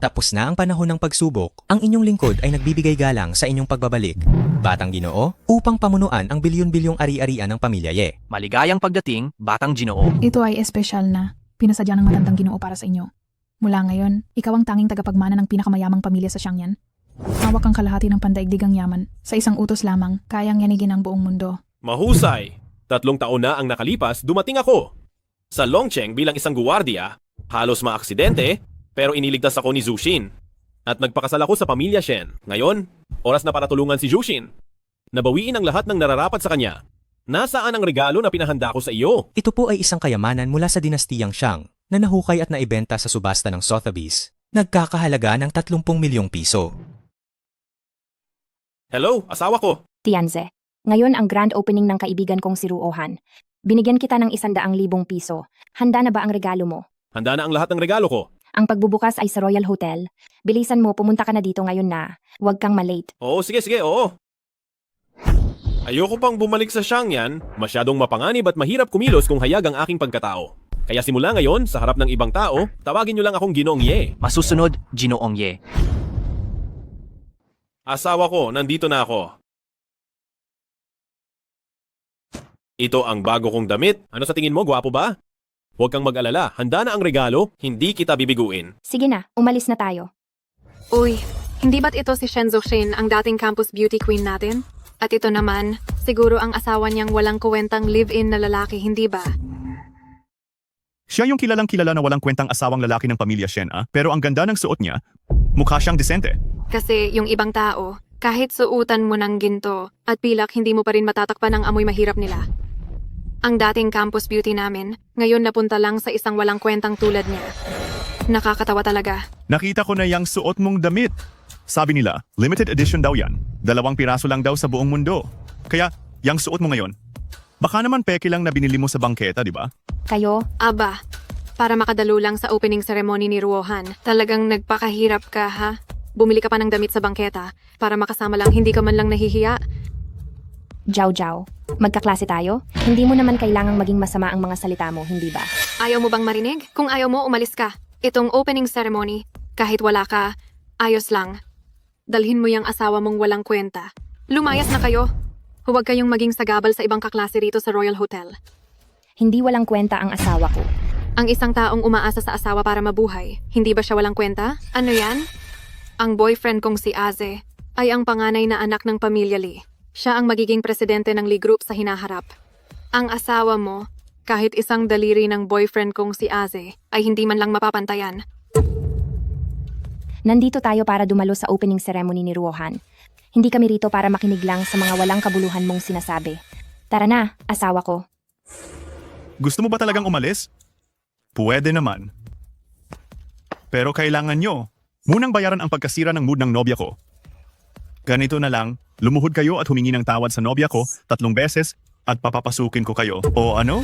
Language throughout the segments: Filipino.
Tapos na ang panahon ng pagsubok, ang inyong lingkod ay nagbibigay galang sa inyong pagbabalik, Batang Ginoo, upang pamunuan ang bilyon-bilyong ari-arian ng pamilya Ye. Maligayang pagdating, Batang Ginoo. Ito ay espesyal na pinasadya ng matandang Ginoo para sa inyo. Mula ngayon, ikaw ang tanging tagapagmana ng pinakamayamang pamilya sa Xiangyan. Hawak ang kalahati ng pandaigdigang yaman. Sa isang utos lamang, kayang yanigin ang buong mundo. Mahusay! 3 taon na ang nakalipas, dumating ako. Sa Longcheng bilang isang guwardiya, halos maaksidente, pero iniligtas ako ni Zushin. At nagpakasal ako sa pamilya Shen. Ngayon, oras na para tulungan si Zushin. Nabawiin ang lahat ng nararapat sa kanya. Nasaan ang regalo na pinahanda ko sa iyo? Ito po ay isang kayamanan mula sa dinastiyang Xiang na nahukay at naibenta sa subasta ng Sotheby's. Nagkakahalaga ng 30 milyong piso. Hello, asawa ko. Tianze, ngayon ang grand opening ng kaibigan kong si Ruohan. Binigyan kita ng 100,000 piso. Handa na ba ang regalo mo? Handa na ang lahat ng regalo ko. Ang pagbubukas ay sa Royal Hotel. Bilisan mo, pumunta ka na dito ngayon na. Huwag kang malate. Oo, sige, oo. Ayoko pang bumalik sa Xiangyan. Masyadong mapanganib at mahirap kumilos kung hayag ang aking pagkatao. Kaya simula ngayon, sa harap ng ibang tao, tawagin niyo lang akong Ginoong Ye. Masusunod, Ginoong Ye. Asawa ko, nandito na ako. Ito ang bago kong damit. Ano sa tingin mo, gwapo ba? Huwag kang mag-alala, handa na ang regalo, hindi kita bibiguin. Sige na, umalis na tayo. Uy, hindi ba't ito si Shen Zuxin ang dating campus beauty queen natin? At ito naman, siguro ang asawa niyang walang kuwentang live-in na lalaki, hindi ba? Siya yung kilalang-kilala na walang kwentang asawang lalaki ng pamilya Shen, pero ang ganda ng suot niya, mukha siyang disente. Kasi yung ibang tao, kahit suutan mo ng ginto at pilak, hindi mo pa rin matatakpan ang amoy mahirap nila. Ang dating campus beauty namin, ngayon napunta lang sa isang walang kwentang tulad niya. Nakakatawa talaga. Nakita ko na yung suot mong damit. Sabi nila, limited edition daw yan. 2 piraso lang daw sa buong mundo. Kaya, yung suot mo ngayon, baka naman peke lang na binili mo sa bangketa, di ba? Kayo, Aba, para makadalo lang sa opening ceremony ni Ruohan, talagang nagpakahirap ka ha? Bumili ka pa ng damit sa bangketa para makasama lang, hindi ka man lang nahihiya. Jiao Jiao, magkaklase tayo? Hindi mo naman kailangang maging masama ang mga salita mo, hindi ba? Ayaw mo bang marinig? Kung ayaw mo, umalis ka. Itong opening ceremony, kahit wala ka, ayos lang. Dalhin mo yung asawa mong walang kwenta. Lumayas na kayo. Huwag kayong maging sagabal sa ibang kaklase rito sa Royal Hotel. Hindi walang kwenta ang asawa ko. Ang isang taong umaasa sa asawa para mabuhay, hindi ba siya walang kwenta? Ano yan? Ang boyfriend kong si Aze ay ang panganay na anak ng pamilya Lee. Siya ang magiging presidente ng Lee Group sa hinaharap. Ang asawa mo, kahit isang daliri ng boyfriend kong si Aze, ay hindi man lang mapapantayan. Nandito tayo para dumalo sa opening ceremony ni Ruohan. Hindi kami rito para makinig lang sa mga walang kabuluhan mong sinasabi. Tara na, asawa ko. Gusto mo ba talagang umalis? Pwede naman. Pero kailangan nyo munang bayaran ang pagkasira ng mood ng nobya ko. Ganito na lang, lumuhod kayo at humingi ng tawad sa nobya ko 3 beses at papapasukin ko kayo. O ano?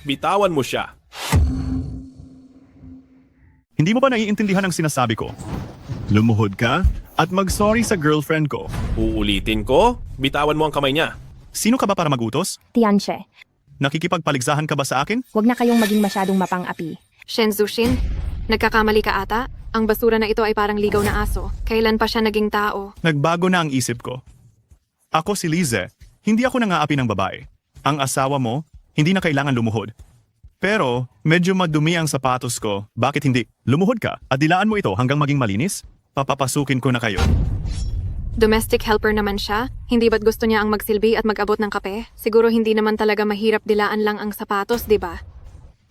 Bitawan mo siya. Hindi mo ba naiintindihan ang sinasabi ko? Lumuhod ka at mag-sorry sa girlfriend ko. Uulitin ko, bitawan mo ang kamay niya. Sino ka ba para magutos? Tianche, Nakikipagpaligsahan ka ba sa akin? huwag na kayong maging masyadong mapang-api. Shen Zushin, nagkakamali ka ata? Ang basura na ito ay parang ligaw na aso. Kailan pa siya naging tao? Nagbago na ang isip ko. Ako si Lize, hindi ako nangaapi ng babae. Ang asawa mo, hindi na kailangan lumuhod. Pero, medyo madumi ang sapatos ko. Bakit hindi? Lumuhod ka at dilaan mo ito hanggang maging malinis? Papapasukin ko na kayo. Domestic helper naman siya? Hindi ba't gusto niya ang magsilbi at mag-abot ng kape? Siguro hindi naman talaga mahirap dilaan lang ang sapatos, di ba?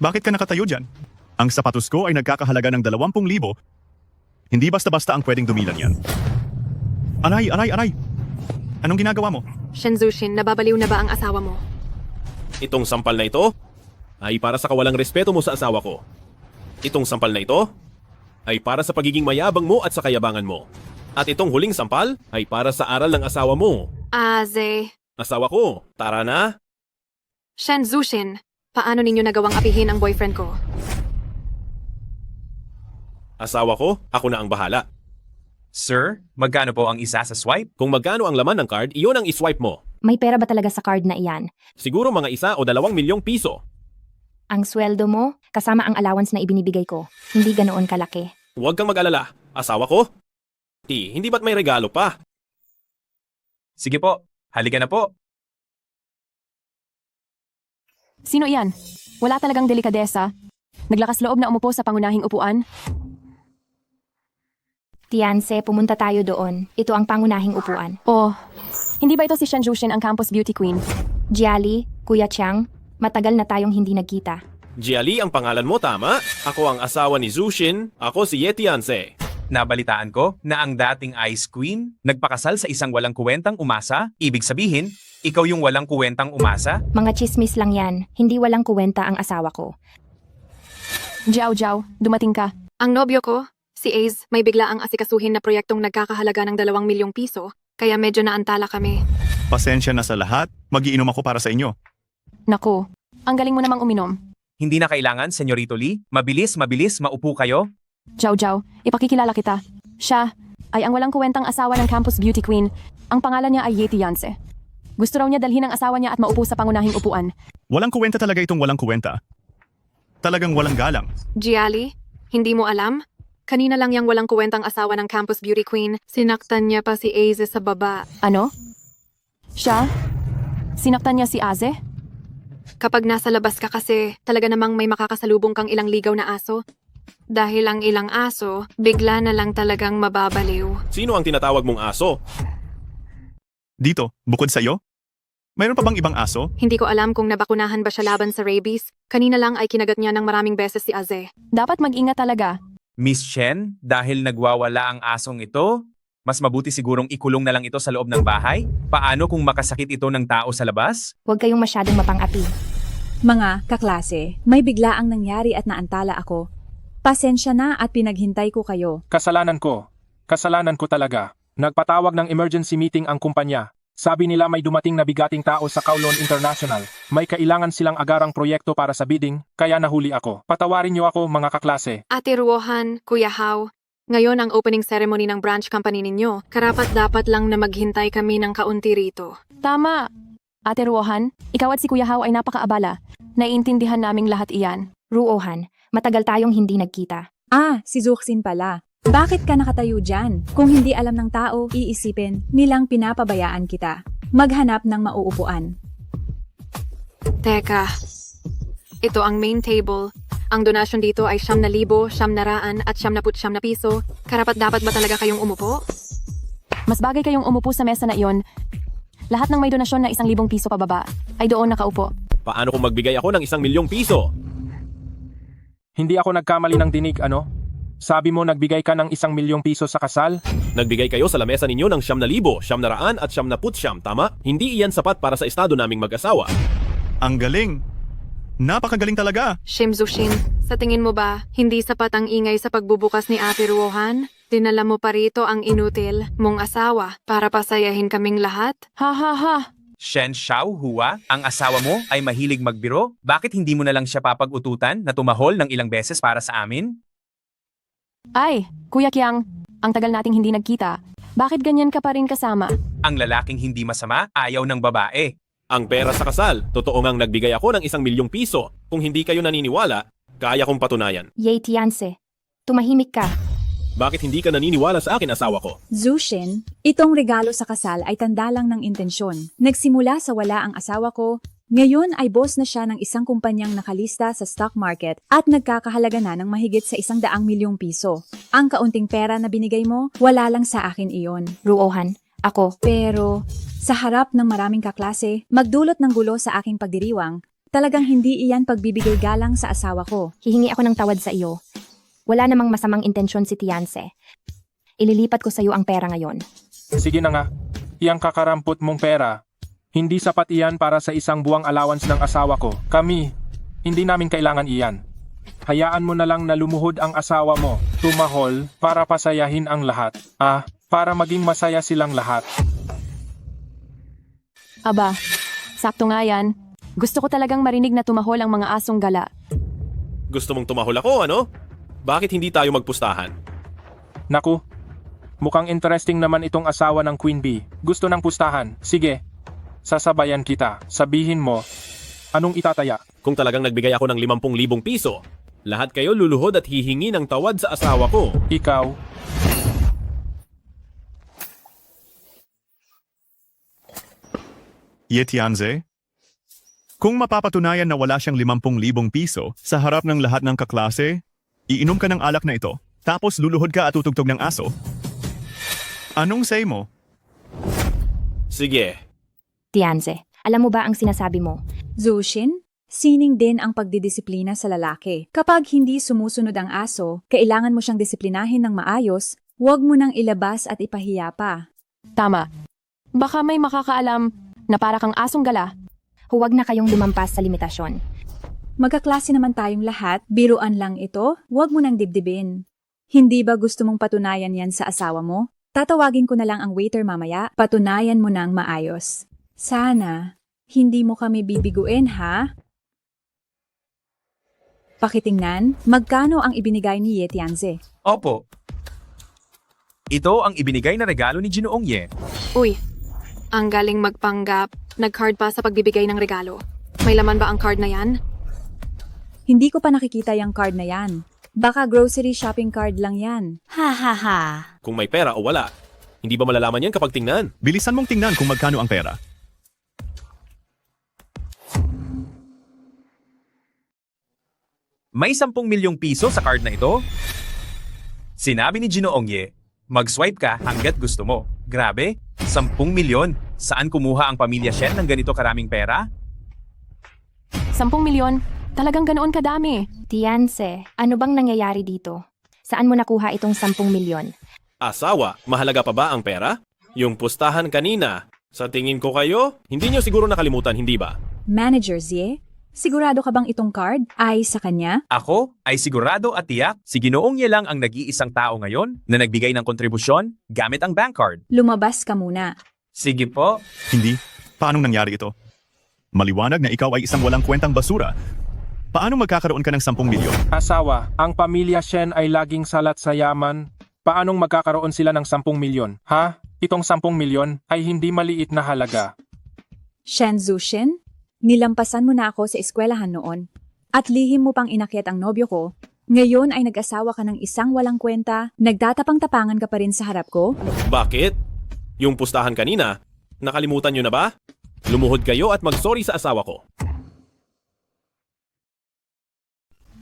Bakit ka nakatayo dyan? Ang sapatos ko ay nagkakahalaga ng 20,000. Hindi basta-basta ang pwedeng dumilan yan. Aray! Anong ginagawa mo? Shen Zushin, nababaliw na ba ang asawa mo? Itong sampal na ito ay para sa kawalang respeto mo sa asawa ko. Itong sampal na ito ay para sa pagiging mayabang mo at sa kayabangan mo. At itong huling sampal ay para sa aral ng asawa mo. Aze. Asawa ko, tara na. Shen Zushin, paano ninyo nagawang apihin ang boyfriend ko? Asawa ko, ako na ang bahala. Sir, magkano po ang isa sa swipe? Kung magkano ang laman ng card, iyon ang iswipe mo. May pera ba talaga sa card na iyan? Siguro mga 1 o 2 milyong piso. Ang sweldo mo, kasama ang allowance na ibinibigay ko, hindi ganoon kalaki. Huwag kang mag-alala. Asawa ko? Hindi ba't may regalo pa? Sige po, halika na po. Sino iyan? Wala talagang delikadesa. Naglakas loob na umupo sa pangunahing upuan. Tianse, pumunta tayo doon. Ito ang pangunahing upuan. Oh, hindi ba ito si Shan Jushin ang campus beauty queen? Jiali, Kuya Chiang, matagal na tayong hindi nagkita. Jiali ang pangalan mo, tama? Ako ang asawa ni Zushin. Ako si Yetianse. Nabalitaan ko na ang dating Ice Queen nagpakasal sa isang walang kuwentang umasa. Ibig sabihin, ikaw yung walang kuwentang umasa? Mga chismis lang yan, hindi walang kuwenta ang asawa ko. Jiao Jiao, dumating ka. Ang nobyo ko, si Ace, may bigla ang asikasuhin na proyektong nagkakahalaga ng 2 milyong piso, kaya medyo naantala kami. Pasensya na sa lahat, magiinom ako para sa inyo. Naku, ang galing mo namang uminom. Hindi na kailangan, Senyorito Lee. Mabilis, maupo kayo. Jiao Jiao, ipakikilala kita. Siya ay ang walang kuwentang asawa ng campus beauty queen. Ang pangalan niya ay Yeti Yanse. Gusto raw niya dalhin ang asawa niya at maupo sa pangunahing upuan. Walang kuwenta talaga itong walang kuwenta. Talagang walang galang. Jiali, hindi mo alam? Kanina lang yung walang kuwentang asawa ng campus beauty queen, sinaktan niya pa si Ace sa baba. Ano? Siya? Sinaktan niya si Aze? Kapag nasa labas ka kasi, talaga namang may makakasalubong kang ilang ligaw na aso. Dahil ang ilang aso, bigla na lang talagang mababaliw. Sino ang tinatawag mong aso? Dito, bukod sa iyo? Mayroon pa bang ibang aso? Hindi ko alam kung nabakunahan ba siya laban sa rabies. Kanina lang ay kinagat niya ng maraming beses si Aze. Dapat mag-ingat talaga. Miss Chen, dahil nagwawala ang asong ito, mas mabuti sigurong ikulong na lang ito sa loob ng bahay? Paano kung makasakit ito ng tao sa labas? Huwag kayong masyadong mapang-api. Mga kaklase, may biglaang nangyari at naantala ako. Pasensya na at pinaghintay ko kayo. Kasalanan ko. Kasalanan ko talaga. Nagpatawag ng emergency meeting ang kumpanya. Sabi nila may dumating na bigating tao sa Kowloon International. May kailangan silang agarang proyekto para sa bidding, kaya nahuli ako. Patawarin niyo ako, mga kaklase. Ate Ruohan, Kuya Hao, ngayon ang opening ceremony ng branch company ninyo. Karapat-dapat lang na maghintay kami ng kaunti rito. Tama. Ate Ruohan, ikaw at si Kuya Hao ay napakaabala. Naiintindihan naming lahat iyan. Ruohan, matagal tayong hindi nagkita. Ah, si Zuxin pala. Bakit ka nakatayo dyan? Kung hindi alam ng tao, iisipin nilang pinapabayaan kita. Maghanap ng mauupuan. Teka, ito ang main table. Ang donasyon dito ay 9,000, 900 at 99 na piso. Karapat-dapat ba talaga kayong umupo? Mas bagay kayong umupo sa mesa na iyon. Lahat ng may donasyon na 1,000 piso pababa ay doon nakaupo. Paano kung magbigay ako ng 1 milyong piso? Hindi ako nagkamali ng dinig, ano? Sabi mo nagbigay ka ng 1 milyong piso sa kasal? Nagbigay kayo sa lamesa ninyo ng 9,000, 900 at 99, tama? Hindi iyan sapat para sa estado naming mag-asawa. Ang galing! Napakagaling talaga! Shim Zushin, sa tingin mo ba, hindi sapat ang ingay sa pagbubukas ni Ate Ruohan? Dinala mo pa rito ang inutil mong asawa para pasayahin kaming lahat? Ha ha ha! Shen Xiao Hua, ang asawa mo ay mahilig magbiro? Bakit hindi mo na lang siya papag-ututan na tumahol ng ilang beses para sa amin? Ay, Kuya Kiang, ang tagal nating hindi nagkita. Bakit ganyan ka pa rin kasama? Ang lalaking hindi masama, ayaw ng babae. Ang pera sa kasal, totoo ngang nagbigay ako ng 1 milyong piso. Kung hindi kayo naniniwala, kaya kong patunayan. Yeti Yanse, tumahimik ka. Bakit hindi ka naniniwala sa akin, asawa ko? Zushin, itong regalo sa kasal ay tanda lang ng intensyon. Nagsimula sa wala ang asawa ko, ngayon ay boss na siya ng isang kumpanyang nakalista sa stock market at nagkakahalaga na ng mahigit sa 100 milyong piso. Ang kaunting pera na binigay mo, wala lang sa akin iyon. Ruohan, ako. Pero sa harap ng maraming kaklase, magdulot ng gulo sa aking pagdiriwang, talagang hindi iyan pagbibigay galang sa asawa ko. Hihingi ako ng tawad sa iyo. Wala namang masamang intensyon si Tianse. Ililipat ko sa iyo ang pera ngayon. Sige na nga. Iyang kakarampot mong pera. Hindi sapat iyan para sa isang buwang allowance ng asawa ko. Kami, hindi namin kailangan iyan. Hayaan mo na lang na lumuhod ang asawa mo. Tumahol para pasayahin ang lahat. Para maging masaya silang lahat. Aba, sakto nga yan. Gusto ko talagang marinig na tumahol ang mga asong gala. Gusto mong tumahol ako, ano? Bakit hindi tayo magpustahan? Naku, Mukhang interesting naman itong asawa ng Queen Bee. Gusto ng pustahan. Sige, sasabayan kita. Sabihin mo, anong itataya? Kung talagang nagbigay ako ng 50,000 piso, lahat kayo luluhod at hihingi ng tawad sa asawa ko. Ikaw, Yetianze? Kung mapapatunayan na wala siyang 50,000 piso sa harap ng lahat ng kaklase, iinom ka ng alak na ito, tapos luluhod ka at tutugtog ng aso. Anong say mo? Sige, Tianze, alam mo ba ang sinasabi mo? Zushin, sining din ang pagdidisiplina sa lalaki. Kapag hindi sumusunod ang aso, kailangan mo siyang disiplinahin ng maayos, huwag mo nang ilabas at ipahiya pa. Tama. Baka may makakaalam na para kang asong gala. Huwag na kayong lumampas sa limitasyon. Magkaklase naman tayong lahat, biruan lang ito, huwag mo nang dibdibin. Hindi ba gusto mong patunayan yan sa asawa mo? Tatawagin ko na lang ang waiter mamaya, patunayan mo nang maayos. Sana, hindi mo kami bibiguin ha? Pakitingnan, magkano ang ibinigay ni Yetianze? Opo. Ito ang ibinigay na regalo ni Ginoong Ye. Uy, ang galing magpanggap. Nag-card pa sa pagbibigay ng regalo. May laman ba ang card na yan? Hindi ko pa nakikita yung card na yan. Baka grocery shopping card lang yan. kung may pera o wala, hindi ba malalaman yan kapag tingnan? Bilisan mong tingnan kung magkano ang pera. May 10 milyong piso sa card na ito? Sinabi ni Ginoong Ye, mag-swipe ka hanggat gusto mo. Grabe, 10 milyon. Saan kumuha ang pamilya Shen ng ganito karaming pera? 10 milyon? Talagang ganoon kadami. Tianze, ano bang nangyayari dito? Saan mo nakuha itong 10 milyon? Asawa, mahalaga pa ba ang pera? Yung pustahan kanina, sa tingin ko kayo, hindi nyo siguro nakalimutan, hindi ba? Manager Zie, sigurado ka bang itong card ay sa kanya? Ako ay sigurado at tiyak, si Ginoong Ye lang ang nag-iisang tao ngayon na nagbigay ng kontribusyon gamit ang bank card. Lumabas ka muna. Sige po. Hindi. Paanong nangyari ito? Maliwanag na ikaw ay isang walang kwentang basura. Paano magkakaroon ka ng 10 milyon? Asawa, ang pamilya Shen ay laging salat sa yaman. Paanong magkakaroon sila ng 10 milyon? Ha? Itong 10 milyon ay hindi maliit na halaga. Shen Zushin, nilampasan mo na ako sa eskwelahan noon. At lihim mo pang inakyat ang nobyo ko. Ngayon ay nag-asawa ka ng isang walang kwenta, nagtatapang-tapangan ka pa rin sa harap ko? Bakit? Yung pustahan kanina, nakalimutan nyo na ba? Lumuhod kayo at mag-sorry sa asawa ko.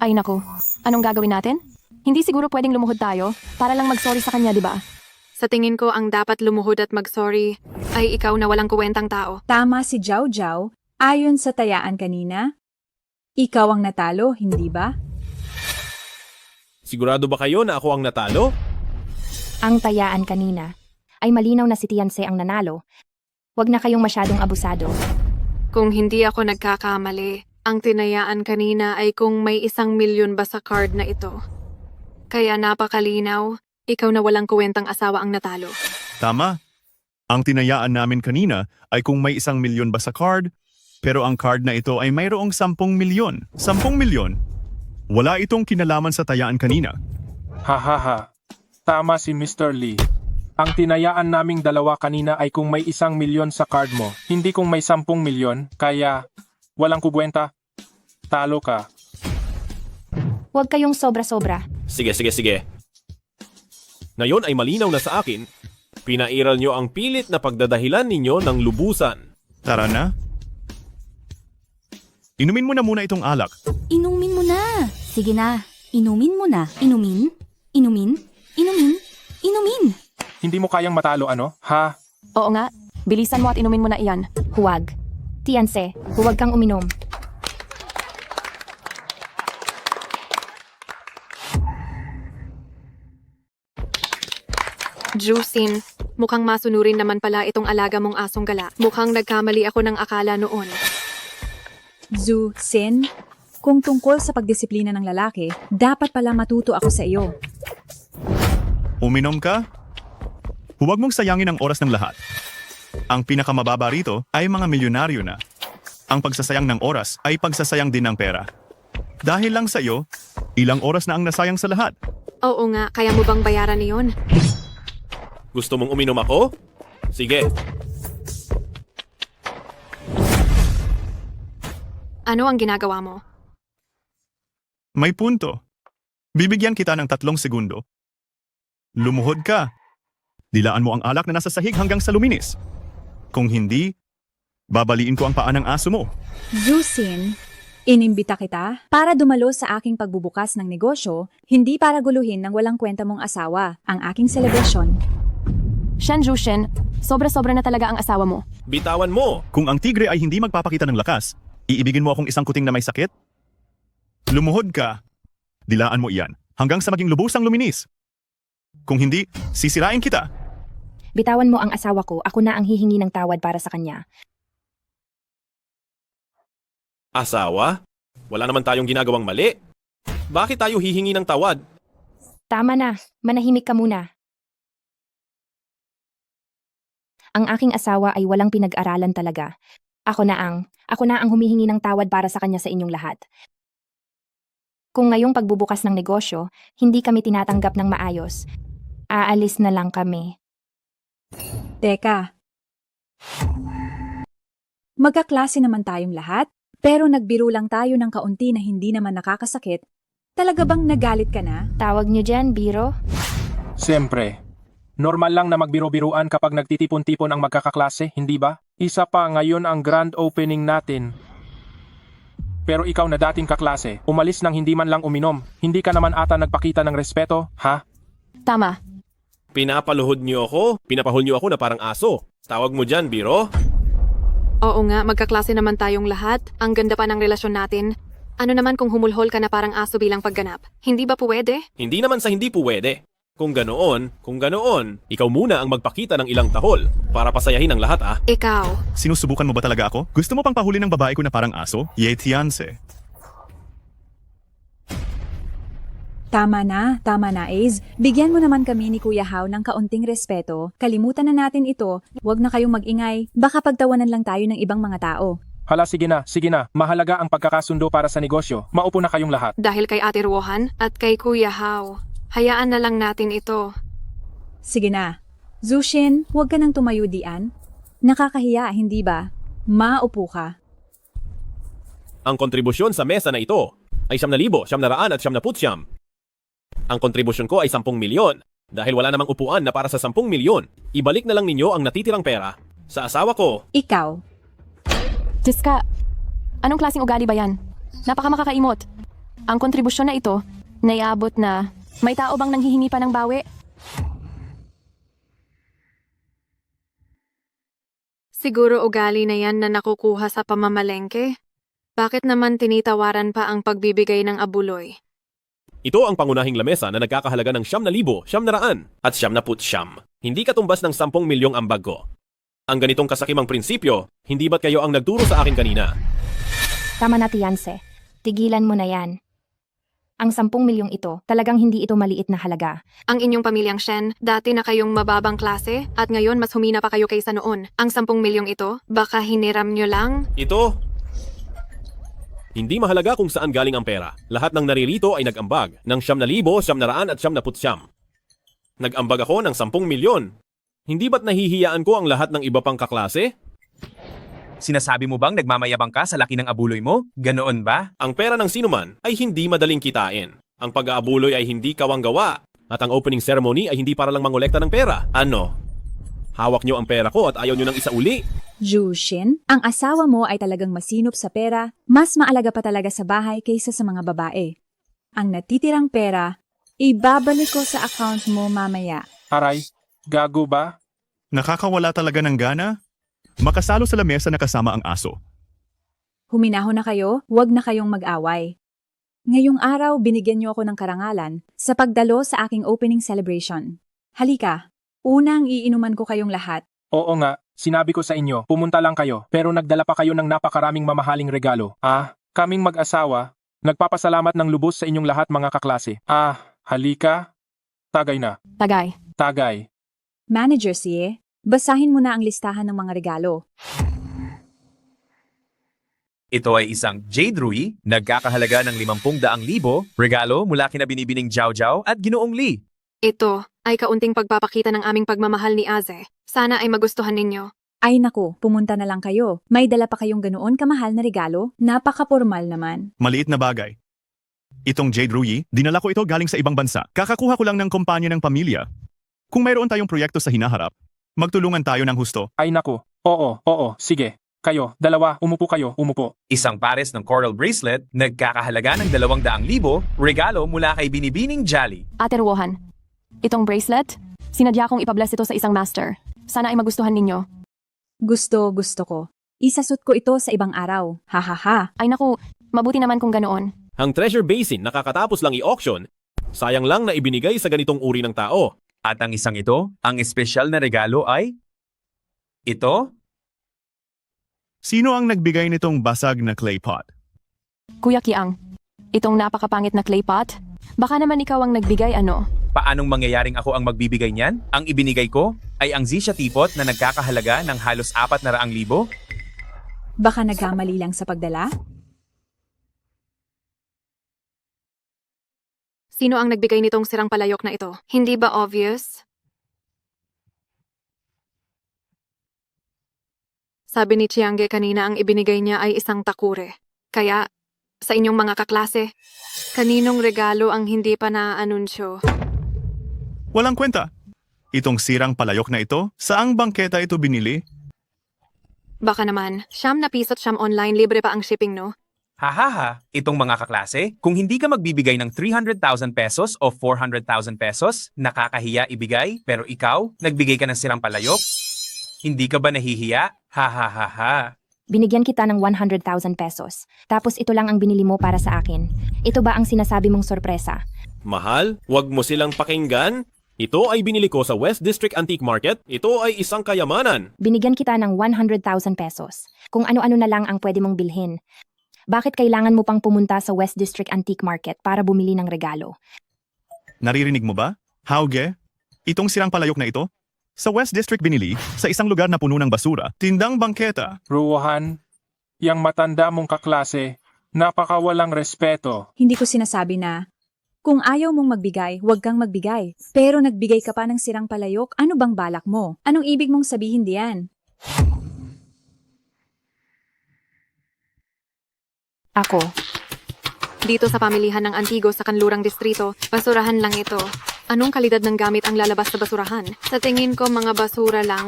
Ay naku, anong gagawin natin? Hindi siguro pwedeng lumuhod tayo para lang mag-sorry sa kanya, di ba? Sa tingin ko ang dapat lumuhod at mag-sorry ay ikaw na walang kuwentang tao. Tama si Jiao Jiao, ayon sa tayaan kanina. Ikaw ang natalo, hindi ba? Sigurado ba kayo na ako ang natalo? Ang tayaan kanina ay malinaw na si Tianze ang nanalo. Huwag na kayong masyadong abusado. Kung hindi ako nagkakamali, ang tinayaan kanina ay kung may 1 milyon ba sa card na ito. Kaya napakalinaw, ikaw na walang kuwentang asawa ang natalo. Tama. Ang tinayaan namin kanina ay kung may 1 milyon ba sa card, pero ang card na ito ay mayroong 10 milyon. 10 milyon? Wala itong kinalaman sa tayaan kanina. Hahaha. Tama si Mr. Lee. Ang tinayaan naming dalawa kanina ay kung may 1 milyon sa card mo, hindi kung may 10 milyon, kaya walang kubuwenta. Talo ka. Huwag kayong sobra-sobra. Sige. Ngayon ay malinaw na sa akin, pinairal nyo ang pilit na pagdadahilan ninyo ng lubusan. Tara na. Inumin mo na muna itong alak. Inumin mo na. Sige na. Inumin mo na. Inumin. Inumin. Inumin. Inumin. Hindi mo kayang matalo, ano? Ha? Oo nga, bilisan mo at inumin mo na iyan. Huwag. Tianze, huwag kang uminom. Jusin, mukhang masunurin naman pala itong alaga mong asong gala. Mukhang nagkamali ako ng akala noon. Zusin, kung tungkol sa pagdisiplina ng lalaki, dapat pala matuto ako sa iyo. Uminom ka? Huwag mong sayangin ang oras ng lahat. Ang pinakamababa rito ay mga milyonaryo na. Ang pagsasayang ng oras ay pagsasayang din ng pera. Dahil lang sa iyo, ilang oras na ang nasayang sa lahat. Oo nga, kaya mo bang bayaran niyon? Gusto mong uminom ako? Sige. Ano ang ginagawa mo? May punto. Bibigyan kita ng 3 segundo. Lumuhod ka. Dilaan mo ang alak na nasa sahig hanggang sa luminis. Kung hindi, babaliin ko ang paa ng aso mo. Jushin, inimbita kita para dumalo sa aking pagbubukas ng negosyo, hindi para guluhin ng walang kwenta mong asawa ang aking selebrasyon. Shen Jushin, sobra-sobra na talaga ang asawa mo. Bitawan mo! Kung ang tigre ay hindi magpapakita ng lakas, iibigin mo akong isang kuting na may sakit? Lumuhod ka. Dilaan mo iyan hanggang sa maging lubusang luminis. Kung hindi, sisirain kita. Bitawan mo ang asawa ko, ako na ang hihingi ng tawad para sa kanya. Asawa? Wala naman tayong ginagawang mali. Bakit tayo hihingi ng tawad? Tama na, manahimik ka muna. Ang aking asawa ay walang pinag-aralan talaga. Ako na ang humihingi ng tawad para sa kanya sa inyong lahat. Kung ngayong pagbubukas ng negosyo, hindi kami tinatanggap ng maayos, aalis na lang kami. Teka. Magkaklase naman tayong lahat, pero nagbiro lang tayo ng kaunti na hindi naman nakakasakit. Talaga bang nagalit ka na? Tawag niyo dyan, biro? Siyempre. Normal lang na magbiro-biruan kapag nagtitipon-tipon ang magkakaklase, hindi ba? Isa pa, ngayon ang grand opening natin. Pero ikaw na dating kaklase, umalis nang hindi man lang uminom. Hindi ka naman ata nagpakita ng respeto, ha? Tama. Pinapaluhod niyo ako? Pinapahol niyo ako na parang aso. Tawag mo dyan, biro? Oo nga, magkaklase naman tayong lahat. Ang ganda pa ng relasyon natin. Ano naman kung humulhol ka na parang aso bilang pagganap? Hindi ba pwede? Hindi naman sa hindi pwede. Kung ganoon, ikaw muna ang magpakita ng ilang tahol para pasayahin ang lahat ah. Ikaw. Sinusubukan mo ba talaga ako? Gusto mo pang pahuli ng babae ko na parang aso? Yetianse. Tama na, Ace. Bigyan mo naman kami ni Kuya Hao ng kaunting respeto. Kalimutan na natin ito. Huwag na kayong mag-ingay. Baka pagtawanan lang tayo ng ibang mga tao. Hala, sige na. Mahalaga ang pagkakasundo para sa negosyo. Maupo na kayong lahat. Dahil kay Ate Ruohan at kay Kuya Hao. Hayaan na lang natin ito. Sige na. Jushin, huwag ka nang tumayo diyan. Nakakahiya, hindi ba? Maupo ka. Ang kontribusyon sa mesa na ito ay 7,900 at 700. Ang kontribusyon ko ay 10 milyon. Dahil wala namang upuan na para sa 10 milyon, ibalik na lang ninyo ang natitirang pera sa asawa ko. Ikaw. Diyos ka, anong klaseng ugali ba yan? Napakamakakaimot. Ang kontribusyon na ito, naiabot na, may tao bang nanghihingi pa ng bawi? Siguro ugali na yan na nakukuha sa pamamalengke. Bakit naman tinitawaran pa ang pagbibigay ng abuloy? Ito ang pangunahing lamesa na nagkakahalaga ng 7,900 at 700. Hindi katumbas ng 10 milyong ambag ko. Ang ganitong kasakimang prinsipyo, hindi ba't kayo ang nagturo sa akin kanina? Tama na, Tianse. Tigilan mo na yan. Ang 10 milyong ito, talagang hindi ito maliit na halaga. Ang inyong pamilyang Shen, dati na kayong mababang klase at ngayon mas humina pa kayo kaysa noon. Ang 10 milyong ito, baka hiniram nyo lang? Ito, hindi mahalaga kung saan galing ang pera. Lahat ng naririto ay nag-ambag ng 7,900 at 700. Nag-ambag ako ng 10 milyon. Hindi ba't nahihiyaan ko ang lahat ng iba pang kaklase? Sinasabi mo bang nagmamayabang ka sa laki ng abuloy mo? Ganoon ba? Ang pera ng sinuman ay hindi madaling kitain. Ang pag-aabuloy ay hindi kawang-gawa. At ang opening ceremony ay hindi para lang mangolekta ng pera. Ano? Hawak nyo ang pera ko at ayaw nyo ng isauli? Jushin, ang asawa mo ay talagang masinop sa pera, mas maalaga pa talaga sa bahay kaysa sa mga babae. Ang natitirang pera, ibabalik ko sa account mo mamaya. Aray, gago ba? Nakakawala talaga ng gana? Makasalo sa lamesa na kasama ang aso. Huminahon na kayo, huwag na kayong mag-away. Ngayong araw, binigyan niyo ako ng karangalan sa pagdalo sa aking opening celebration. Halika, unang iinuman ko kayong lahat. Oo nga, sinabi ko sa inyo, pumunta lang kayo, pero nagdala pa kayo ng napakaraming mamahaling regalo. Kaming mag-asawa, nagpapasalamat ng lubos sa inyong lahat mga kaklase. Halika. Tagay na. Tagay. Tagay. Manager Sie, basahin mo na ang listahan ng mga regalo. Ito ay isang Jade Rui, nagkakahalaga ng 50,000 regalo mula kina Binibining Jiao Jiao at Ginoong Lee. Ito ay kaunting pagpapakita ng aming pagmamahal ni Aze. Sana ay magustuhan ninyo. Ay naku, pumunta na lang kayo. May dala pa kayong ganoon kamahal na regalo? Napaka-formal naman. Maliit na bagay. Itong Jade Ruyi, dinala ko ito galing sa ibang bansa. Kakakuha ko lang ng kumpanya ng pamilya. Kung mayroon tayong proyekto sa hinaharap, magtulungan tayo ng husto. Ay naku. Oo, sige. Kayo, dalawa, umupo kayo, umupo. Isang pares ng coral bracelet, nagkakahalaga ng 200,000, regalo mula kay Binibining Jolly. Ate Ruohan, itong bracelet, sinadya kong ipabless ito sa isang master. Sana ay magustuhan ninyo. Gusto ko. Isasot ko ito sa ibang araw. Ha. Ay naku, mabuti naman kung ganoon. Ang treasure basin nakakatapos lang i-auction. Sayang lang na ibinigay sa ganitong uri ng tao. At ang isang ito, ang espesyal na regalo ay... Ito? Sino ang nagbigay nitong basag na clay pot? Kuya Kiang, itong napakapangit na clay pot, baka naman ikaw ang nagbigay ano? Paanong mangyayaring ako ang magbibigay niyan? Ang ibinigay ko ay ang Zisha teapot na nagkakahalaga ng halos 400,000. Baka nagkamali lang sa pagdala? Sino ang nagbigay nitong sirang palayok na ito? Hindi ba obvious? Sabi ni Chiangge kanina ang ibinigay niya ay isang takure. Kaya, sa inyong mga kaklase, kaninong regalo ang hindi pa naaanunsyo? Walang kwenta. Itong sirang palayok na ito, saang bangketa ito binili? Baka naman, siyam na piso't siyam online, libre pa ang shipping, no? Hahaha, itong mga kaklase, kung hindi ka magbibigay ng 300,000 pesos o 400,000 pesos, nakakahiya ibigay, pero ikaw, nagbigay ka ng sirang palayok? Hindi ka ba nahihiya? Hahaha. Binigyan kita ng 100,000 pesos. Tapos ito lang ang binili mo para sa akin. Ito ba ang sinasabi mong sorpresa? Mahal, wag mo silang pakinggan. Ito ay binili ko sa West District Antique Market. Ito ay isang kayamanan. Binigyan kita ng 100,000 pesos. Kung ano-ano na lang ang pwede mong bilhin. Bakit kailangan mo pang pumunta sa West District Antique Market para bumili ng regalo? Naririnig mo ba? Hauge? Itong sirang palayok na ito? Sa West District binili, sa isang lugar na puno ng basura, tindang bangketa. Ruohan, yang matanda mong kaklase, napakawalang respeto. Hindi ko sinasabi na, kung ayaw mong magbigay, huwag kang magbigay. Pero nagbigay ka pa ng sirang palayok, ano bang balak mo? Anong ibig mong sabihin diyan? Ako. Dito sa pamilihan ng Antigo sa Kanlurang Distrito, basurahan lang ito. Anong kalidad ng gamit ang lalabas sa basurahan? Sa tingin ko mga basura lang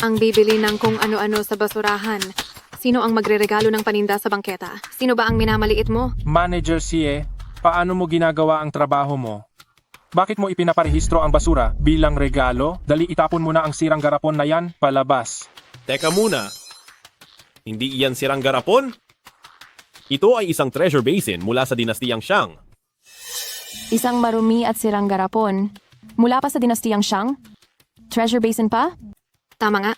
ang bibili ng kung ano-ano sa basurahan. Sino ang magreregalo ng paninda sa bangketa? Sino ba ang minamaliit mo? Manager Sie, paano mo ginagawa ang trabaho mo? Bakit mo ipinaparehistro ang basura bilang regalo? Dali itapon mo na ang sirang garapon na yan, palabas. Teka muna. Hindi iyan sirang garapon? Ito ay isang treasure basin mula sa dinastiyang Shang. Isang marumi at sirang garapon. Mula pa sa dinastiyang Shang? Treasure basin pa? Tama nga.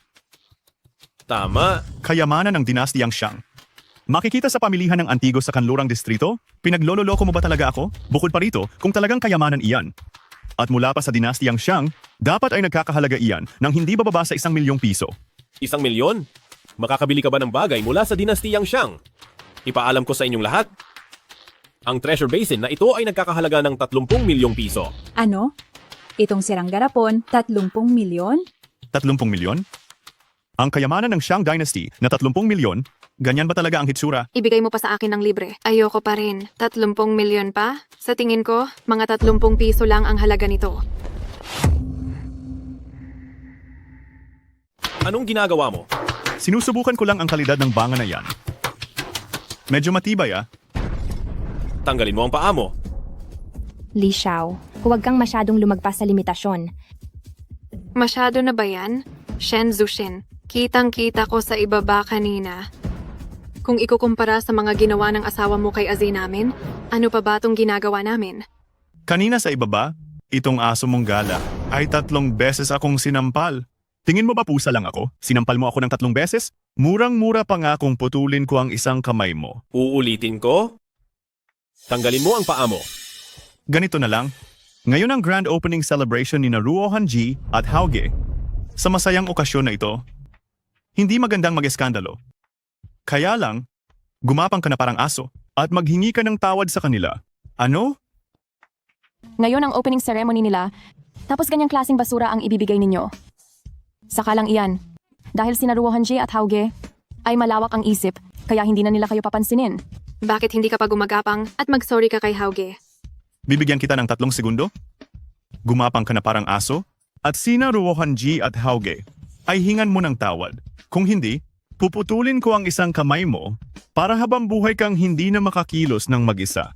Tama. Kayamanan ng dinastiyang Shang. Makikita sa pamilihan ng Antigo sa Kanlurang Distrito? Pinaglololoko mo ba talaga ako? Bukod pa rito, kung talagang kayamanan iyan. At mula pa sa dinastiyang Shang, dapat ay nagkakahalaga iyan ng hindi bababa sa 1,000,000 piso. 1,000,000? Makakabili ka ba ng bagay mula sa dinastiyang Shang? Ipaalam ko sa inyong lahat. Ang treasure basin na ito ay nagkakahalaga ng 30,000,000 piso. Ano? Itong sirang garapon, 30 milyon? 30 milyon? Ang kayamanan ng Shang Dynasty na 30 milyon, ganyan ba talaga ang hitsura? Ibigay mo pa sa akin ng libre. Ayoko pa rin. 30 milyon pa? Sa tingin ko, mga 30 piso lang ang halaga nito. Anong ginagawa mo? Sinusubukan ko lang ang kalidad ng banga na yan. Medyo matibay ah. Tanggalin mo ang paa mo. Li Xiao, huwag kang masyadong lumagpas sa limitasyon. Masyado na ba yan? Shen Zushin, kitang-kita ko sa ibaba kanina. Kung ikukumpara sa mga ginawa ng asawa mo kay Aze namin, ano pa ba itong ginagawa namin? Kanina sa ibaba, itong aso mong gala ay 3 beses akong sinampal. Tingin mo ba pusa lang ako? Sinampal mo ako ng 3 beses? Murang-mura pa nga kung putulin ko ang isang kamay mo. Uulitin ko? Tanggalin mo ang paa mo. Ganito na lang. Ngayon ang grand opening celebration ni Ruohan Ji at Hauge. Sa masayang okasyon na ito, hindi magandang mag-eskandalo. Kaya lang, gumapang ka na parang aso at maghingi ka ng tawad sa kanila. Ano? Ngayon ang opening ceremony nila, Tapos ganyang klaseng basura ang ibibigay ninyo. Saka lang iyan. Dahil sina Ruohanji at Hauge ay malawak ang isip, kaya hindi na nila kayo papansinin. Bakit hindi ka pa gumagapang at mag-sorry ka kay Hauge? Bibigyan kita ng 3 segundo. Gumapang ka na parang aso. At sina Ruohanji at Hauge ay hingan mo ng tawad. Kung hindi, puputulin ko ang isang kamay mo para habang buhay kang hindi na makakilos ng mag-isa.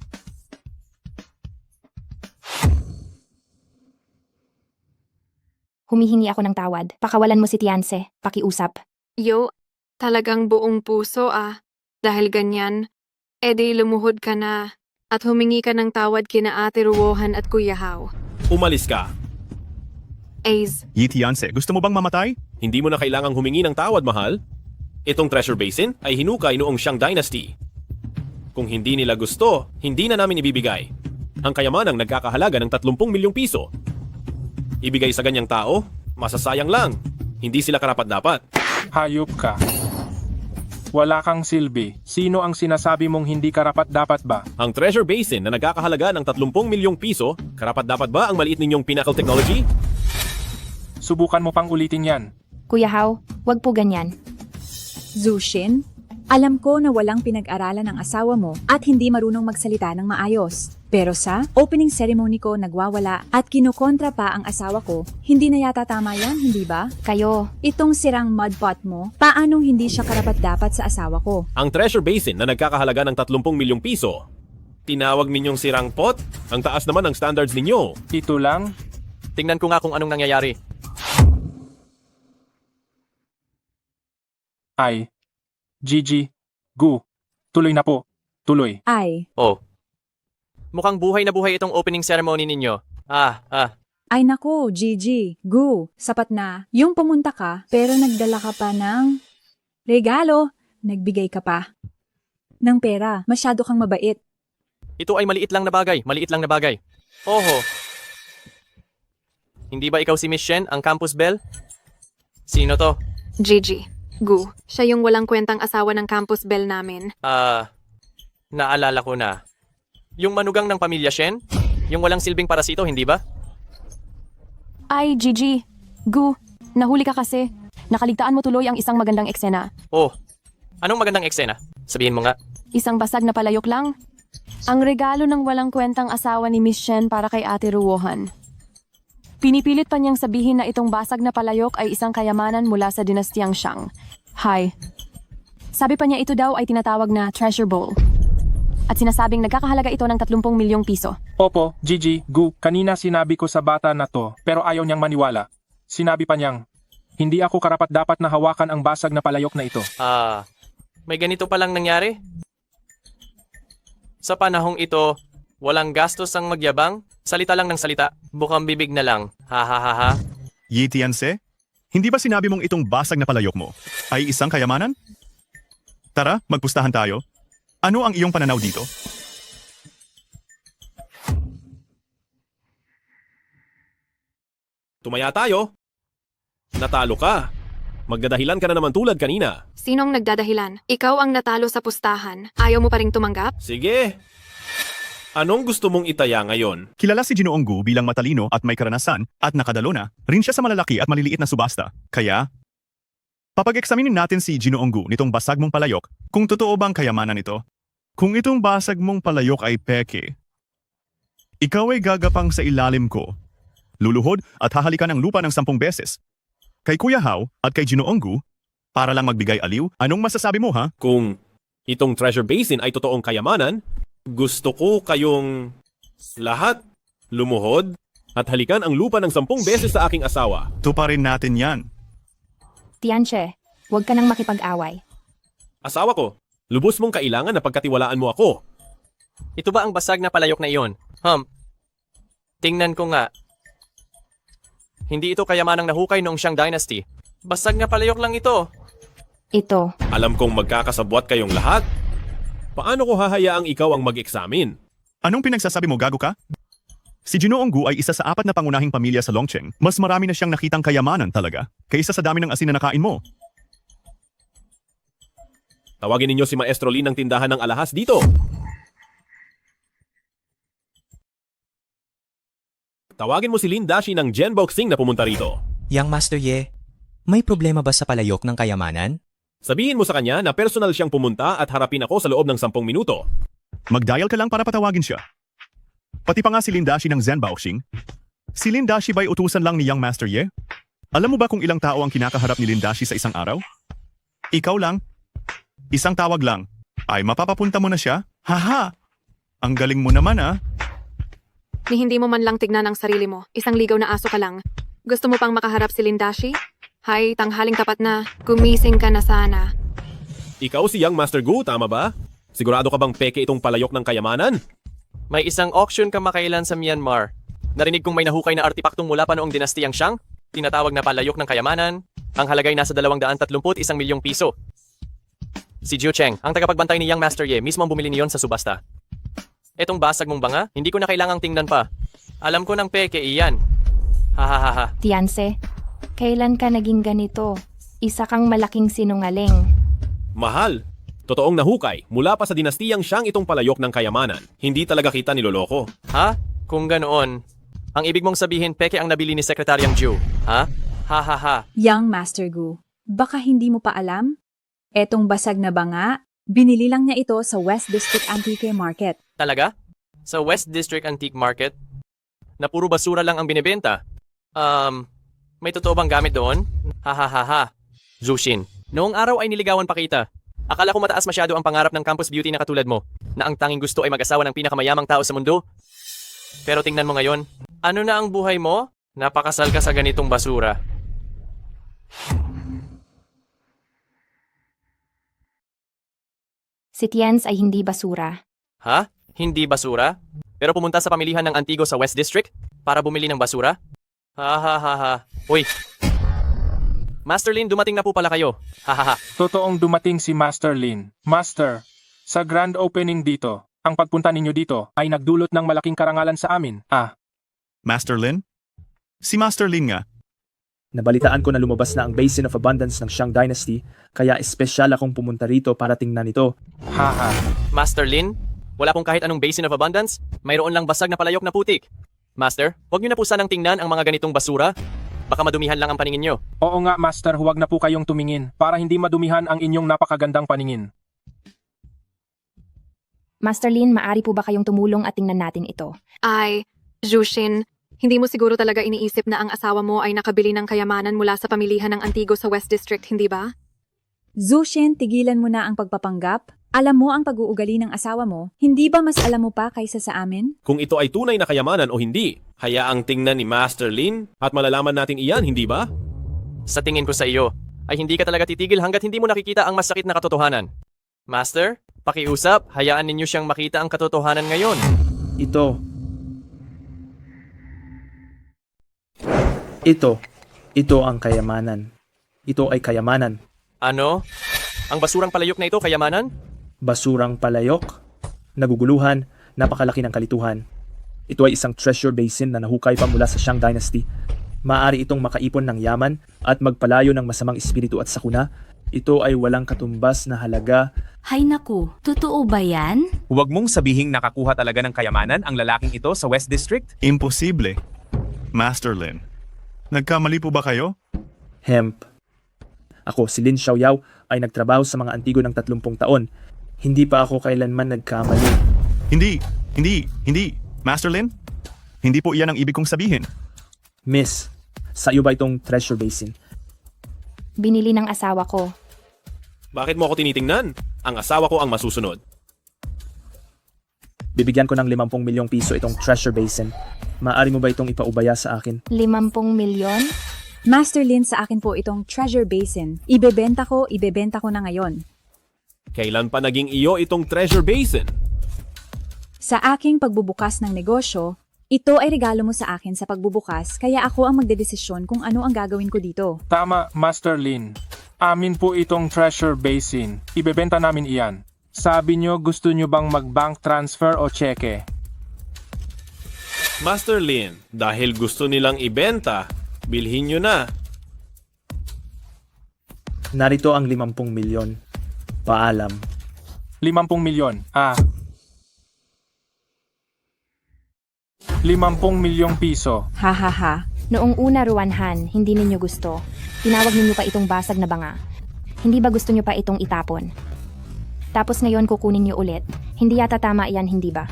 Humihingi ako ng tawad. Pakawalan mo si Tianse. Pakiusap. Yo, talagang buong puso ah. Dahil ganyan, edi lumuhod ka na at humingi ka ng tawad kina Ate Ruohan at Kuya Hao. Umalis ka. Ace, Yitianse, gusto mo bang mamatay? Hindi mo na kailangang humingi ng tawad, mahal. Itong treasure basin ay hinukay noong Shang Dynasty. Kung hindi nila gusto, hindi na namin ibibigay. Ang kayamanang nagkakahalaga ng 30 milyong piso. Ibigay sa ganyang tao, masasayang lang. Hindi sila karapat-dapat. Hayop ka. Wala kang silbi. Sino ang sinasabi mong hindi karapat-dapat ba? Ang treasure basin na nagkakahalaga ng 30 milyong piso, karapat-dapat ba ang maliit ninyong pinnacle technology? Subukan mo pang ulitin yan. Kuya Hao, wag po ganyan. Zushin, alam ko na walang pinag-aralan ang asawa mo at hindi marunong magsalita ng maayos. Pero sa opening ceremony ko nagwawala at kinukontra pa ang asawa ko, hindi na yata tama yan, hindi ba? Kayo, Itong sirang mudpot mo, paanong hindi siya karapat-dapat sa asawa ko? Ang treasure basin na nagkakahalaga ng 30 milyong piso, tinawag ninyong sirang pot? Ang taas naman ng standards ninyo. Ito lang? Tingnan ko nga kung anong nangyayari. Ay. Gigi. Gu. Tuloy na po. Tuloy. Ay, Oh. Mukhang buhay na buhay itong opening ceremony ninyo. ay nako, Gigi, Gu, sapat na. Yung pumunta ka, pero nagdala ka pa ng regalo. Nagbigay ka pa ng pera. Masyado kang mabait. Ito ay maliit lang na bagay. Maliit lang na bagay. Oho. Hindi ba ikaw si Miss Shen, ang campus belle? Sino to? Gigi, Gu, siya yung walang kwentang asawa ng campus belle namin. Naalala ko na. Yung manugang ng pamilya Shen? Yung walang silbing parasito, hindi ba? Ay, Gigi. Gu, nahuli ka kasi. Nakaligtaan mo tuloy ang isang magandang eksena. Oh. Anong magandang eksena? Sabihin mo nga. Isang basag na palayok lang. Ang regalo ng walang kwentang asawa ni Miss Shen para kay Ate Ruohan. Pinipilit pa niyang sabihin na itong basag na palayok ay isang kayamanan mula sa dinastiyang Shang. Hi. Sabi pa niya ito daw ay tinatawag na treasure bowl. At sinasabing nagkakahalaga ito ng 30 milyong piso. Opo, Gigi, Gu, kanina sinabi ko sa bata na to, pero ayaw niyang maniwala. Sinabi pa niyang, hindi ako karapat-dapat na hawakan ang basag na palayok na ito. May ganito palang nangyari? Sa panahong ito, walang gastos ang magyabang, salita lang ng salita, bukang bibig na lang. Ha ha ha ha. Yitianse, hindi ba sinabi mong itong basag na palayok mo ay isang kayamanan? Tara, magpustahan tayo. Ano ang iyong pananaw dito? Tumaya tayo. Natalo ka. Magdadahilan ka na naman tulad kanina. Sinong nagdadahilan? Ikaw ang natalo sa pustahan. Ayaw mo pa ring tumanggap? Sige. Anong gusto mong itaya ngayon? Kilala si Ginoong Gu bilang matalino at may karanasan at nakadalo na rin siya sa malalaki at maliliit na subasta. Kaya, papag-eksaminin natin si Ginoong Gu nitong basag mong palayok kung totoo bang kayamanan ito. Kung itong basag mong palayok ay peke, ikaw ay gagapang sa ilalim ko. Luluhod at hahalikan ng lupa ng 10 beses. Kay Kuya Hao at kay Ginoong Gu, para lang magbigay aliw, anong masasabi mo ha? Kung itong treasure basin ay totoong kayamanan, gusto ko kayong lahat lumuhod at halikan ang lupa ng 10 beses sa aking asawa. Tuparin natin yan. Tianche, huwag ka nang makipag-away. Asawa ko, lubos mong kailangan na pagkatiwalaan mo ako. Ito ba ang basag na palayok na iyon? Tingnan ko nga. Hindi ito kayamanang nahukay noong Shang Dynasty. Basag na palayok lang ito. Ito. Alam kong magkakasabwat kayong lahat. Paano ko hahayaang ikaw ang mag-eksamin? Anong pinagsasabi mo, gago ka? Si Ginoong Gu ay isa sa 4 na pangunahing pamilya sa Longcheng. Mas marami na siyang nakitang kayamanan talaga kaysa sa dami ng asin na nakain mo. Tawagin ninyo si Maestro Lin ng tindahan ng alahas dito. Tawagin mo si Lin Dashi ng Gen Boxing na pumunta rito. Yang Master Ye, may problema ba sa palayok ng kayamanan? Sabihin mo sa kanya na personal siyang pumunta at harapin ako sa loob ng 10 minuto. Mag-dial ka lang para patawagin siya. Pati pa nga si Lindashi ng Zen Boxing. Si Lindashi ba'y utusan lang ni Young Master Ye? Alam mo ba kung ilang tao ang kinakaharap ni Lindashi sa isang araw? Ikaw lang. Isang tawag lang. Ay mapapapunta mo na siya? Haha! Ang galing mo naman ah. Ni hindi mo man lang tignan ang sarili mo. Isang ligaw na aso ka lang. Gusto mo pang makaharap si Lindashi? Hay, tanghaling tapat na. Gumising ka na sana. Ikaw si Young Master Gu, tama ba? Sigurado ka bang peke itong palayok ng kayamanan? May isang auction kamakailan sa Myanmar. Narinig kong may nahukay na artipaktong mula pa noong dinastiyang Shang. Tinatawag na palayok ng kayamanan. Ang halagay nasa 231 milyong piso. Si Jiu Cheng, ang tagapagbantay ni Young Master Ye, mismo ang bumili niyon sa subasta. Etong basag mong banga, hindi ko na kailangang tingnan pa. Alam ko ng peke iyan. Hahaha. Tianse, kailan ka naging ganito? Isa kang malaking sinungaling. Mahal. Totoong nahukay, mula pa sa dinastiyang Shang itong palayok ng kayamanan. Hindi talaga kita niloloko. Ha? Kung ganoon, ang ibig mong sabihin peke ang nabili ni Sekretaryang Jiu. Ha? Hahaha. Young Master Gu, baka hindi mo pa alam? Etong basag na banga, binili lang niya ito sa West District Antique Market. Talaga? Sa West District Antique Market? Na puro basura lang ang binibenta? May totoo bang gamit doon? Hahaha. Zushin, noong araw ay niligawan pa kita. Akala ko mataas masyado ang pangarap ng campus beauty na katulad mo, na ang tanging gusto ay mag-asawa ng pinakamayamang tao sa mundo. Pero tingnan mo ngayon, ano na ang buhay mo? Napakasal ka sa ganitong basura. Si Tians ay hindi basura. Ha? Hindi basura? Pero pumunta sa pamilihan ng Antigo sa West District para bumili ng basura? Hahaha. Uy! Master Lin, dumating na po pala kayo. Hahaha. Totoong dumating si Master Lin. Master, sa grand opening dito, ang pagpunta ninyo dito ay nagdulot ng malaking karangalan sa amin. Master Lin? Si Master Lin nga. Nabalitaan ko na lumabas na ang Basin of Abundance ng Shang Dynasty, kaya espesyal akong pumunta rito para tingnan ito. Haha. Master Lin, wala pong kahit anong Basin of Abundance. Mayroon lang basag na palayok na putik. Master, huwag niyo na po sanang tingnan ang mga ganitong basura. Baka madumihan lang ang paningin niyo. Oo nga, Master, huwag na po kayong tumingin para hindi madumihan ang inyong napakagandang paningin. Master Lin, maari po ba kayong tumulong at tingnan natin ito? Ay, Jushin, hindi mo siguro talaga iniisip na ang asawa mo ay nakabili ng kayamanan mula sa pamilihan ng Antigo sa West District, hindi ba? Zushin, tigilan mo na ang pagpapanggap. Alam mo ang pag-uugali ng asawa mo, hindi ba mas alam mo pa kaysa sa amin? Kung ito ay tunay na kayamanan o hindi, hayaang tingnan ni Master Lin at malalaman natin iyan, hindi ba? Sa tingin ko sa iyo, ay hindi ka talaga titigil hanggat hindi mo nakikita ang masakit na katotohanan. Master, pakiusap, hayaan ninyo siyang makita ang katotohanan ngayon. Ito ang kayamanan. Ito ay kayamanan. Ano? Ang basurang palayok na ito, kayamanan? Basurang palayok, naguguluhan, napakalaki ng kalituhan. Ito ay isang treasure basin na nahukay pa mula sa Shang Dynasty. Maaari itong makaipon ng yaman at magpalayo ng masamang espiritu at sakuna. Ito ay walang katumbas na halaga. Hay naku, totoo ba yan? Huwag mong sabihing nakakuha talaga ng kayamanan ang lalaking ito sa West District? Imposible. Master Lin, nagkamali po ba kayo? Hemp. Ako, si Lin Xiaoyao, ay nagtrabaho sa mga Antigo ng 30 taon. Hindi pa ako kailanman nagkamali. Hindi. Master Lin? Hindi po iyan ang ibig kong sabihin. Miss, sa iyo ba itong treasure basin? Binili ng asawa ko. Bakit mo ako tinitingnan? Ang asawa ko ang masusunod. Bibigyan ko ng 50 milyong piso itong treasure basin. Maaari mo ba itong ipaubaya sa akin? 50 milyon? Master Lin, sa akin po itong treasure basin. Ibebenta ko na ngayon. Kailan pa naging iyo itong treasure basin? Sa aking pagbubukas ng negosyo, ito ay regalo mo sa akin sa pagbubukas, kaya ako ang magdedesisyon kung ano ang gagawin ko dito. Tama, Master Lin. Amin po itong treasure basin. Ibebenta namin iyan. Sabi nyo, gusto nyo bang mag-bank transfer o cheque? Master Lin, dahil gusto nilang ibenta, bilhin nyo na. Narito ang 50 milyon. Paalam. 50 milyon. 50 milyong piso. Ha ha ha. Noong una, Ruanhan, hindi ninyo gusto. Tinawag ninyo pa itong basag na banga. Hindi ba gusto nyo pa itong itapon? Tapos ngayon kukunin nyo ulit. Hindi yata tama iyan, hindi ba?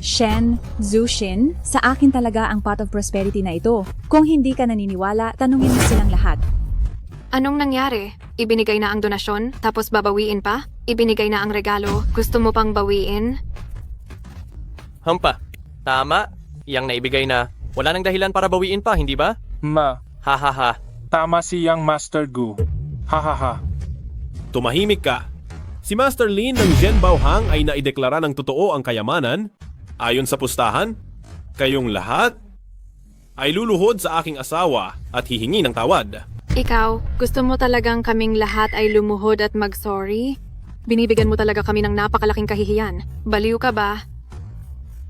Shen, Zushin, sa akin talaga ang pot of prosperity na ito. Kung hindi ka naniniwala, tanungin mo silang lahat. Anong nangyari? Ibinigay na ang donasyon, tapos babawiin pa? Ibinigay na ang regalo, gusto mo pang bawiin? Hampa. Tama. Iyang naibigay na. Wala nang dahilan para bawiin pa, hindi ba? Ha ha ha. Tama si Yang Master Gu. Hahaha. Tumahimik ka. Si Master Lin ng Zhen Baohang ay naideklara ng totoo ang kayamanan. Ayon sa pustahan, kayong lahat ay luluhod sa aking asawa at hihingi ng tawad. Ikaw, gusto mo talagang kaming lahat ay lumuhod at mag-sorry? Binibigyan mo talaga kami ng napakalaking kahihiyan. Baliw ka ba?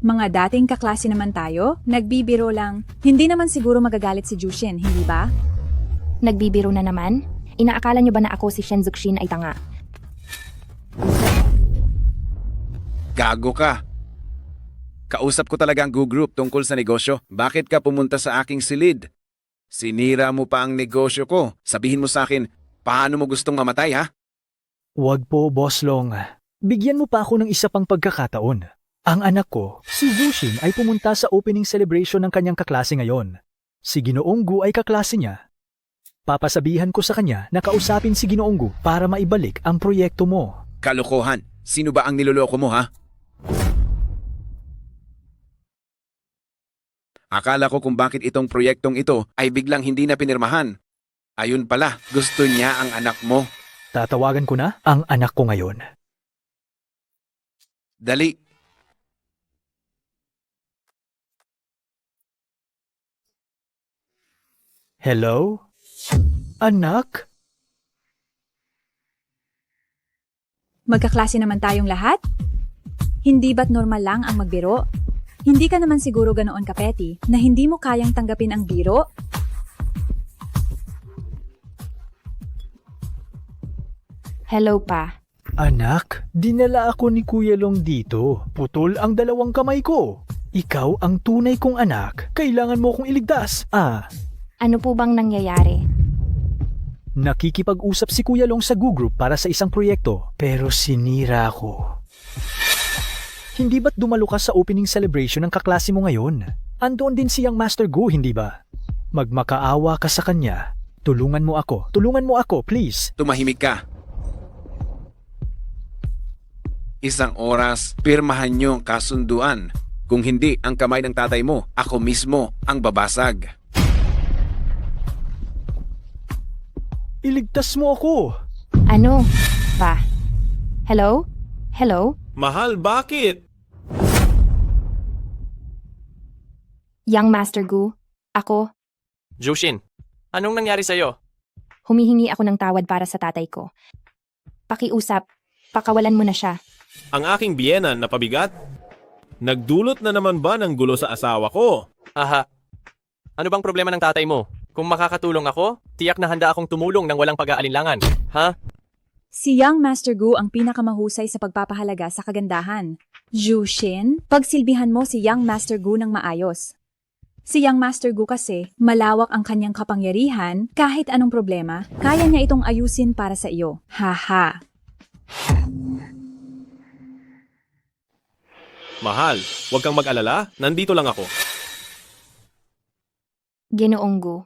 Mga dating kaklase naman tayo, nagbibiro lang. Hindi naman siguro magagalit si Jushin, hindi ba? Nagbibiro na naman? Inaakala nyo ba na ako si Shen Zuxin ay tanga? Gago ka. Kausap ko talaga ang Gu Group tungkol sa negosyo. Bakit ka pumunta sa aking silid? Sinira mo pa ang negosyo ko. Sabihin mo sa akin, paano mo gustong mamatay ha? Wag po, Boss Long. Bigyan mo pa ako ng isa pang pagkakataon. Ang anak ko, si Zushin, ay pumunta sa opening celebration ng kanyang kaklase ngayon. Si Ginoong Gu ay kaklase niya. Papasabihan ko sa kanya na kausapin si Ginoong Gu para maibalik ang proyekto mo. Kalokohan. Sino ba ang niloloko mo ha? Akala ko kung bakit itong proyektong ito ay biglang hindi na pinirmahan. Ayun pala, gusto niya ang anak mo. Tatawagan ko na ang anak ko ngayon. Dali. Hello? Anak? Magkaklase naman tayong lahat? Hindi ba't normal lang ang magbiro? Hindi ka naman siguro ganoon kapeti na hindi mo kayang tanggapin ang biro? Hello pa. Anak, dinala ako ni Kuya Long dito. Putol ang dalawang kamay ko. Ikaw ang tunay kong anak. Kailangan mo akong iligtas. Ano po bang nangyayari? Nakikipag-usap si Kuya Long sa Gu Group para sa isang proyekto, pero sinira ko. Hindi ba't dumalo ka sa opening celebration ng kaklase mo ngayon? Andoon din siyang Master Gu, hindi ba? Magmakaawa ka sa kanya. Tulungan mo ako, please. Tumahimik ka. Isang oras, pirmahan niyo ang kasunduan. Kung hindi, ang kamay ng tatay mo, ako mismo ang babasag. Iligtas mo ako. Ano? Pa? Hello? Hello? Mahal, bakit? Young Master Gu, ako, Jushin, anong nangyari sa'yo? humihingi ako ng tawad para sa tatay ko. Pakiusap, pakawalan mo na siya. Ang aking biyenan na pabigat? Nagdulot na naman ba ng gulo sa asawa ko? Aha. Ano bang problema ng tatay mo? Kung makakatulong ako, tiyak na handa akong tumulong ng walang pag-aalinlangan. Ha? Si Young Master Gu ang pinakamahusay sa pagpapahalaga sa kagandahan. Jushin, pagsilbihan mo si Young Master Gu ng maayos. Si Young Master Gu kasi, malawak ang kanyang kapangyarihan, kahit anong problema, kaya niya itong ayusin para sa iyo. Haha. Mahal, huwag kang mag-alala, nandito lang ako. Ginoong Gu,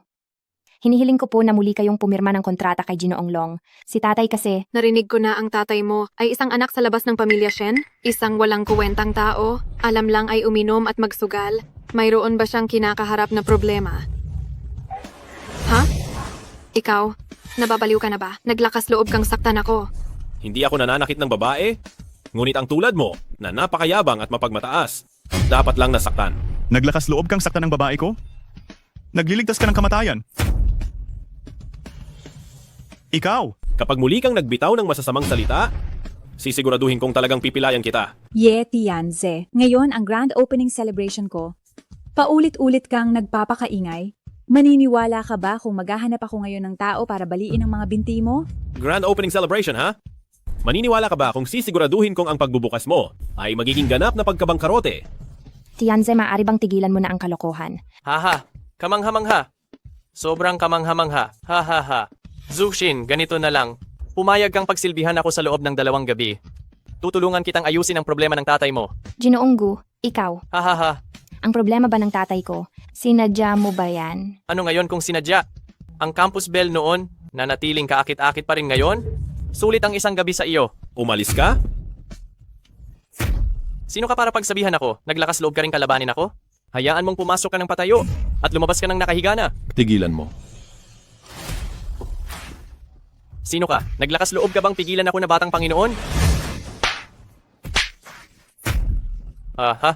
hinihiling ko po na muli kayong pumirma ng kontrata kay Ginoong Long. Si tatay kasi, Narinig ko na ang tatay mo ay isang anak sa labas ng pamilya Shen? Isang walang kuwentang tao? Alam lang ay uminom at magsugal? Mayroon ba siyang kinakaharap na problema? Ha? Ikaw? Nababaliw ka na ba? Naglakas loob kang saktan ako. Hindi ako nananakit ng babae, ngunit ang tulad mo, na napakayabang at mapagmataas, dapat lang nasaktan. Naglakas loob kang saktan ng babae ko? Nagliligtas ka ng kamatayan. Ikaw! Kapag muli kang nagbitaw ng masasamang salita, sisiguraduhin kong talagang pipilayan kita. Tianze. Ngayon ang grand opening celebration ko. Paulit-ulit kang nagpapakaingay. Maniniwala ka ba kung maghahanap ako ngayon ng tao para baliin ang mga binti mo? Grand opening celebration, ha? Maniniwala ka ba kung sisiguraduhin kong ang pagbubukas mo ay magiging ganap na pagkabangkarote? Tianze, maaari bang tigilan mo na ang kalokohan? Haha, kamangha-mangha. Sobrang kamangha-mangha. Ha. Zuxin, ganito na lang. Pumayag kang pagsilbihan ako sa loob ng 2 gabi. Tutulungan kitang ayusin ang problema ng tatay mo. Ginoong Gu, ikaw. Ha. Ang problema ba ng tatay ko? Sinadya mo ba yan? Ano ngayon kung sinadya? Ang campus bell noon, na natiling kaakit-akit pa rin ngayon? Sulit ang 1 gabi sa iyo. Umalis ka? Sino ka para pagsabihan ako? Naglakas loob ka rin kalabanin ako? Hayaan mong pumasok ka ng patayo at lumabas ka ng nakahiga na. Tigilan mo. Sino ka? Naglakas loob ka bang pigilan ako na batang Panginoon? Ha?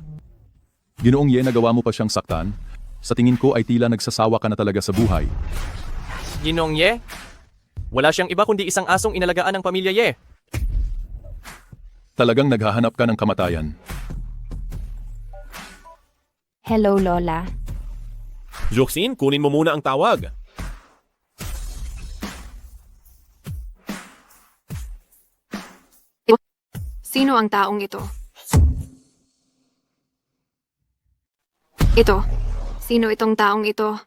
Ginoong Ye, nagawa mo pa siyang saktan? Sa tingin ko ay tila nagsasawa ka na talaga sa buhay. Ginong Ye? Wala siyang iba kundi isang asong inalagaan ng pamilya Ye. Talagang naghahanap ka ng kamatayan. Hello, Lola. Zuxin, kunin mo muna ang tawag. Sino ang taong ito? Ito. Sino itong taong ito?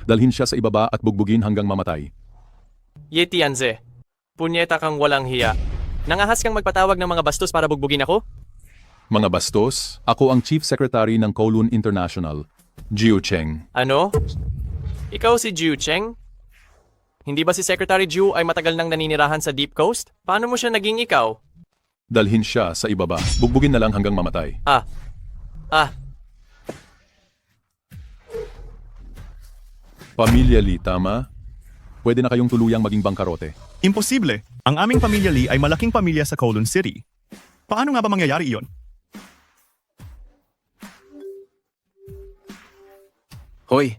Dalhin siya sa ibaba at bugbugin hanggang mamatay. Ye Tianze, punyeta kang walang hiya. Nangahas kang magpatawag ng mga bastos para bugbugin ako? Mga bastos, ako ang Chief Secretary ng Kowloon International, Jiu Cheng. Ano? Ikaw si Jiu Cheng? Hindi ba si Secretary Jiu ay matagal nang naninirahan sa Deep Coast? Paano mo siya naging ikaw? Dalhin siya sa ibaba. Bugbugin na lang hanggang mamatay. Pamilya Lee, tama? Pwede na kayong tuluyang maging bangkarote. Imposible. Ang aming pamilya Lee ay malaking pamilya sa Kowloon City. Paano nga ba mangyayari iyon? Hoy,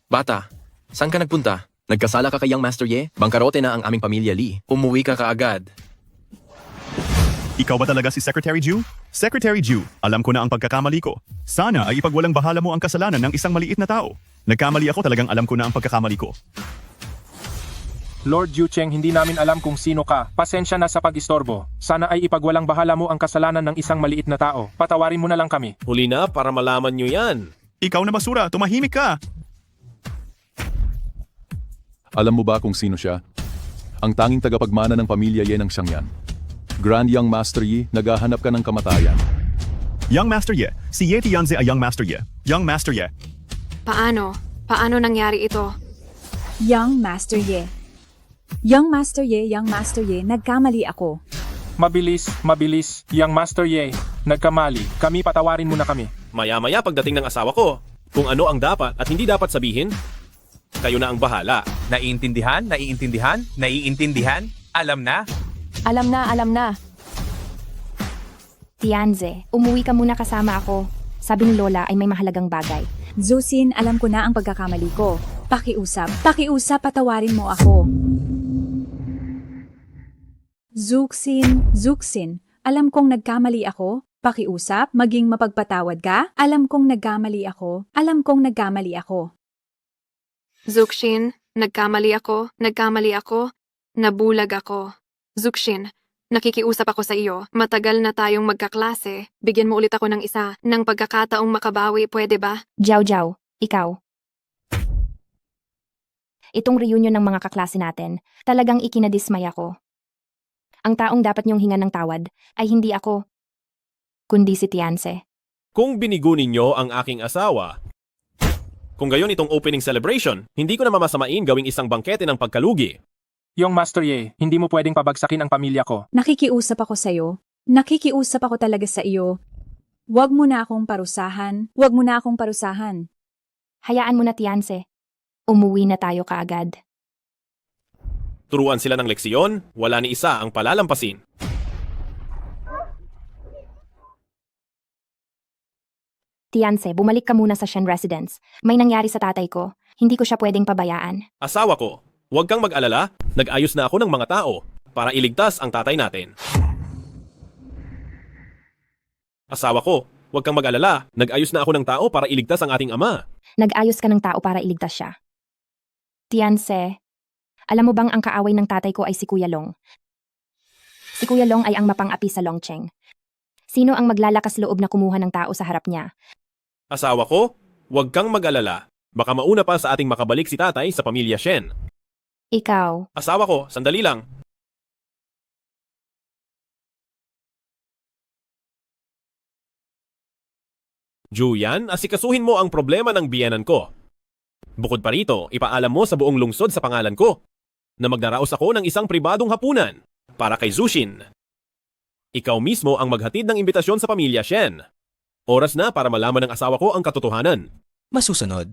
bata, saan ka nagpunta? Nagkasala ka kay Young Master Ye? Bangkarote na ang aming pamilya Lee. Umuwi ka kaagad. Ikaw ba talaga si Secretary Jiu? Secretary Jiu, alam ko na ang pagkakamali ko. Sana ay ipagwalang bahala mo ang kasalanan ng isang maliit na tao. Nagkamali ako, talagang alam ko na ang pagkakamali ko. Lord Yu Cheng, hindi namin alam kung sino ka. Pasensya na sa pag-istorbo. Sana ay ipagwalang bahala mo ang kasalanan ng isang maliit na tao. Patawarin mo na lang kami. Huli na para malaman nyo yan. Ikaw na basura, tumahimik ka! Alam mo ba kung sino siya? Ang tanging tagapagmana ng pamilya Ye ng Xiangyan. Grand Young Master Yi, naghahanap ka ng kamatayan. Young Master Ye, si Ye Tianze ay Young Master Ye. Young Master Ye. Paano? Paano nangyari ito? Young Master Ye. Young Master Ye, nagkamali ako. Mabilis, Young Master Ye. Nagkamali. Kami, patawarin mo na kami. Maya-maya pagdating ng asawa ko, kung ano ang dapat at hindi dapat sabihin, kayo na ang bahala. Naiintindihan? Alam na? Alam na. Tianze, umuwi ka muna kasama ako. Sabi ni Lola ay may mahalagang bagay. Zuxin, alam ko na ang pagkakamali ko. Pakiusap, patawarin mo ako. Zuxin, alam kong nagkamali ako. Pakiusap, maging mapagpatawad ka. Alam kong nagkamali ako. Zuxin, nagkamali ako. Nabulag ako. Zuxin, nakikiusap ako sa iyo. Matagal na tayong magkaklase. Bigyan mo ulit ako ng isa. Ng pagkakataong makabawi, pwede ba? Jiao, ikaw. Itong reunion ng mga kaklase natin, talagang ikinadismay ako. Ang taong dapat niyong hingan ng tawad ay hindi ako, kundi si Tianze. Kung binigo ninyo ang aking asawa, kung gayon itong opening celebration, hindi ko na mamasamain gawing isang bangkete ng pagkalugi. Young Master Ye, hindi mo pwedeng pabagsakin ang pamilya ko. Nakikiusap ako sa'yo. Nakikiusap ako talaga sa iyo. Huwag mo na akong parusahan. Hayaan mo na, Tianze. Umuwi na tayo kaagad. Turuan sila ng leksyon, wala ni isa ang palalampasin. Tianze, bumalik ka muna sa Shen Residence. May nangyari sa tatay ko. Hindi ko siya pwedeng pabayaan. Asawa ko, huwag kang mag-alala, nag-ayos na ako ng mga tao para iligtas ang tatay natin. Asawa ko, huwag kang mag-alala, nag-ayos na ako ng tao para iligtas ang ating ama. Nag-ayos ka ng tao para iligtas siya. Tianze, alam mo bang ang kaaway ng tatay ko ay si Kuya Long? Si Kuya Long ay ang mapang-api sa Longcheng. Sino ang maglalakas loob na kumuha ng tao sa harap niya? Asawa ko, huwag kang mag-alala. Baka mauna pa sa ating makabalik si tatay sa pamilya Shen. Ikaw. Asawa ko, sandali lang. Julian, asikasuhin mo ang problema ng biyenan ko. Bukod pa rito, ipaalam mo sa buong lungsod sa pangalan ko na magnaraos ako ng isang pribadong hapunan para kay Zushin. Ikaw mismo ang maghatid ng imbitasyon sa pamilya Shen. Oras na para malaman ng asawa ko ang katotohanan. Masusunod.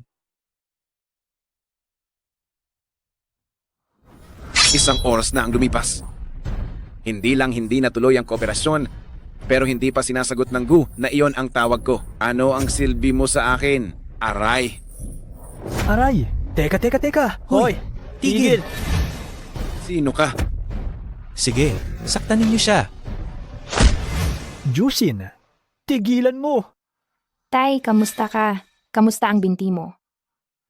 Isang oras na ang lumipas. Hindi lang hindi natuloy ang kooperasyon, pero hindi pa sinasagot ng Gu na iyon ang tawag ko. Ano ang silbi mo sa akin? Aray! Aray! Teka! Hoy! Tigil! Sino ka? Sige, saktan ninyo siya. Jushin, tigilan mo! Tay, kamusta ka? Kamusta ang binti mo?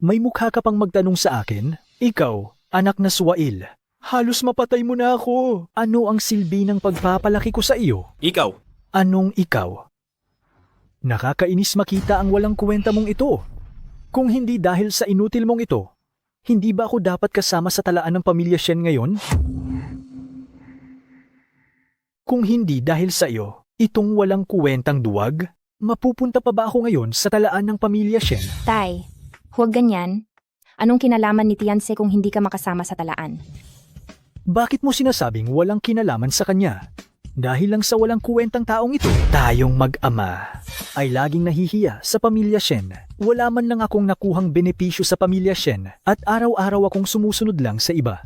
May mukha ka pang magtanong sa akin? Ikaw, anak na Suwail. Halos mapatay mo na ako. Ano ang silbi ng pagpapalaki ko sa iyo? Ikaw. Anong ikaw? Nakakainis makita ang walang kwenta mong ito. Kung hindi dahil sa inutil mong ito, hindi ba ako dapat kasama sa talaan ng pamilya Shen ngayon? Kung hindi dahil sa iyo, itong walang kwentang duwag, mapupunta pa ba ako ngayon sa talaan ng pamilya Shen? Tay, huwag ganyan. Anong kinalaman ni Tianse kung hindi ka makasama sa talaan? Bakit mo sinasabing walang kinalaman sa kanya? Dahil lang sa walang kwentang taong ito, tayong mag-ama ay laging nahihiya sa pamilya Shen. Wala man lang akong nakuhang benepisyo sa pamilya Shen at araw-araw akong sumusunod lang sa iba.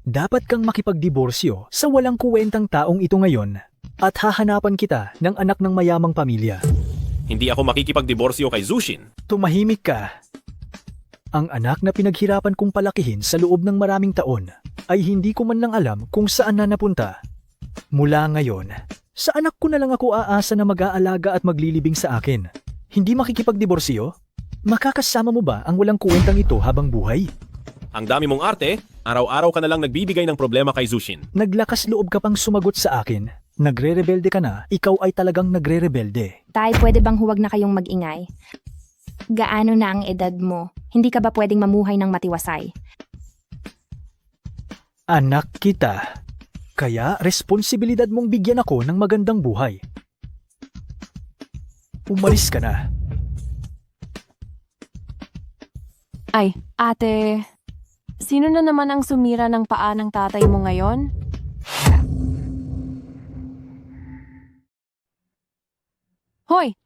Dapat kang makipagdiborsyo sa walang kwentang taong ito ngayon at hahanapan kita ng anak ng mayamang pamilya. Hindi ako makikipagdiborsyo kay Zushin. Tumahimik ka. Ang anak na pinaghirapan kong palakihin sa loob ng maraming taon ay hindi ko man lang alam kung saan na napunta. Mula ngayon, sa anak ko na lang ako aasa na mag-aalaga at maglilibing sa akin. Hindi makikipagdiborsyo? Makakasama mo ba ang walang kwentang ito habang buhay? Ang dami mong arte, araw-araw ka na lang nagbibigay ng problema kay Zushin. Naglakas loob ka pang sumagot sa akin. Nagre-rebelde ka na, ikaw ay talagang nagre-rebelde. Tay, pwede bang huwag na kayong mag-ingay? Gaano na ang edad mo? Hindi ka ba pwedeng mamuhay ng matiwasay? Anak kita. Kaya responsibilidad mong bigyan ako ng magandang buhay. Umalis ka na. Ay, ate, sino na naman ang sumira ng paa ng tatay mo ngayon? Hoy,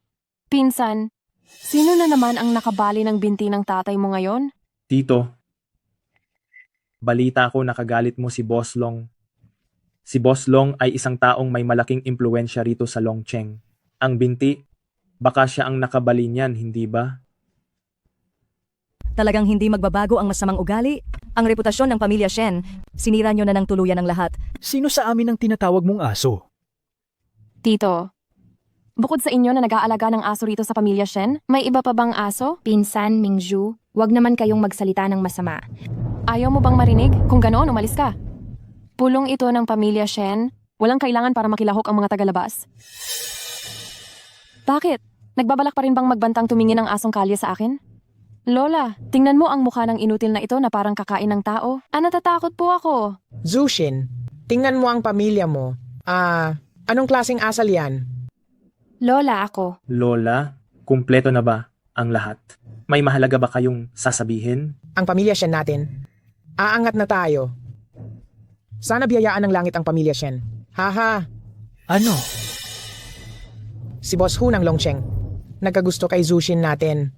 pinsan, sino na naman ang nakabali ng binti ng tatay mo ngayon? Tito, balita ko nakagalit mo si Boss Long. Si Boss Long ay isang taong may malaking impluensya rito sa Longcheng. Ang binti, baka siya ang nakabali niyan, hindi ba? Talagang hindi magbabago ang masamang ugali. Ang reputasyon ng pamilya Shen, sinira nyo na ng tuluyan ng lahat. Sino sa amin ang tinatawag mong aso? Tito, bukod sa inyo na nag-aalaga ng aso rito sa pamilya Shen, may iba pa bang aso? Pinsan, Mingju, wag naman kayong magsalita ng masama. Ayaw mo bang marinig? Kung ganoon, umalis ka. Pulong ito ng pamilya Shen, walang kailangan para makilahok ang mga tagalabas. Bakit? Nagbabalak pa rin bang magbantang tumingin ang asong kalye sa akin? Lola, tingnan mo ang mukha ng inutil na ito na parang kakain ng tao. Natatakot po ako. Zushin, tingnan mo ang pamilya mo. Anong klaseng asal yan? Lola ako. Lola, kumpleto na ba ang lahat? May mahalaga ba kayong sasabihin? Ang pamilya Shen natin. Aangat na tayo. Sana biyayaan ng langit ang pamilya Shen. Haha. Ano? Si Boss Hu ng Longcheng. Nagkagusto kay Zushin natin.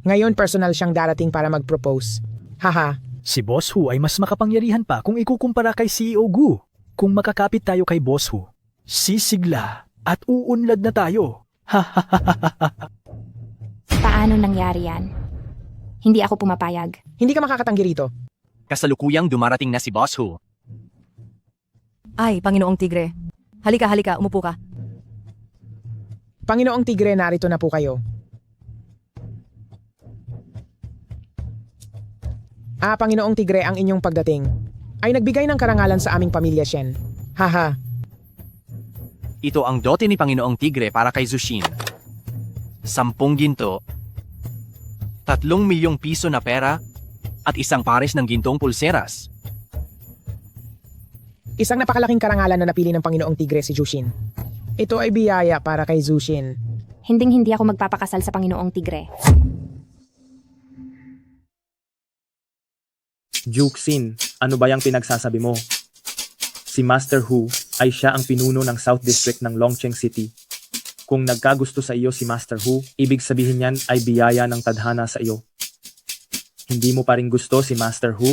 Ngayon personal siyang darating para mag-propose. Haha. Si Boss Hu ay mas makapangyarihan pa kung ikukumpara kay CEO Gu. Kung makakapit tayo kay Boss Hu, sisigla at uunlad na tayo. Paano nangyari yan? Hindi ako pumapayag. Hindi ka makakatanggi rito. Kasalukuyang dumarating na si Boss Hu. Ay, Panginoong Tigre. Halika, umupo ka. Panginoong Tigre, narito na po kayo. Panginoong Tigre, ang inyong pagdating ay nagbigay ng karangalan sa aming pamilya Shen. Haha. Ito ang dote ni Panginoong Tigre para kay Zushin. 10 ginto, 3 milyong piso na pera, at isang pares ng gintong pulseras. Isang napakalaking karangalan na napili ng Panginoong Tigre si Jushin. Ito ay biyaya para kay Zushin. Hinding-hindi ako magpapakasal sa Panginoong Tigre. Juxin, ano ba yung pinagsasabi mo? Si Master Hu ay siya ang pinuno ng South District ng Longcheng City. Kung nagkagusto sa iyo si Master Hu, ibig sabihin niyan ay biyaya ng tadhana sa iyo. Hindi mo pa rin gusto si Master Hu,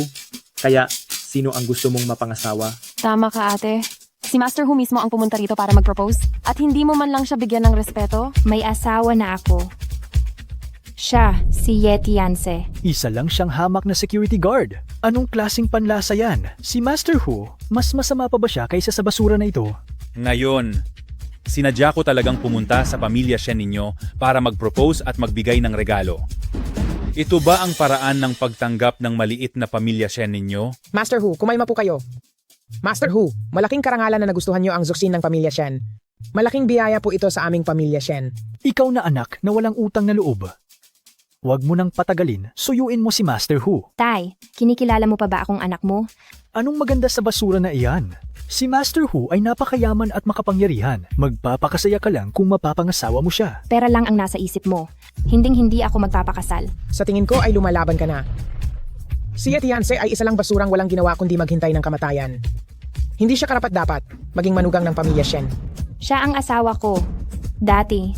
kaya sino ang gusto mong mapangasawa? Tama ka, ate. Si Master Hu mismo ang pumunta rito para mag-propose at hindi mo man lang siya bigyan ng respeto. May asawa na ako. Siya, si Ye Tianse. Isa lang siyang hamak na security guard. Anong klaseng panlasa yan? Si Master Hu, mas masama pa ba siya kaysa sa basura na ito? Ngayon, sinadya ko talagang pumunta sa pamilya Shen ninyo para mag-propose at magbigay ng regalo. Ito ba ang paraan ng pagtanggap ng maliit na pamilya Shen ninyo? Master Hu, kumalma po kayo. Master Hu, malaking karangalan na nagustuhan niyo ang Zuxin ng pamilya Shen. Malaking biyaya po ito sa aming pamilya Shen. Ikaw na anak na walang utang na loob. Huwag mo nang patagalin, suyuin mo si Master Hu. Tay, kinikilala mo pa ba akong anak mo? Anong maganda sa basura na iyan? Si Master Hu ay napakayaman at makapangyarihan. Magpapakasaya ka lang kung mapapangasawa mo siya. Pera lang ang nasa isip mo. Hinding-hindi ako magpapakasal. Sa tingin ko ay lumalaban ka na. Si Ye Tianse ay isa lang basurang walang ginawa kundi maghintay ng kamatayan. Hindi siya karapat-dapat maging manugang ng pamilya Shen. Siya ang asawa ko. Dati.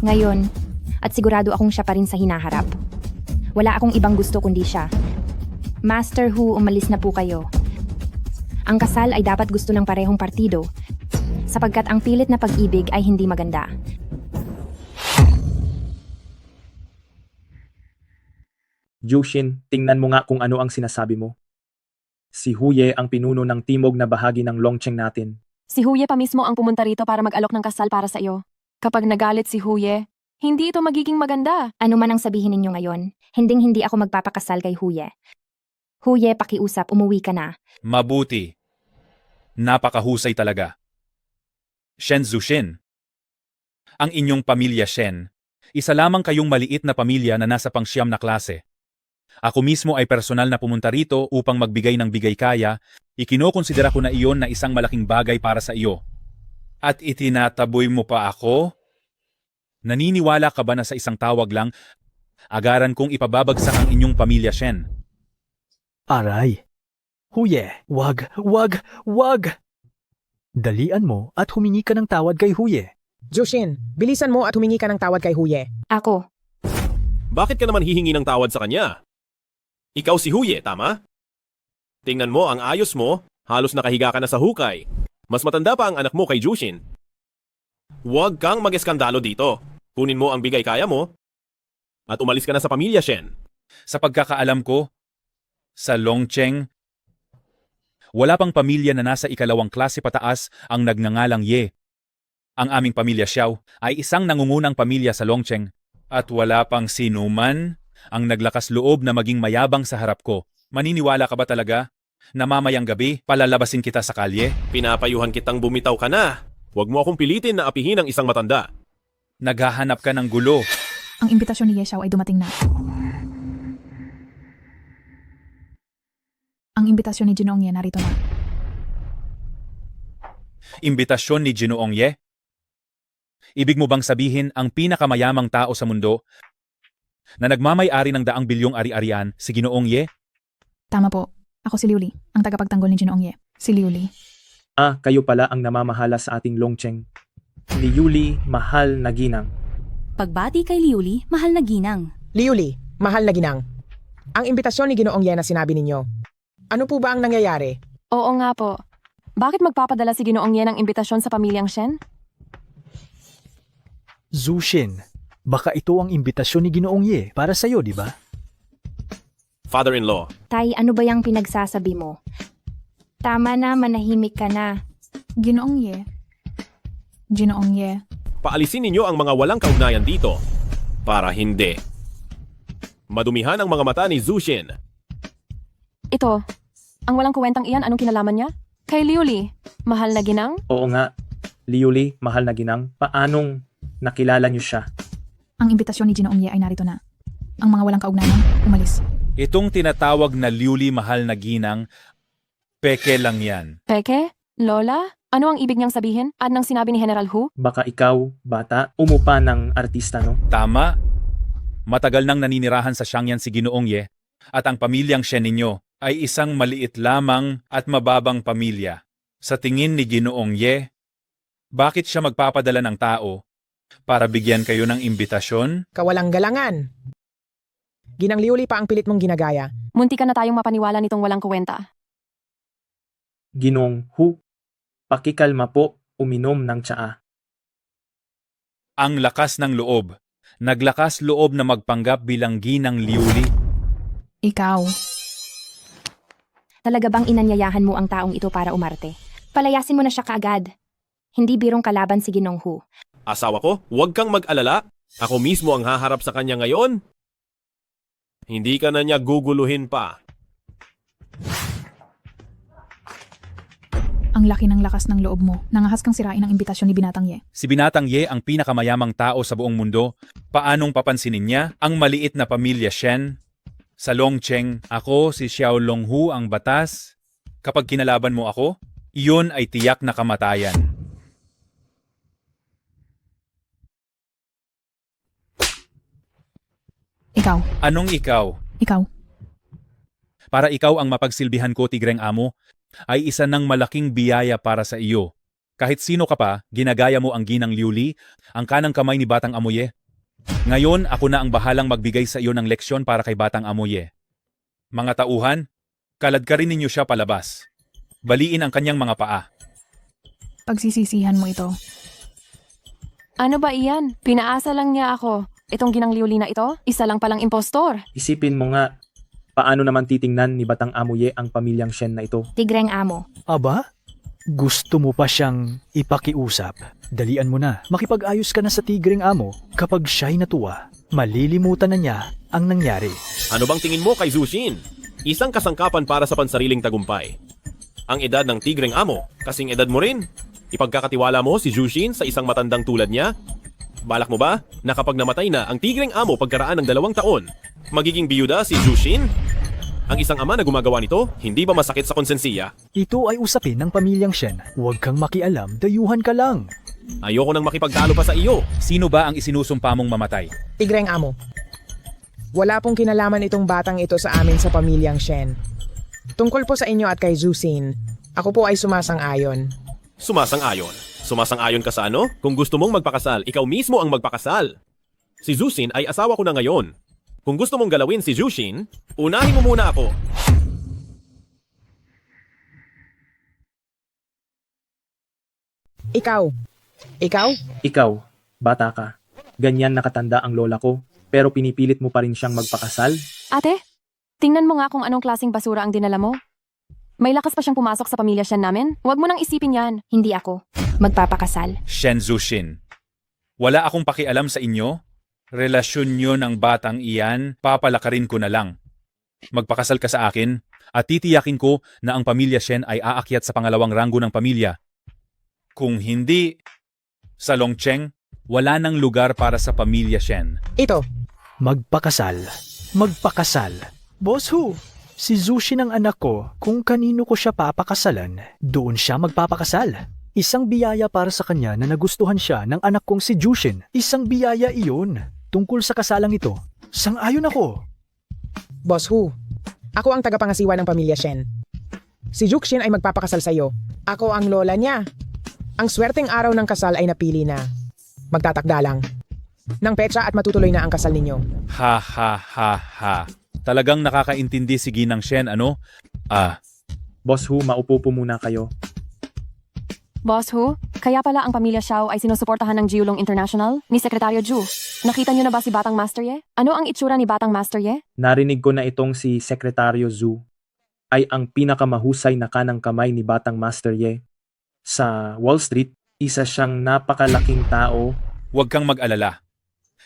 Ngayon. At sigurado akong siya pa rin sa hinaharap. Wala akong ibang gusto kundi siya. Master Hu, umalis na po kayo. Ang kasal ay dapat gusto ng parehong partido, sapagkat ang pilit na pag-ibig ay hindi maganda. Jushin, tingnan mo nga kung ano ang sinasabi mo. Si Huye ang pinuno ng timog na bahagi ng Longcheng natin. Si Huye pa mismo ang pumunta rito para mag-alok ng kasal para sa iyo. Kapag nagalit si Huye, hindi ito magiging maganda. Ano man ang sabihin ninyo ngayon, hinding-hindi ako magpapakasal kay Huye. Huye, pakiusap, umuwi ka na. Mabuti. Napakahusay talaga. Shen Zushin. Ang inyong pamilya Shen, isa lamang kayong maliit na pamilya na nasa pangsyam na klase. Ako mismo ay personal na pumunta rito upang magbigay ng bigay kaya, ikinokonsidera ko na iyon na isang malaking bagay para sa iyo. At itinataboy mo pa ako? Naniniwala ka ba na sa isang tawag lang, agaran kong ipababagsak ang inyong pamilya Shen? Aray. Huye, wag. Dalian mo at humingi ka ng tawad kay Huye. Jushin, bilisan mo at humingi ka ng tawad kay Huye. Ako. Bakit ka naman hihingi ng tawad sa kanya? Ikaw si Huye, tama? Tingnan mo ang ayos mo, halos nakahiga ka na sa hukay. Mas matanda pa ang anak mo kay Jushin. Huwag kang mag-eskandalo dito. Kunin mo ang bigay kaya mo at umalis ka na sa pamilya Shen. Sa pagkakaalam ko, sa Longcheng, wala pang pamilya na nasa ikalawang klase pataas ang nagngangalang Ye. Ang aming pamilya Xiao ay isang nangungunang pamilya sa Longcheng at wala pang sinuman ang naglakas loob na maging mayabang sa harap ko. Maniniwala ka ba talaga na mamayang gabi palalabasin kita sa kalye? Pinapayuhan kitang bumitaw ka na. Huwag mo akong pilitin na apihin ang isang matanda. Naghahanap ka ng gulo. Ang imbitasyon ni Ye Xiao ay dumating na. Ang imbitasyon ni Jinoong Ye narito na. Imbitasyon ni Jinoong Ye? Ibig mo bang sabihin ang pinakamayamang tao sa mundo na nagmamay-ari ng 100 bilyong ari-arian si Ginoong Ye? Tama po. Ako si Liu Li, ang tagapagtanggol ni Jinoong Ye. Si Liu Li. Ah, kayo pala ang namamahala sa ating Longcheng. Liu Li, mahal na ginang. Pagbati kay Liu Li, mahal na ginang. Liu Li, mahal na ginang. Ang imbitasyon ni Ginoong Ye na sinabi ninyo. Ano po ba ang nangyayari? Oo nga po. Bakit magpapadala si Ginoong Ye ng imbitasyon sa pamilyang Shen? Zushin, baka ito ang imbitasyon ni Ginoong Ye para sa'yo, di ba? Father-in-law. Tay, ano ba yung pinagsasabi mo? Tama na, manahimik ka na. Ginoong Ye. Ginoong Ye. Paalisin ninyo ang mga walang kaugnayan dito. Para hindi. Madumihan ang mga mata ni Zushin. Ito, ang walang kuwentang iyan, anong kinalaman niya? Kay Liu Li, mahal na ginang? Oo nga. Liuli, mahal na ginang, paanong nakilala niyo siya? Ang imbitasyon ni Ginoong Ye ay narito na. Ang mga walang kaugnayan, umalis. Itong tinatawag na liuli mahal na ginang, peke lang yan. Peke? Lola? Ano ang ibig niyang sabihin? At nang sinabi ni General Hu? Baka ikaw, bata, umupa ng artista, no? Tama. Matagal nang naninirahan sa Xiangyan si Ginoong Ye at ang pamilyang Shen ninyo ay isang maliit lamang at mababang pamilya. Sa tingin ni Ginoong Ye, bakit siya magpapadala ng tao para bigyan kayo ng imbitasyon? Kawalang galangan. Ginang Liuli pa ang pilit mong ginagaya. Munti ka na tayong mapaniwala nitong walang kuwenta. Ginong Hu, pakikalma po, uminom ng tsaa. Ang lakas ng loob. Naglakas loob na magpanggap bilang ginang liuli. Ikaw. Talaga bang inanyayahan mo ang taong ito para umarte? Palayasin mo na siya kaagad. Hindi birong kalaban si Ginong Hu. Asawa ko, huwag kang mag-alala. Ako mismo ang haharap sa kanya ngayon. Hindi ka na niya guguluhin pa. Ang laki ng lakas ng loob mo. Nangahas kang sirain ang imbitasyon ni Binatang Ye. Si Binatang Ye ang pinakamayamang tao sa buong mundo. Paanong papansinin niya ang maliit na pamilya Shen? Sa Longcheng, ako si Xiao Longhu ang batas. Kapag kinalaban mo ako, iyon ay tiyak na kamatayan. Ikaw. Anong ikaw? Ikaw. Para ikaw ang mapagsilbihan ko, Tigreng Amo, ay isa ng malaking biyaya para sa iyo. Kahit sino ka pa, ginagaya mo ang ginang liuli, ang kanang kamay ni Batang Amoye. Ngayon, ako na ang bahalang magbigay sa iyo ng leksyon para kay Batang Amoye. Mga tauhan, kaladkarin ninyo siya palabas. Baliin ang kanyang mga paa. Pagsisisihan mo ito. Ano ba iyan? Pinaasa lang niya ako. Itong ginang liuli na ito, isa lang palang impostor. Isipin mo nga, paano naman titingnan ni Batang Amoye ang pamilyang Shen na ito? Tigreng Amo. Aba? Gusto mo pa siyang ipakiusap? Dalian mo na. Makipag-ayos ka na sa Tigreng Amo. Kapag siya'y natuwa, malilimutan na niya ang nangyari. Ano bang tingin mo kay Zushin? Isang kasangkapan para sa pansariling tagumpay. Ang edad ng Tigreng Amo, kasing edad mo rin. Ipagkakatiwala mo si Zushin sa isang matandang tulad niya? Balak mo ba na kapag namatay na ang Tigreng Amo pagkaraan ng 2 taon, magiging biyuda si Zushin? Ang isang ama na gumagawa nito, hindi ba masakit sa konsensiya? Ito ay usapin ng pamilyang Shen. Huwag kang makialam, dayuhan ka lang. Ayoko nang makipagtalo pa sa iyo. Sino ba ang isinusumpa mong mamatay? Tigreng Amo. Wala pong kinalaman itong batang ito sa amin sa pamilyang Shen. Tungkol po sa inyo at kay Zusin, ako po ay sumasang-ayon. Sumasang-ayon? Sumasang-ayon ka sa ano? Kung gusto mong magpakasal, ikaw mismo ang magpakasal. Si Zusin ay asawa ko na ngayon. Kung gusto mong galawin si Zushin, unahin mo muna ako. Ikaw. Ikaw? Ikaw, bata ka. Ganyan nakatanda ang lola ko, pero pinipilit mo pa rin siyang magpakasal? Ate, tingnan mo nga kung anong klaseng basura ang dinala mo. May lakas pa siyang pumasok sa pamilya Shen namin. Huwag mo nang isipin yan. Hindi ako magpapakasal. Shen Zushin. Wala akong pakialam sa inyo. Relasyon nyo ng batang iyan, papalakarin ko na lang. Magpakasal ka sa akin at titiyakin ko na ang pamilya Shen ay aakyat sa pangalawang ranggo ng pamilya. Kung hindi, sa Longcheng, wala nang lugar para sa pamilya Shen. Ito. Magpakasal. Magpakasal. Boss Hu, si Zushin ang anak ko. Kung kanino ko siya papakasalan, doon siya magpapakasal. Isang biyaya para sa kanya na nagustuhan siya ng anak kong si Jushin. Isang biyaya iyon. Tungkol sa kasalang ito, sang-ayon ako. Boss Hu, ako ang tagapangasiwa ng pamilya Shen. Si Juxin ay magpapakasal sa iyo. Ako ang lola niya. Ang swerteng araw ng kasal ay napili na. Magtatakda lang ng petsa at matutuloy na ang kasal ninyo. Ha ha ha ha. Talagang nakakaintindi si Ginang Shen, ano? Boss Hu, maupo po muna kayo. Boss Hu, kaya pala ang pamilya Xiao ay sinusuportahan ng Jiulong International ni Sekretaryo Ju. Nakita niyo na ba si Batang Master Ye? Ano ang itsura ni Batang Master Ye? Narinig ko na itong si Sekretaryo Zhu ay ang pinakamahusay na kanang kamay ni Batang Master Ye. Sa Wall Street, isa siyang napakalaking tao. Huwag kang mag-alala.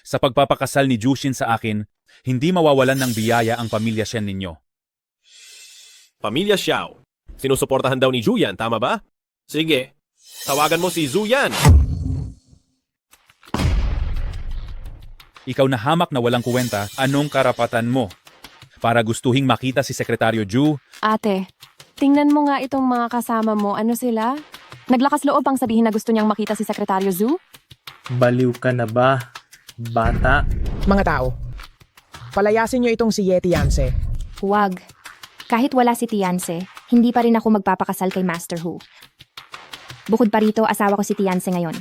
Sa pagpapakasal ni Jushin sa akin, hindi mawawalan ng biyaya ang pamilya Shen ninyo. Pamilya Xiao. Sinusuportahan daw ni Juyan, tama ba? Sige. Tawagan mo si Zuyan. Ikaw na hamak na walang kuwenta, anong karapatan mo? Para gustuhing makita si Sekretaryo Ju, Ate, tingnan mo nga itong mga kasama mo. Ano sila? Naglakas loob ang sabihin na gusto niyang makita si Sekretaryo Zhu? Baliw ka na ba, bata? Mga tao, palayasin niyo itong si Yeti Yance. Huwag. Kahit wala si Tianse, hindi pa rin ako magpapakasal kay Master Hu. Bukod pa rito, asawa ko si Tianse ngayon.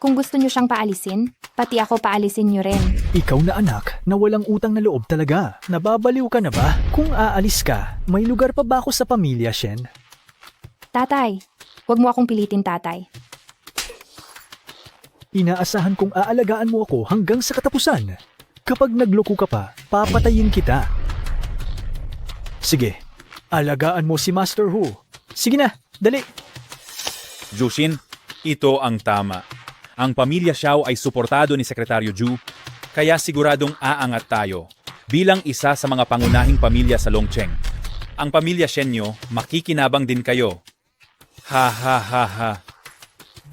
Kung gusto niyo siyang paalisin, pati ako paalisin niyo rin. Ikaw na anak na walang utang na loob talaga. Nababaliw ka na ba? Kung aalis ka, may lugar pa ba ako sa pamilya, Shen? Tatay, huwag mo akong pilitin, tatay. Inaasahan kong aalagaan mo ako hanggang sa katapusan. Kapag nagloko ka pa, papatayin kita. Sige, alagaan mo si Master Hu. Sige na, dali. Jushin, ito ang tama. Ang pamilya Xiao ay suportado ni Sekretaryo Ju, kaya siguradong aangat tayo bilang isa sa mga pangunahing pamilya sa Longcheng. Ang pamilya Shen nyo, makikinabang din kayo. Ha ha ha ha.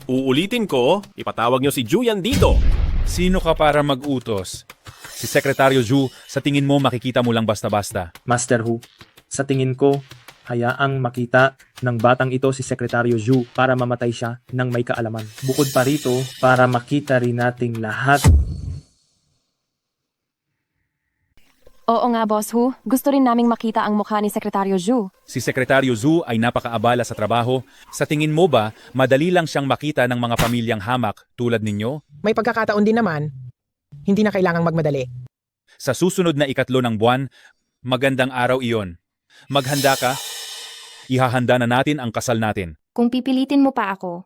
Uulitin ko, ipatawag niyo si Juyan dito. Sino ka para mag-utos? Si Sekretaryo Ju, sa tingin mo makikita mo lang basta-basta. Master Hu, sa tingin ko, hayaang makita ng batang ito si Sekretaryo Zhu para mamatay siya ng may kaalaman. Bukod pa rito, para makita rin nating lahat. Oo nga, Boss Hu. Gusto rin naming makita ang mukha ni Sekretaryo Zhu. Si Sekretaryo Zu ay napakaabala sa trabaho. Sa tingin mo ba, madali lang siyang makita ng mga pamilyang hamak tulad ninyo? May pagkakataon din naman, hindi na kailangang magmadali. Sa susunod na 3 ng buwan, magandang araw iyon. Maghanda ka? Ihahanda na natin ang kasal natin. Kung pipilitin mo pa ako,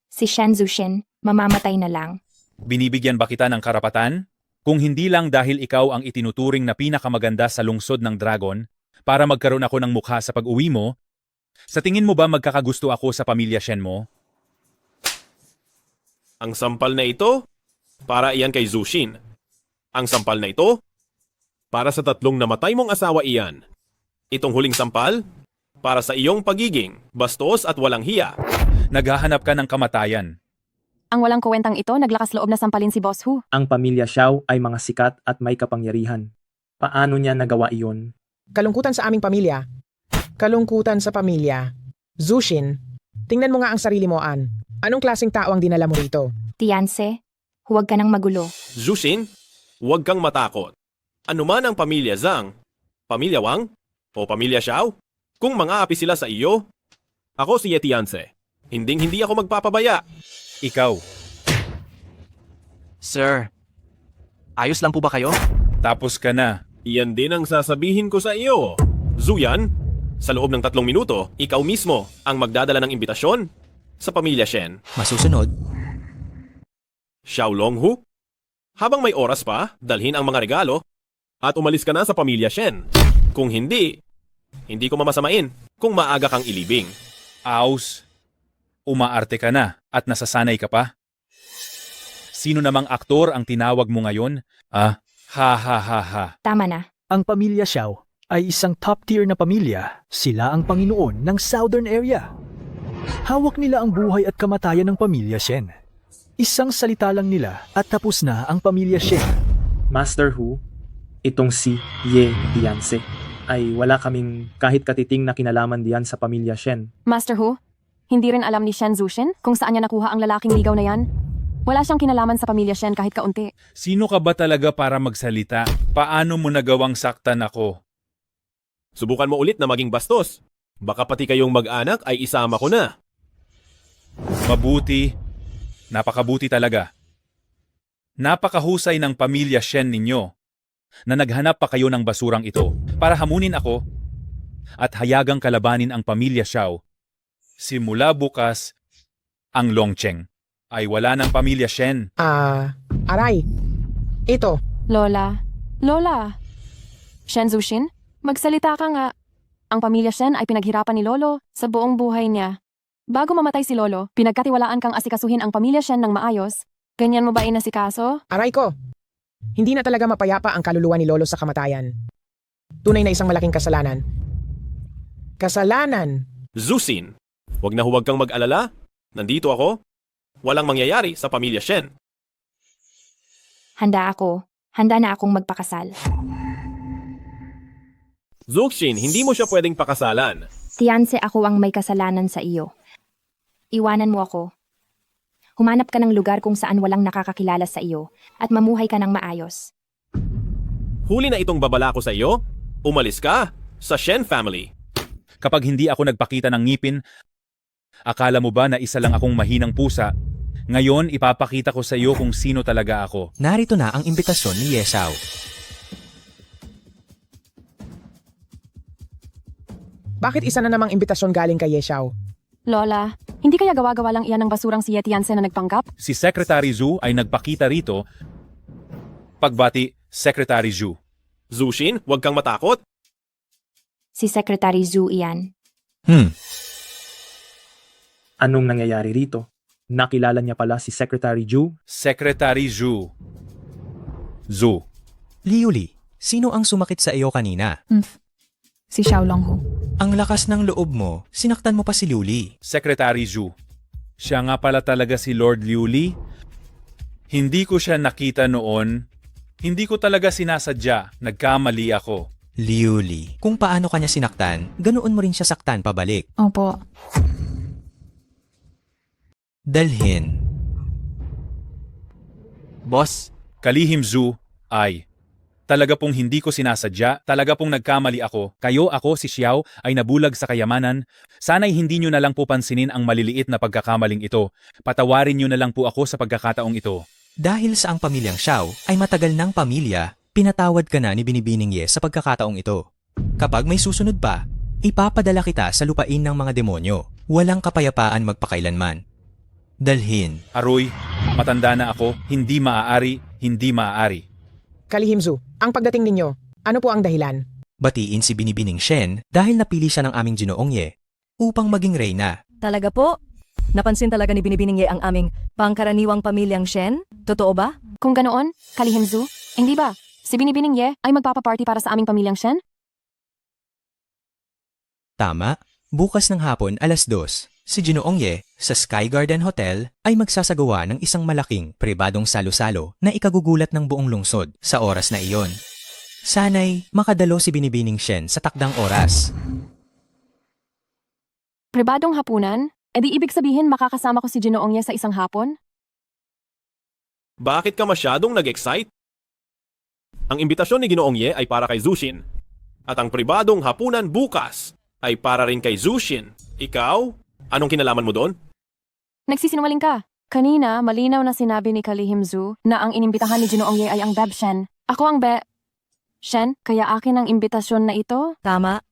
si Shen Zushin, mamamatay na lang. Binibigyan ba kita ng karapatan? Kung hindi lang dahil ikaw ang itinuturing na pinakamaganda sa lungsod ng Dragon, para magkaroon ako ng mukha sa pag-uwi mo, sa tingin mo ba magkakagusto ako sa pamilya Shen mo? Ang sampal na ito, para iyan kay Zushin. Ang sampal na ito, para sa 3 namatay mong asawa iyan. Itong huling sampal, para sa iyong pagiging bastos at walang hiya. Naghahanap ka ng kamatayan. Ang walang kuwentang ito, naglakas loob na sampalin si Boss Hu. Ang pamilya Xiao ay mga sikat at may kapangyarihan. Paano niya nagawa iyon? Kalungkutan sa aming pamilya. Kalungkutan sa pamilya. Zushin, tingnan mo nga ang sarili mo, An. Anong klaseng tao ang dinala mo rito? Tianse, huwag ka nang magulo. Zushin, huwag kang matakot. Ano man ang pamilya Zhang, pamilya Wang, o pamilya Xiao, kung mga api sila sa iyo, ako si Yetianse. Hindi ako magpapabaya. Ikaw. Sir, ayos lang po ba kayo? Tapos ka na. Iyan din ang sasabihin ko sa iyo. Zuyan, sa loob ng 3 minuto, ikaw mismo ang magdadala ng imbitasyon sa pamilya Shen. Masusunod, Xiaolonghu, habang may oras pa, dalhin ang mga regalo at umalis ka na sa pamilya Shen. Kung hindi ko mamasamain kung maaga kang ilibing. Aus, umaarte ka na at nasasanay ka pa? Sino namang aktor ang tinawag mo ngayon? Ha ha ha ha. Tama na. Ang pamilya Xiao ay isang top-tier na pamilya. Sila ang Panginoon ng Southern Area. Hawak nila ang buhay at kamatayan ng pamilya Shen. Isang salita lang nila at tapos na ang pamilya Shen. Master Hu, itong si Ye Tianse ay wala kaming kahit katiting na kinalaman diyan sa pamilya Shen. Master Hu, hindi rin alam ni Shen Zushin kung saan niya nakuha ang lalaking ligaw na yan. Wala siyang kinalaman sa pamilya Shen kahit kaunti. Sino ka ba talaga para magsalita? Paano mo nagawang saktan ako? Subukan mo ulit na maging bastos. Baka pati kayong mag-anak ay isama ko na. Mabuti. Napakabuti talaga. Napakahusay ng pamilya Shen ninyo na naghanap pa kayo ng basurang ito para hamunin ako at hayagang kalabanin ang pamilya Xiao. Simula bukas, ang Longcheng ay wala ng pamilya Shen. Aray. Ito. Lola. Shen Zushin, magsalita ka nga. Ang pamilya Shen ay pinaghirapan ni Lolo sa buong buhay niya. Bago mamatay si Lolo, pinagkatiwalaan kang asikasuhin ang pamilya Shen ng maayos. Ganyan mo ba inasikaso? Aray ko. Hindi na talaga mapayapa ang kaluluwa ni Lolo sa kamatayan. Tunay na isang malaking kasalanan. Kasalanan. Zusin, huwag kang mag-alala. Nandito ako. Walang mangyayari sa pamilya Shen. Handa ako. Handa na akong magpakasal. Zuxin, hindi mo siya pwedeng pakasalan. Tiyanse, ako ang may kasalanan sa iyo. Iwanan mo ako. Humanap ka ng lugar kung saan walang nakakakilala sa iyo at mamuhay ka ng maayos. Huli na itong babala ko sa iyo. Umalis ka sa Shen family. Kapag hindi ako nagpakita ng ngipin, akala mo ba na isa lang akong mahinang pusa? Ngayon, ipapakita ko sa iyo kung sino talaga ako. Narito na ang imbitasyon ni Ye Xiao. Bakit isa na namang imbitasyon galing kay Ye Xiao? Lola, hindi kaya gawa-gawa lang iyan ng basurang si Yetianse na nagpanggap? Si Secretary Zhu ay nagpakita rito. Pagbati, Secretary Zhu. Zuxin, huwag kang matakot. Si Secretary Zhu iyan. Anong nangyayari rito? Nakilala niya pala si Secretary Zhu? Secretary Zhu. Zhu. Liuli, sino ang sumakit sa iyo kanina? Si Xiao Longhu. Ang lakas ng loob mo, sinaktan mo pa si Liuli. Secretary Zhu. Siya nga pala talaga si Lord Liu Li. Hindi ko siya nakita noon. Hindi ko talaga sinasadya. Nagkamali ako. Liuli, kung paano kanya sinaktan, ganoon mo rin siya saktan pabalik. Opo. Dalhin. Boss, Kalihim Zhu ay, talaga pong hindi ko sinasadya, talaga pong nagkamali ako. Ako si Xiao ay nabulag sa kayamanan. Sana'y hindi nyo na lang po pansinin ang maliliit na pagkakamaling ito. Patawarin nyo na lang po ako sa pagkakataong ito. Dahil sa ang pamilyang Xiao ay matagal ng pamilya, pinatawad ka na ni Binibining Ye sa pagkakataong ito. Kapag may susunod pa, ipapadala kita sa lupain ng mga demonyo. Walang kapayapaan magpakailanman. Dalhin. Aroy, matanda na ako, hindi maaari. Kalihim Zhu, ang pagdating ninyo, ano po ang dahilan? Batiin si Binibining Shen dahil napili siya ng aming Ginoong Ye upang maging reyna. Talaga po? Napansin talaga ni Binibining Ye ang aming pangkaraniwang pamilyang Shen? Totoo ba? Kung ganoon, Kalihim Zhu, hindi ba? Si Binibining Ye ay magpapaparty para sa aming pamilyang Shen? Tama, bukas ng hapon 2:00, si Ginoong Ye sa Sky Garden Hotel ay magsasagawa ng isang malaking pribadong salo-salo na ikagugulat ng buong lungsod sa oras na iyon. Sana'y makadalo si Binibining Shen sa takdang oras. Pribadong hapunan? Edi ibig sabihin makakasama ko si Ginoong Ye sa isang hapon? Bakit ka masyadong nag-excite? Ang imbitasyon ni Ginoong Ye ay para kay Zuxin. At ang pribadong hapunan bukas ay para rin kay Zuxin. Ikaw? Anong kinalaman mo doon? Nagsisinungaling ka. Kanina, malinaw na sinabi ni Kalihim Zhu na ang inimbitahan ni Ginoong Ye ay ang Beb Shen. Ako ang Shen, kaya akin ang imbitasyon na ito? Tama.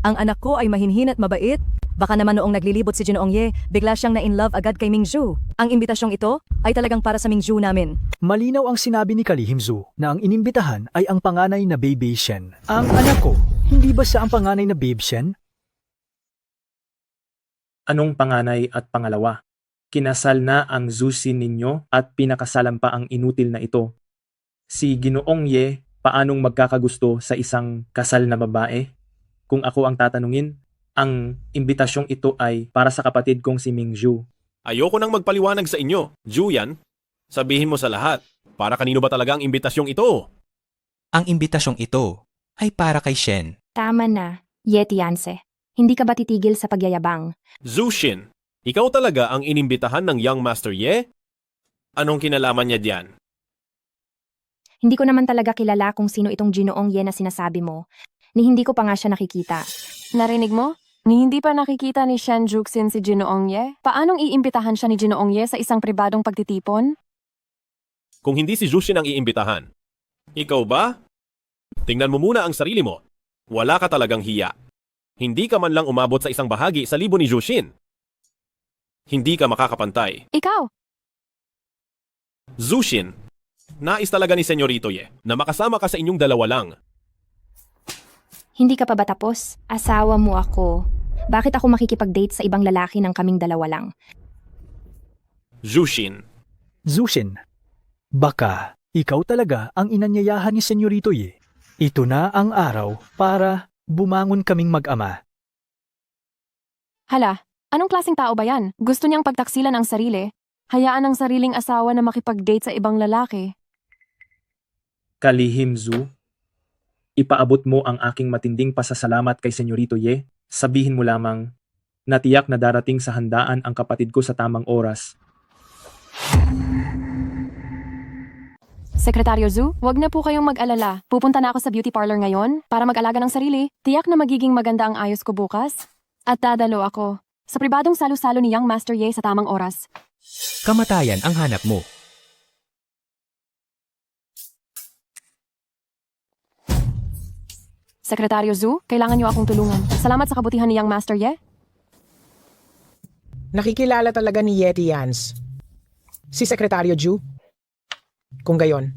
Ang anak ko ay mahinhin at mabait. Baka naman noong naglilibot si Ginoong Ye, bigla siyang na-in-love agad kay Ming Zhu. Ang imbitasyong ito ay talagang para sa Ming Zhu namin. Malinaw ang sinabi ni Kalihim Zhu na ang inimbitahan ay ang panganay na Baby Shen. Ang anak ko, hindi ba siya ang panganay na Babe Shen? Anong panganay at pangalawa? Kinasal na ang Zuxin ninyo at pinakasalan pa ang inutil na ito. Si Ginoong Ye, paanong magkakagusto sa isang kasal na babae? Kung ako ang tatanungin, ang imbitasyong ito ay para sa kapatid kong si Ming Zhu. Ayoko nang magpaliwanag sa inyo, Juyan. Sabihin mo sa lahat, para kanino ba talaga ang imbitasyong ito? Ang imbitasyong ito ay para kay Shen. Tama na, Yetianse. Hindi ka ba titigil sa pagyayabang? Zuxin, ikaw talaga ang inimbitahan ng Young Master Ye? Anong kinalaman niya diyan? Hindi ko naman talaga kilala kung sino itong Ginoong Ye na sinasabi mo, ni hindi ko pa nga siya nakikita. Narinig mo? Ni hindi pa nakikita ni Shen Juxin si Ginoong Ye? Paanong iimbitahan siya ni Ginoong Ye sa isang pribadong pagtitipon? Kung hindi si Zuxin ang iimbitahan, ikaw ba? Tingnan mo muna ang sarili mo. Wala ka talagang hiya. Hindi ka man lang umabot sa isang bahagi sa libo ni Zuxin. Hindi ka makakapantay. Ikaw! Zuxin, nais talaga ni Senyorito Ye na makasama ka sa inyong dalawa lang. Hindi ka pa ba tapos? Asawa mo ako. Bakit ako makikipag-date sa ibang lalaki ng kaming dalawa lang? Zuxin. Zuxin, baka ikaw talaga ang inanyayahan ni Senyorito Ye. Ito na ang araw para bumangon kaming mag-ama. Hala, Anong klaseng tao ba yan? Gusto niyang pagtaksilan ang sarili. Hayaan ang sariling asawa na makipag-date sa ibang lalaki. Kalihim Zhu, ipaabot mo ang aking matinding pasasalamat kay Senyorito Ye. Sabihin mo lamang, natiyak na darating sa handaan ang kapatid ko sa tamang oras. Sekretaryo Zhu, wag na po kayong mag-alala. Pupunta na ako sa beauty parlor ngayon para mag-alaga ng sarili. Tiyak na magiging maganda ang ayos ko bukas. At dadalo ako sa pribadong salo-salo ni Young Master Ye sa tamang oras. Kamatayan ang hanap mo. Sekretaryo Zhu, kailangan niyo akong tulungan. Salamat sa kabutihan ni Young Master Ye. Nakikilala talaga ni Yeti Yans. Si Sekretaryo Ju. Kung gayon,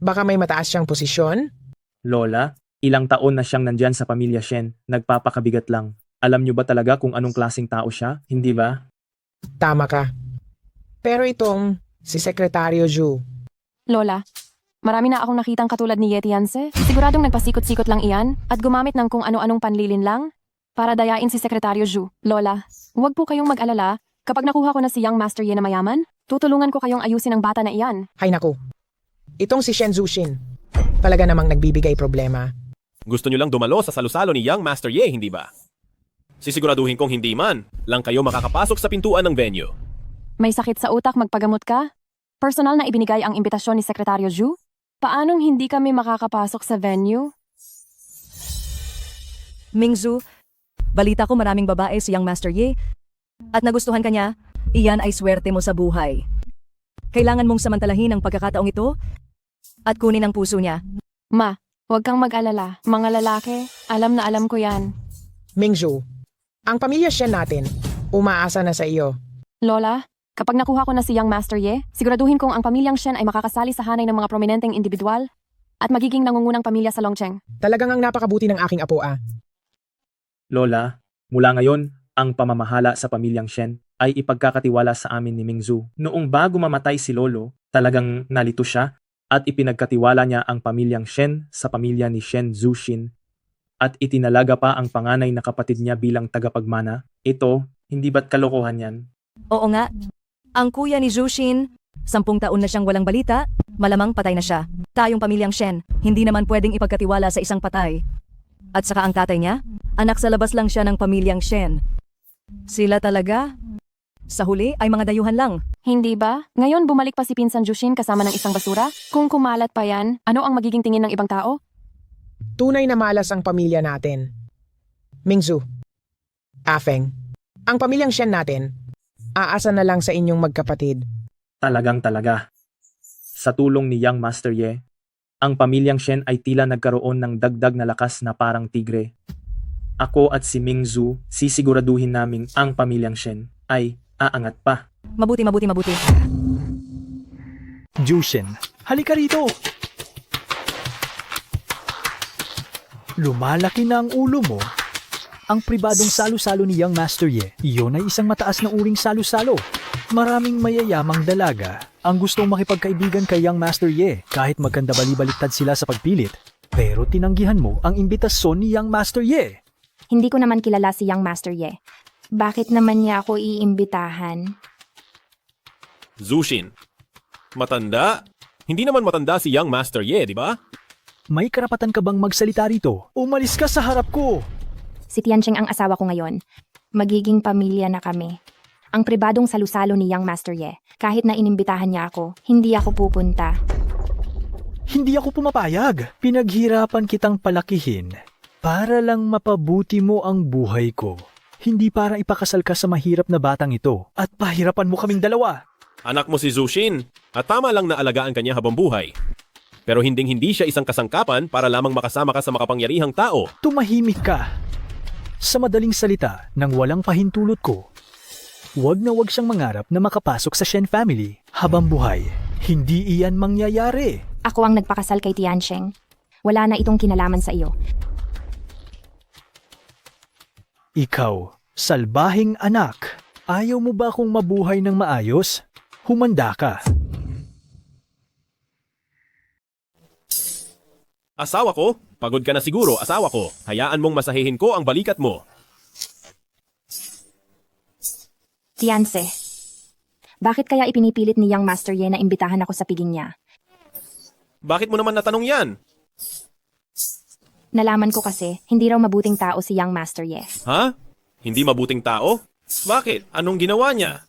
baka may mataas siyang posisyon? Lola, ilang taon na siyang nandyan sa pamilya Shen, nagpapakabigat lang. Alam niyo ba talaga kung anong klaseng tao siya, hindi ba? Tama ka. Pero itong si Sekretaryo Ju, Lola, marami na akong nakitang katulad ni Yeti Yanse. Siguradong nagpasikot-sikot lang iyan at gumamit ng kung ano-anong panlilin lang para dayain si Sekretaryo Zhu. Lola, huwag po kayong mag-alala. Kapag nakuha ko na si Young Master Ye na mayaman, tutulungan ko kayong ayusin ang bata na iyan. hay naku. Itong si Shen Zushin, talaga namang nagbibigay problema. Gusto nyo lang dumalo sa salusalo ni Young Master Ye, hindi ba? Sisiguraduhin kong hindi man lang kayo makakapasok sa pintuan ng venue. May sakit sa utak, magpagamot ka? Personal na ibinigay ang imbitasyon ni Sekretaryo Zhu? Paanong hindi kami makakapasok sa venue? Mingzhu, balita ko maraming babae si Young Master Ye at nagustuhan ka niya, iyan ay swerte mo sa buhay. Kailangan mong samantalahin ang pagkakataong ito at kunin ang puso niya. Ma, huwag kang mag-alala. Mga lalaki, alam na alam ko yan. Mingzhu, ang pamilya Shen natin, umaasa na sa iyo. Lola, kapag nakuha ko na si Young Master Ye, siguraduhin kong ang pamilyang Shen ay makakasali sa hanay ng mga prominenteng individual at magiging nangungunang pamilya sa Longcheng. Talagang ang napakabuti ng aking apo ah. Lola, mula ngayon, ang pamamahala sa pamilyang Shen ay ipagkakatiwala sa amin ni Mingzhu. Noong bago mamatay si Lolo, talagang nalito siya at ipinagkatiwala niya ang pamilyang Shen sa pamilya ni Shen Zushin at itinalaga pa ang panganay na kapatid niya bilang tagapagmana. Ito, hindi ba't kalokohan yan? Oo nga, ang kuya ni Zushin, 10 taon na siyang walang balita, malamang patay na siya. Tayong pamilyang Shen, hindi naman pwedeng ipagkatiwala sa isang patay. At saka ang tatay niya, anak sa labas lang siya ng pamilyang Shen. Sila talaga? Sa huli ay mga dayuhan lang. Hindi ba? Ngayon bumalik pa si Pinsan Jushin kasama ng isang basura? Kung kumalat pa yan, ano ang magiging tingin ng ibang tao? Tunay na malas ang pamilya natin. Mingzhu, Afeng, ang pamilyang Shen natin, aasa na lang sa inyong magkapatid. Talagang talaga. Sa tulong ni Young Master Ye, ang pamilyang Shen ay tila nagkaroon ng dagdag na lakas na parang tigre. Ako at si Mingzhu, sisiguraduhin naming ang pamilyang Shen ay aangat pa. Mabuti. Jushin, halika rito! Lumalaki na ang ulo mo. Ang pribadong salo-salo ni Young Master Ye, iyon ay isang mataas na uring salo-salo. Maraming mayayamang dalaga ang gustong makipagkaibigan kay Young Master Ye kahit magkanda bali-baliktad sila sa pagpilit. Pero tinanggihan mo ang imbitasyon ni Young Master Ye. Hindi ko naman kilala si Young Master Ye. Bakit naman niya ako iimbitahan? Zushin, matanda? Hindi naman matanda si Young Master Ye, di ba? May karapatan ka bang magsalita rito? Umalis ka sa harap ko! Si Tiancheng ang asawa ko ngayon. Magiging pamilya na kami. Ang pribadong salusalo ni Young Master Ye. Kahit na inimbitahan niya ako, hindi ako pupunta. Hindi ako pumapayag. Pinaghirapan kitang palakihin para lang mapabuti mo ang buhay ko. Hindi para ipakasal ka sa mahirap na batang ito at pahirapan mo kaming dalawa. Anak mo si Zushin at tama lang na alagaan kanya habang buhay. Pero hinding-hindi siya isang kasangkapan para lamang makasama ka sa makapangyarihang tao. Tumahimik ka. Sa madaling salita, nang walang pahintulot ko, wag na wag siyang mangarap na makapasok sa Shen family habang buhay. Hindi iyan mangyayari. Ako ang nagpakasal kay Tiancheng. Wala na itong kinalaman sa iyo. Ikaw, salbahing anak, ayaw mo ba akong mabuhay ng maayos? Humanda ka. Asawa ko? Pagod ka na siguro, asawa ko. Hayaan mong masahihin ko ang balikat mo. Tianse, bakit kaya ipinipilit ni Young Master Ye na imbitahan ako sa piging niya? Bakit mo naman natanong yan? Nalaman ko kasi, hindi raw mabuting tao si Young Master Ye. Ha? Hindi mabuting tao? Bakit? Anong ginawa niya?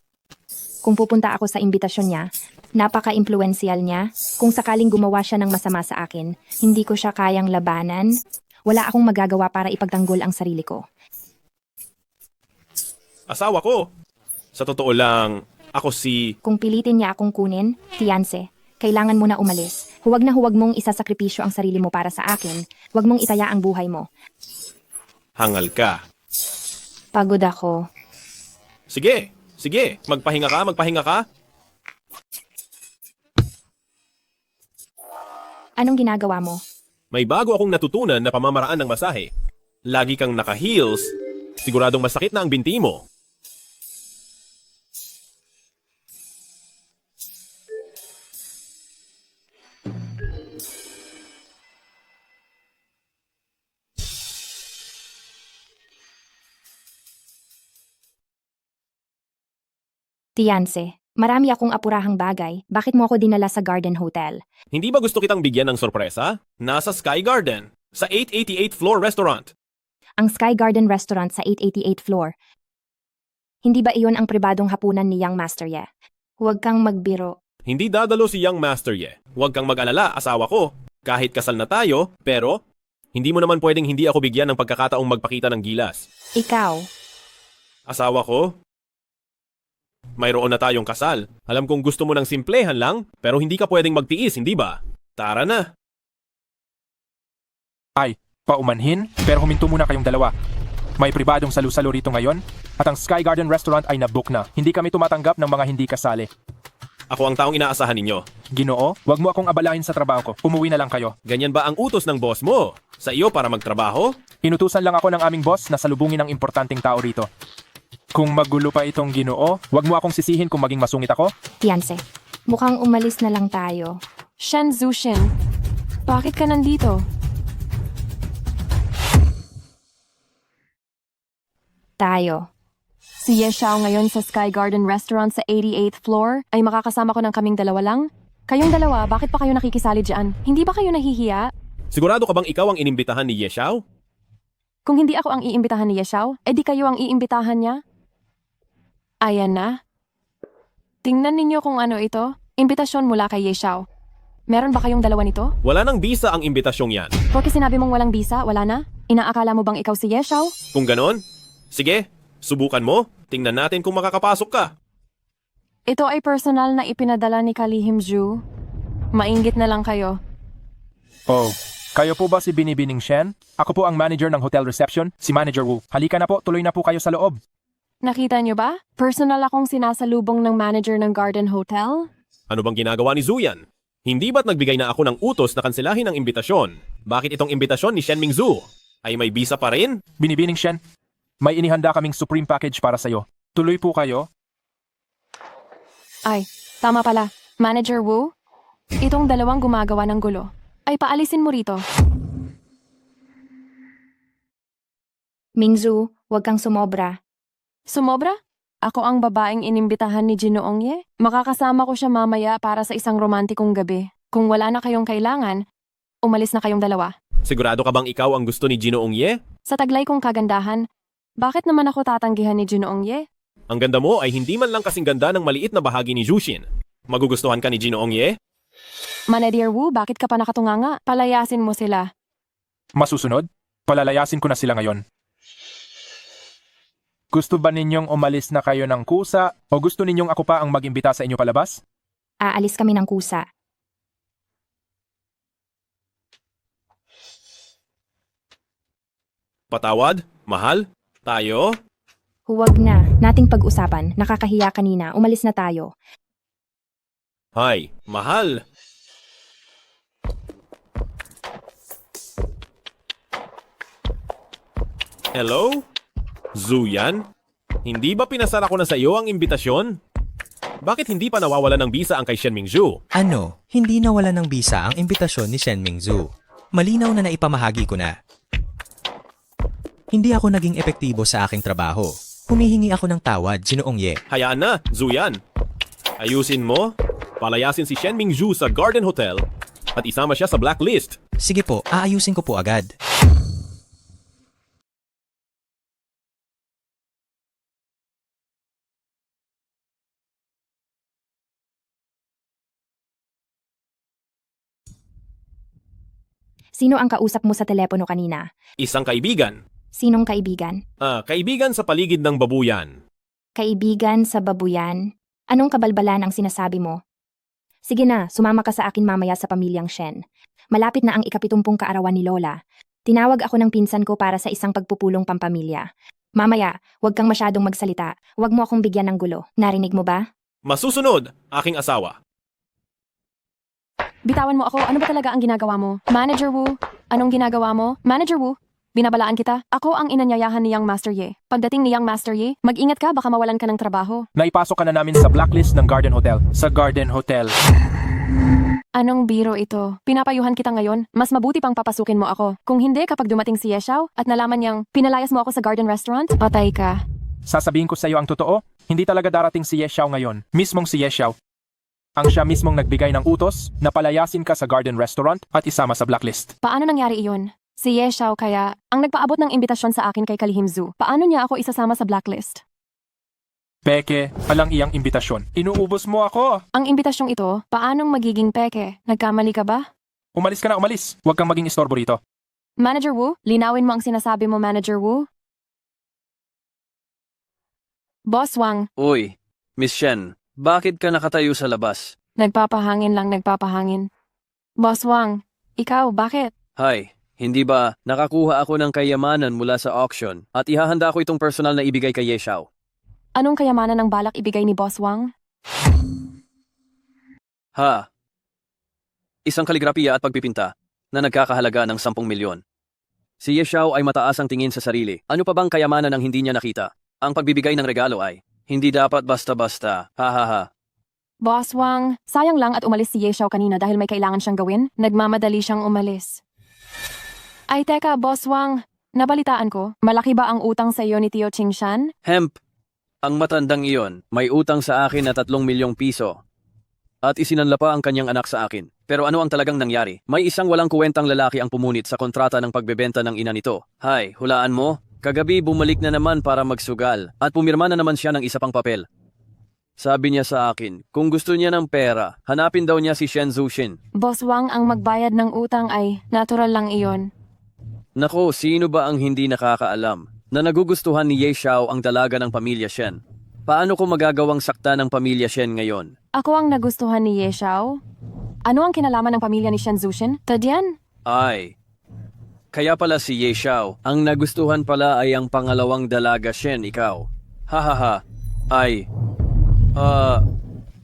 Kung pupunta ako sa imbitasyon niya, napaka-impluensyal niya. Kung sakaling gumawa siya ng masama sa akin, hindi ko siya kayang labanan. Wala akong magagawa para ipagtanggol ang sarili ko. Asawa ko. Sa totoo lang, ako si... Kung pilitin niya akong kunin, Tianse, kailangan mo na umalis. Huwag na huwag mong isasakripisyo ang sarili mo para sa akin. Huwag mong itaya ang buhay mo. Hangal ka. Pagod ako. Sige, sige. Magpahinga ka, magpahinga ka. Anong ginagawa mo? May bago akong natutunan na pamamaraan ng masahe. Lagi kang naka-heels, siguradong masakit na ang binti mo. Tianse, marami akong apurahang bagay. Bakit mo ako dinala sa Garden Hotel? Hindi ba gusto kitang bigyan ng sorpresa? Nasa Sky Garden, sa 888 Floor Restaurant. Ang Sky Garden Restaurant sa 888 floor. Hindi ba iyon ang pribadong hapunan ni Young Master Ye? Huwag kang magbiro. Hindi dadalo si Young Master Ye. Huwag kang mag-alala, asawa ko. Kahit kasal na tayo, pero hindi mo naman pwedeng hindi ako bigyan ng pagkakataong magpakita ng gilas. Ikaw, Asawa ko, mayroon na tayong kasal. Alam kong gusto mo ng simplehan lang, pero hindi ka pwedeng magtiis, hindi ba? Tara na. Ay, paumanhin, pero huminto muna kayong dalawa. May pribadong salu-salo rito ngayon, at ang Sky Garden Restaurant ay nabook na. Hindi kami tumatanggap ng mga hindi kasali. Ako ang taong inaasahan ninyo. Ginoo, wag mo akong abalahin sa trabaho ko. Umuwi na lang kayo. Ganyan ba ang utos ng boss mo? Sa iyo para magtrabaho? Inutusan lang ako ng aming boss na salubungin ang importanteng tao rito. Kung magulo pa itong Ginoo, wag mo akong sisihin kung maging masungit ako. Tianse, mukhang umalis na lang tayo. Shen Zushin, bakit ka nandito? Tayo. Si Ye Xiao ngayon sa Sky Garden Restaurant sa 88th floor ay makakasama ko ng kaming dalawa lang? Kayong dalawa, bakit pa kayo nakikisali dyan? Hindi ba kayo nahihiya? Sigurado ka bang ikaw ang inimbitahan ni Ye Xiao? Kung hindi ako ang iimbitahan ni Ye Xiao, edi kayo ang iimbitahan niya? Ayan na. Tingnan ninyo kung ano ito. Imbitasyon mula kay Ye Xiao. Meron ba kayong dalawa nito? Wala nang bisa ang imbitasyong yan. Porque sinabi mong walang bisa, wala na? Inaakala mo bang ikaw si Ye Xiao? Kung ganon, sige, subukan mo. Tingnan natin kung makakapasok ka. Ito ay personal na ipinadala ni Kalihim Zhu. Mainggit na lang kayo. Oh, kayo po ba si Binibining Shen? Ako po ang manager ng hotel reception, si Manager Wu. Halika na po, tuloy na po kayo sa loob. Nakita niyo ba? Personal akong sinasalubong ng manager ng Garden Hotel. Ano bang ginagawa ni Zuyan? Hindi ba't nagbigay na ako ng utos na kanselahin ang imbitasyon? Bakit itong imbitasyon ni Shen Mingzhu ay may bisa pa rin? Binibining Shen, may inihanda kaming supreme package para sa'yo. Tuloy po kayo. Ay, tama pala. Manager Wu, itong dalawang gumagawa ng gulo. Ay paalisin mo rito. Mingzhu, huwag kang sumobra. Sumobra? Ako ang babaeng inimbitahan ni Ginoong Ye. Makakasama ko siya mamaya para sa isang romantikong gabi. Kung wala na kayong kailangan, umalis na kayong dalawa. Sigurado ka bang ikaw ang gusto ni Ginoong Ye? Sa taglay kong kagandahan, bakit naman ako tatanggihan ni Ginoong Ye? Ang ganda mo ay hindi man lang kasing ganda ng maliit na bahagi ni Jushin. Magugustuhan ka ni Ginoong Ye? Manager Wu, bakit ka pa nakatunganga? Palayasin mo sila. Masusunod, palalayasin ko na sila ngayon. Gusto ba ninyong umalis na kayo ng kusa o gusto ninyong ako pa ang mag-imbita sa inyo palabas? Aalis kami ng kusa. Patawad? Mahal? Tayo? Huwag na. Nating pag-usapan. Nakakahiya kanina. Umalis na tayo. Hay, mahal. Hello? Zuyan? Hindi ba pinasara ko na sa iyo ang imbitasyon? Bakit hindi pa nawawala ng bisa ang kay Shen Mingzhu? Ano? Hindi nawala ng bisa ang imbitasyon ni Shen Mingzhu. Malinaw na naipamahagi ko na. Hindi ako naging epektibo sa aking trabaho. Humihingi ako ng tawad, Ginoong Ye. Hayaan na, Zuyan. Ayusin mo, palayasin si Shen Mingzhu sa Garden Hotel at isama siya sa blacklist. Sige po, aayusin ko po agad. Sino ang kausap mo sa telepono kanina? Isang kaibigan. Sinong kaibigan? Kaibigan sa paligid ng babuyan. Kaibigan sa babuyan? Anong kabalbalan ang sinasabi mo? Sige na, sumama ka sa akin mamaya sa pamilyang Shen. Malapit na ang ikapitumpung kaarawan ni Lola. Tinawag ako ng pinsan ko para sa isang pagpupulong pampamilya. Mamaya, huwag kang masyadong magsalita. Huwag mo akong bigyan ng gulo. Narinig mo ba? Masusunod, aking asawa. Bitawan mo ako, ano ba talaga ang ginagawa mo? Manager Wu, anong ginagawa mo? Manager Wu, binabalaan kita. Ako ang inanyayahan ni Young Master Ye. Pagdating ni Young Master Ye, mag-ingat ka baka mawalan ka ng trabaho. Naipasok ka na namin sa blacklist ng Garden Hotel. Sa Garden Hotel. Anong biro ito? Pinapayuhan kita ngayon, mas mabuti pang papasukin mo ako. Kung hindi, kapag dumating si Ye Xiao at nalaman niyang pinalayas mo ako sa Garden Restaurant, patay ka. Sasabihin ko sa iyo ang totoo, hindi talaga darating si Ye Xiao ngayon. Mismong si Ye Xiao. Ang siya mismong nagbigay ng utos na palayasin ka sa Garden Restaurant at isama sa blacklist. Paano nangyari iyon? Si Ye Xiao kaya, ang nagpaabot ng imbitasyon sa akin kay Kalihim Zhu. Paano niya ako isasama sa blacklist? Peke, alang iyang imbitasyon. Inuubos mo ako! Ang imbitasyong ito, paanong magiging peke? Nagkamali ka ba? Umalis ka na, umalis! Huwag kang maging istorbo rito. Manager Wu, linawin mo ang sinasabi mo, Manager Wu. Boss Wang, Uy, Miss Shen, bakit ka nakatayo sa labas? nagpapahangin lang nagpapahangin. Boss Wang, ikaw, bakit? Hay, hindi ba nakakuha ako ng kayamanan mula sa auction at ihahanda ko itong personal na ibigay kay Ye Xiao? Anong kayamanan ng balak ibigay ni Boss Wang? Ha? Isang kaligrapiya at pagpipinta na nagkakahalaga ng 10 milyon. Si Ye Xiao ay mataas ang tingin sa sarili. Ano pa bang kayamanan ang hindi niya nakita? Ang pagbibigay ng regalo ay hindi dapat basta-basta. Ha ha ha. Boss Wang, sayang lang at umalis si Ye Xiao kanina dahil may kailangan siyang gawin. Nagmamadali siyang umalis. Ay teka, Boss Wang, nabalitaan ko, malaki ba ang utang sa iyo ni Tio Qingshan? Hemp, ang matandang iyon may utang sa akin na 3 milyong piso. At isinanla pa ang kanyang anak sa akin. Pero ano ang talagang nangyari? May isang walang kuwentang lalaki ang pumunit sa kontrata ng pagbebenta ng ina nito. Hay, hulaan mo? Kagabi bumalik na naman para magsugal at pumirma na naman siya ng isa pang papel. Sabi niya sa akin, kung gusto niya ng pera, hanapin daw niya si Shen Zuxin. Boss Wang, ang magbayad ng utang ay natural lang iyon. Nako, sino ba ang hindi nakakaalam na nagugustuhan ni Ye Xiao ang dalaga ng pamilya Shen? Paano ko magagawang sakta ng pamilya Shen ngayon? Ako ang nagustuhan ni Ye Xiao? Ano ang kinalaman ng pamilya ni Shen Zuxin? Tadyan? Ay, kaya pala si Ye Xiao. Ang nagustuhan pala ay ang pangalawang dalaga Shen, ikaw. Hahaha. Ay,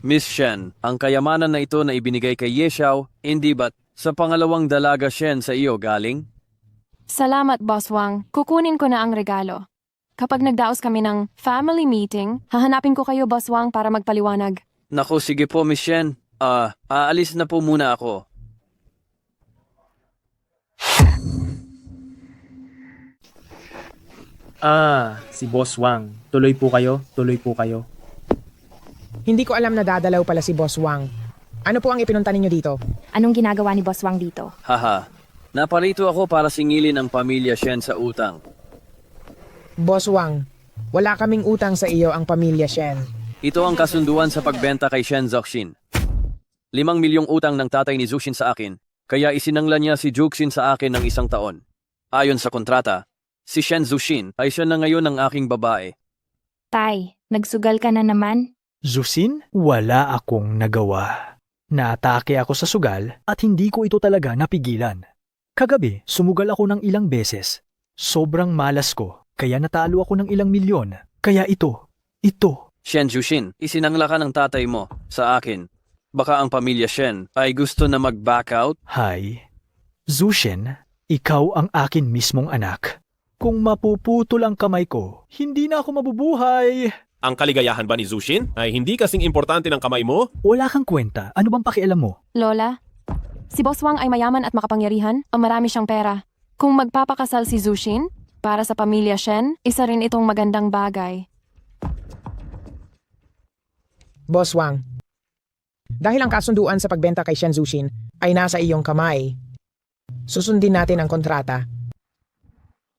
Miss Shen, ang kayamanan na ito na ibinigay kay Ye Xiao, hindi ba't sa pangalawang dalaga Shen sa iyo galing? Salamat, Boss Wang. Kukunin ko na ang regalo. Kapag nagdaos kami ng family meeting, hahanapin ko kayo, Boss Wang, para magpaliwanag. Naku, sige po, Miss Shen. Aalis na po muna ako. Si Boss Wang. Tuloy po kayo, tuloy po kayo. Hindi ko alam na dadalaw pala si Boss Wang. Ano po ang ipinunta ninyo dito? Anong ginagawa ni Boss Wang dito? Haha, naparito ako para singilin ang pamilya Shen sa utang. Boss Wang, wala kaming utang sa iyo ang pamilya Shen. Ito ang kasunduan sa pagbenta kay Shen Zuxin. 5 milyong utang ng tatay ni Zuxin sa akin, kaya isinangla niya si Zuxin sa akin ng 1 taon. Ayon sa kontrata, si Shen Zuxin ay siya na ngayon ang aking babae. Tay, nagsugal ka na naman? Zusin, wala akong nagawa. Naatake ako sa sugal at hindi ko ito talaga napigilan. Kagabi, sumugal ako ng ilang beses. Sobrang malas ko, kaya natalo ako ng ilang milyon. Kaya ito. Shen Zuxin, isinangla ka ng tatay mo sa akin. Baka ang pamilya Shen ay gusto na mag-back out? Hay, Zushin, ikaw ang akin mismong anak. Kung mapuputol ang kamay ko, hindi na ako mabubuhay. Ang kaligayahan ba ni Zuxin ay hindi kasing importante ng kamay mo? Wala kang kwenta. Ano bang pakialam mo? Lola, si Boss Wang ay mayaman at makapangyarihan. Ang marami siyang pera. Kung magpapakasal si Zuxin, para sa pamilya Shen, isa rin itong magandang bagay. Boss Wang, dahil ang kasunduan sa pagbenta kay Shen Zushin ay nasa iyong kamay, susundin natin ang kontrata.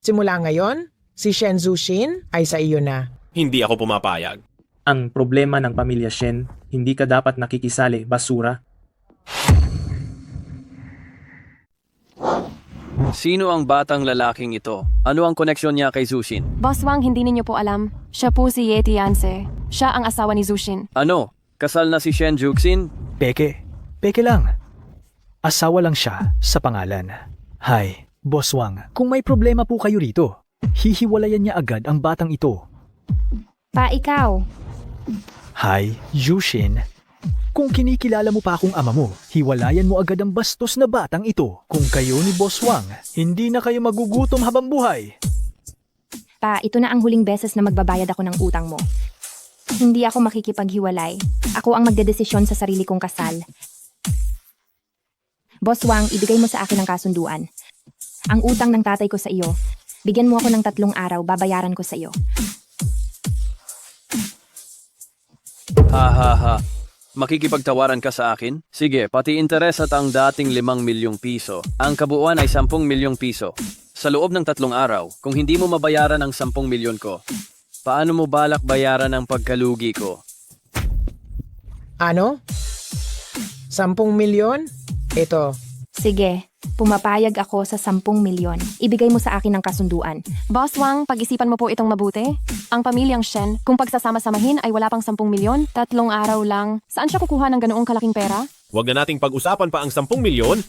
Simula ngayon, si Shen Zushin ay sa iyo na. Hindi ako pumapayag. Ang problema ng pamilya Shen, hindi ka dapat nakikisali, basura. Sino ang batang lalaking ito? Ano ang koneksyon niya kay Zushin? Boss Wang, hindi ninyo po alam. Siya po si Ye Tianse. Siya ang asawa ni Zushin. Ano? Kasal na si Shen Juxin? Peke lang. Asawa lang siya sa pangalan. Hay, Boss Wang, kung may problema po kayo rito, hihiwalayan niya agad ang batang ito. Pa, ikaw. Hay, Yushin. Kung kinikilala mo pa akong ama mo, hiwalayan mo agad ang bastos na batang ito. Kung kayo ni Boss Wang, hindi na kayo magugutom habang buhay. Pa, ito na ang huling beses na magbabayad ako ng utang mo. Hindi ako makikipaghiwalay. Ako ang magdedesisyon sa sarili kong kasal. Boss Wang, ibigay mo sa akin ang kasunduan. Ang utang ng tatay ko sa iyo. Bigyan mo ako ng 3 araw, babayaran ko sa iyo. Ha. Makikipagtawaran ka sa akin? Sige, pati interes at ang dating 5 milyong piso. Ang kabuuan ay 10 milyong piso. Sa loob ng 3 araw, kung hindi mo mabayaran ang 10 milyon ko, paano mo balak bayaran ang pagkalugi ko? Ano? 10 milyon? Ito. Sige, pumapayag ako sa 10 milyon. Ibigay mo sa akin ang kasunduan. Boss Wang, pag-isipan mo po itong mabuti. Ang pamilyang Shen, kung pagsasama-samahin ay wala pang 10 milyon, 3 araw lang. Saan siya kukuha ng ganoong kalaking pera? Huwag na nating pag-usapan pa ang 10 milyon.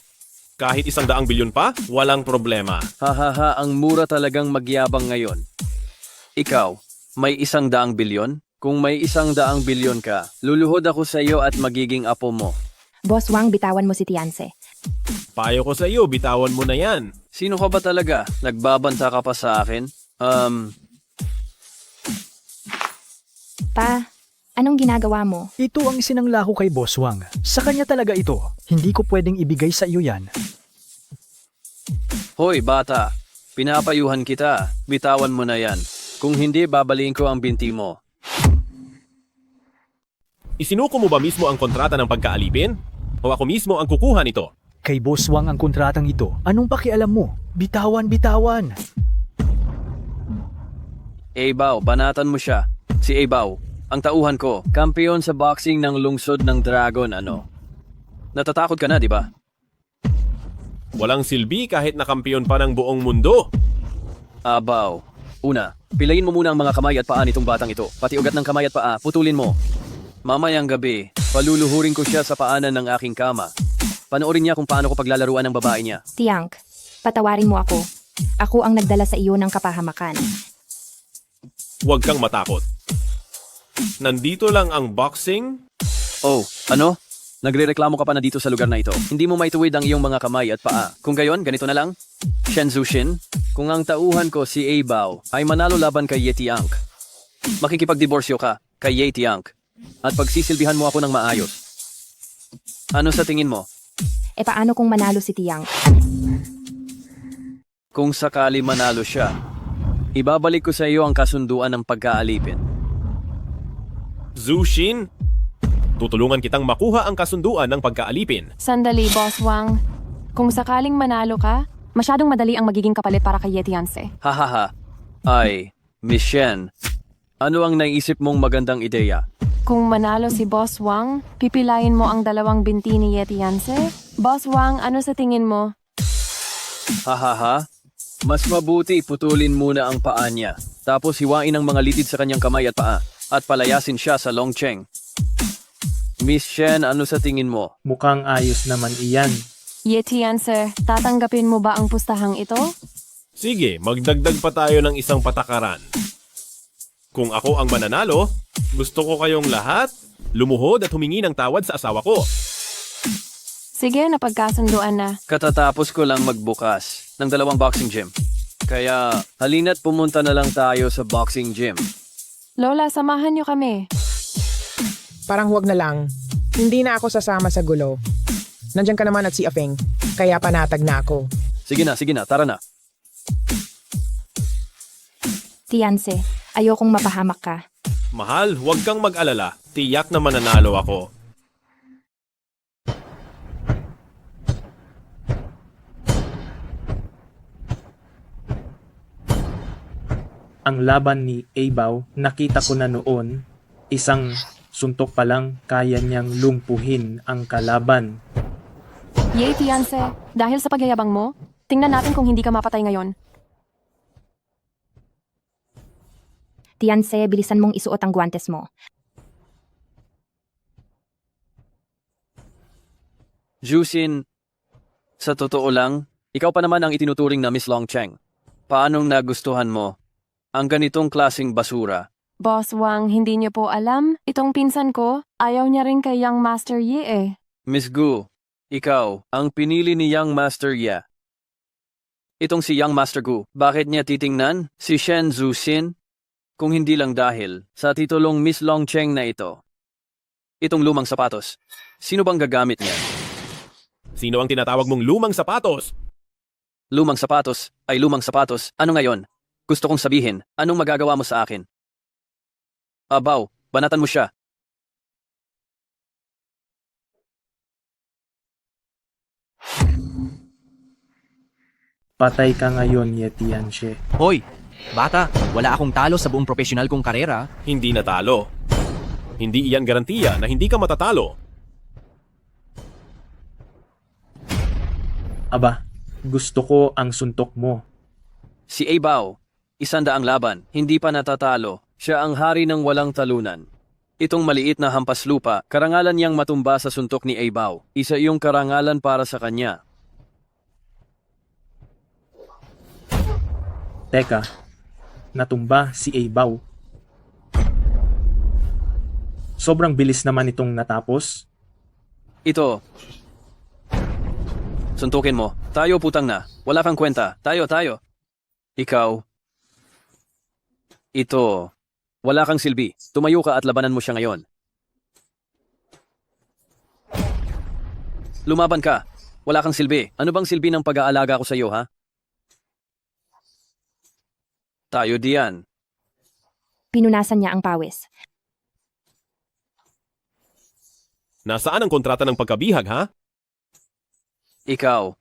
Kahit 100 bilyon pa, walang problema. Ha, ang mura talagang magyabang ngayon. Ikaw, may 100 bilyon? Kung may 100 bilyon ka, luluhod ako sa iyo at magiging apo mo. Boss Wang, bitawan mo si Tianse. Payo ko sa iyo, bitawan mo na yan. Sino ka ba talaga? Nagbabanta ka pa sa akin? Pa, anong ginagawa mo? Ito ang isinangla ko kay Boss Wang. Sa kanya talaga ito. Hindi ko pwedeng ibigay sa iyo yan. Hoy bata, pinapayuhan kita. Bitawan mo na yan. Kung hindi, babaliin ko ang binti mo. Isinuko mo ba mismo ang kontrata ng pagkaalipin? O ako mismo ang kukuha nito? Kay Boss Wang ang kontratang ito. Anong pakialam mo? Bitawan. Eibaw, banatan mo siya. Si Eibaw, ang tauhan ko, kampeon sa boxing ng lungsod ng Dragon, ano? Natatakot ka na, di ba? Walang silbi kahit nakampiyon pa ng buong mundo. Abaw. Una, pilayin mo muna ang mga kamay at paa nitong batang ito. Pati ugat ng kamay at paa, putulin mo. Mamayang gabi, paluluhurin ko siya sa paanan ng aking kama. Panoorin niya kung paano ko paglalaruan ng babae niya. Tiang, patawarin mo ako. Ako ang nagdala sa iyo ng kapahamakan. Huwag kang matakot. Nandito lang ang boxing. Oh, ano? Nagrereklamo ka pa na dito sa lugar na ito. Hindi mo maituwid ang iyong mga kamay at paa. Kung gayon, ganito na lang. Shen Zushin, kung ang tauhan ko si Eibaw ay manalo laban kay Ye Tiang, makikipagdiborsyo ka kay Ye Tiang at pagsisilbihan mo ako ng maayos. Ano sa tingin mo? E paano kung manalo si Tiang? Kung sakali manalo siya, ibabalik ko sa iyo ang kasunduan ng pagkaalipin. Zushin, tutulungan kitang makuha ang kasunduan ng pagkaalipin. Sandali, Boss Wang. Kung sakaling manalo ka, masyadong madali ang magiging kapalit para kay Ye Tianse. Hahaha. Ay, Miss Shen, ano ang naisip mong magandang ideya? Kung manalo si Boss Wang, pipilayin mo ang 2 binti ni Ye Tianse? Boss Wang, ano sa tingin mo? Hahaha. Mas mabuti putulin muna ang paa niya. Tapos hiwain ang mga litid sa kanyang kamay at paa. At palayasin siya sa Longcheng. Miss Shen, ano sa tingin mo? Mukhang ayos naman iyan. Ye Tianse, tatanggapin mo ba ang pustahang ito? Sige, magdagdag pa tayo ng isang patakaran. Kung ako ang mananalo, gusto ko kayong lahat lumuhod at humingi ng tawad sa asawa ko. Sige, napagkasunduan na. Katatapos ko lang magbukas ng 2 boxing gym. Kaya halina't pumunta na lang tayo sa boxing gym. Lola, samahan niyo kami. Parang huwag na lang. Hindi na ako sasama sa gulo. Nandiyan ka naman at si Afeng, kaya panatag na ako. Sige na, tara na. Tianse, ayokong mapahamak ka. Mahal, huwag kang mag-alala. Tiyak na mananalo ako. Ang laban ni Abaw, nakita ko na noon, isang suntok pa lang kaya niyang lumpuhin ang kalaban. Yay, Tianse, dahil sa pagyayabang mo, tingnan natin kung hindi ka mapatay ngayon. Tianse, bilisan mong isuot ang guwantes mo. Jushin, sa totoo lang, ikaw pa naman ang itinuturing na Miss Longcheng. Paanong nagustuhan mo ang ganitong klasing basura? Boss Wang, hindi niyo po alam, itong pinsan ko, ayaw niya rin kay Young Master Yi eh. Miss Gu, ikaw ang pinili ni Young Master Ye. Itong si Young Master Gu, bakit niya titingnan si Shen Zuxin? Kung hindi lang dahil sa titulong Miss Longcheng na ito. Itong lumang sapatos, sino bang gagamit niya? Sino ang tinatawag mong lumang sapatos? Lumang sapatos ay lumang sapatos. Ano ngayon? Gusto kong sabihin, anong magagawa mo sa akin? Abaw, banatan mo siya. Patay ka ngayon, Yetianshe. Hoy, bata, wala akong talo sa buong profesional kong karera. Hindi natalo. Hindi iyan garantiya na hindi ka matatalo. Aba, gusto ko ang suntok mo. Si Abaw, 100 laban, hindi pa natatalo. Siya ang hari ng walang talunan. Itong maliit na hampas lupa, karangalan niyang matumba sa suntok ni Abaw. Isa iyong karangalan para sa kanya. Teka, natumba si Abaw. Sobrang bilis naman itong natapos. Ito. Suntukin mo. Tayo putang na. Wala kang kwenta. Tayo. Ikaw. Ito. Wala kang silbi. Tumayo ka at labanan mo siya ngayon. Lumaban ka. Wala kang silbi. Ano bang silbi ng pag-aalaga ko sa iyo, ha? Tayo diyan. Pinunasan niya ang pawis. Nasaan ang kontrata ng pagkabihag, ha? Ikaw.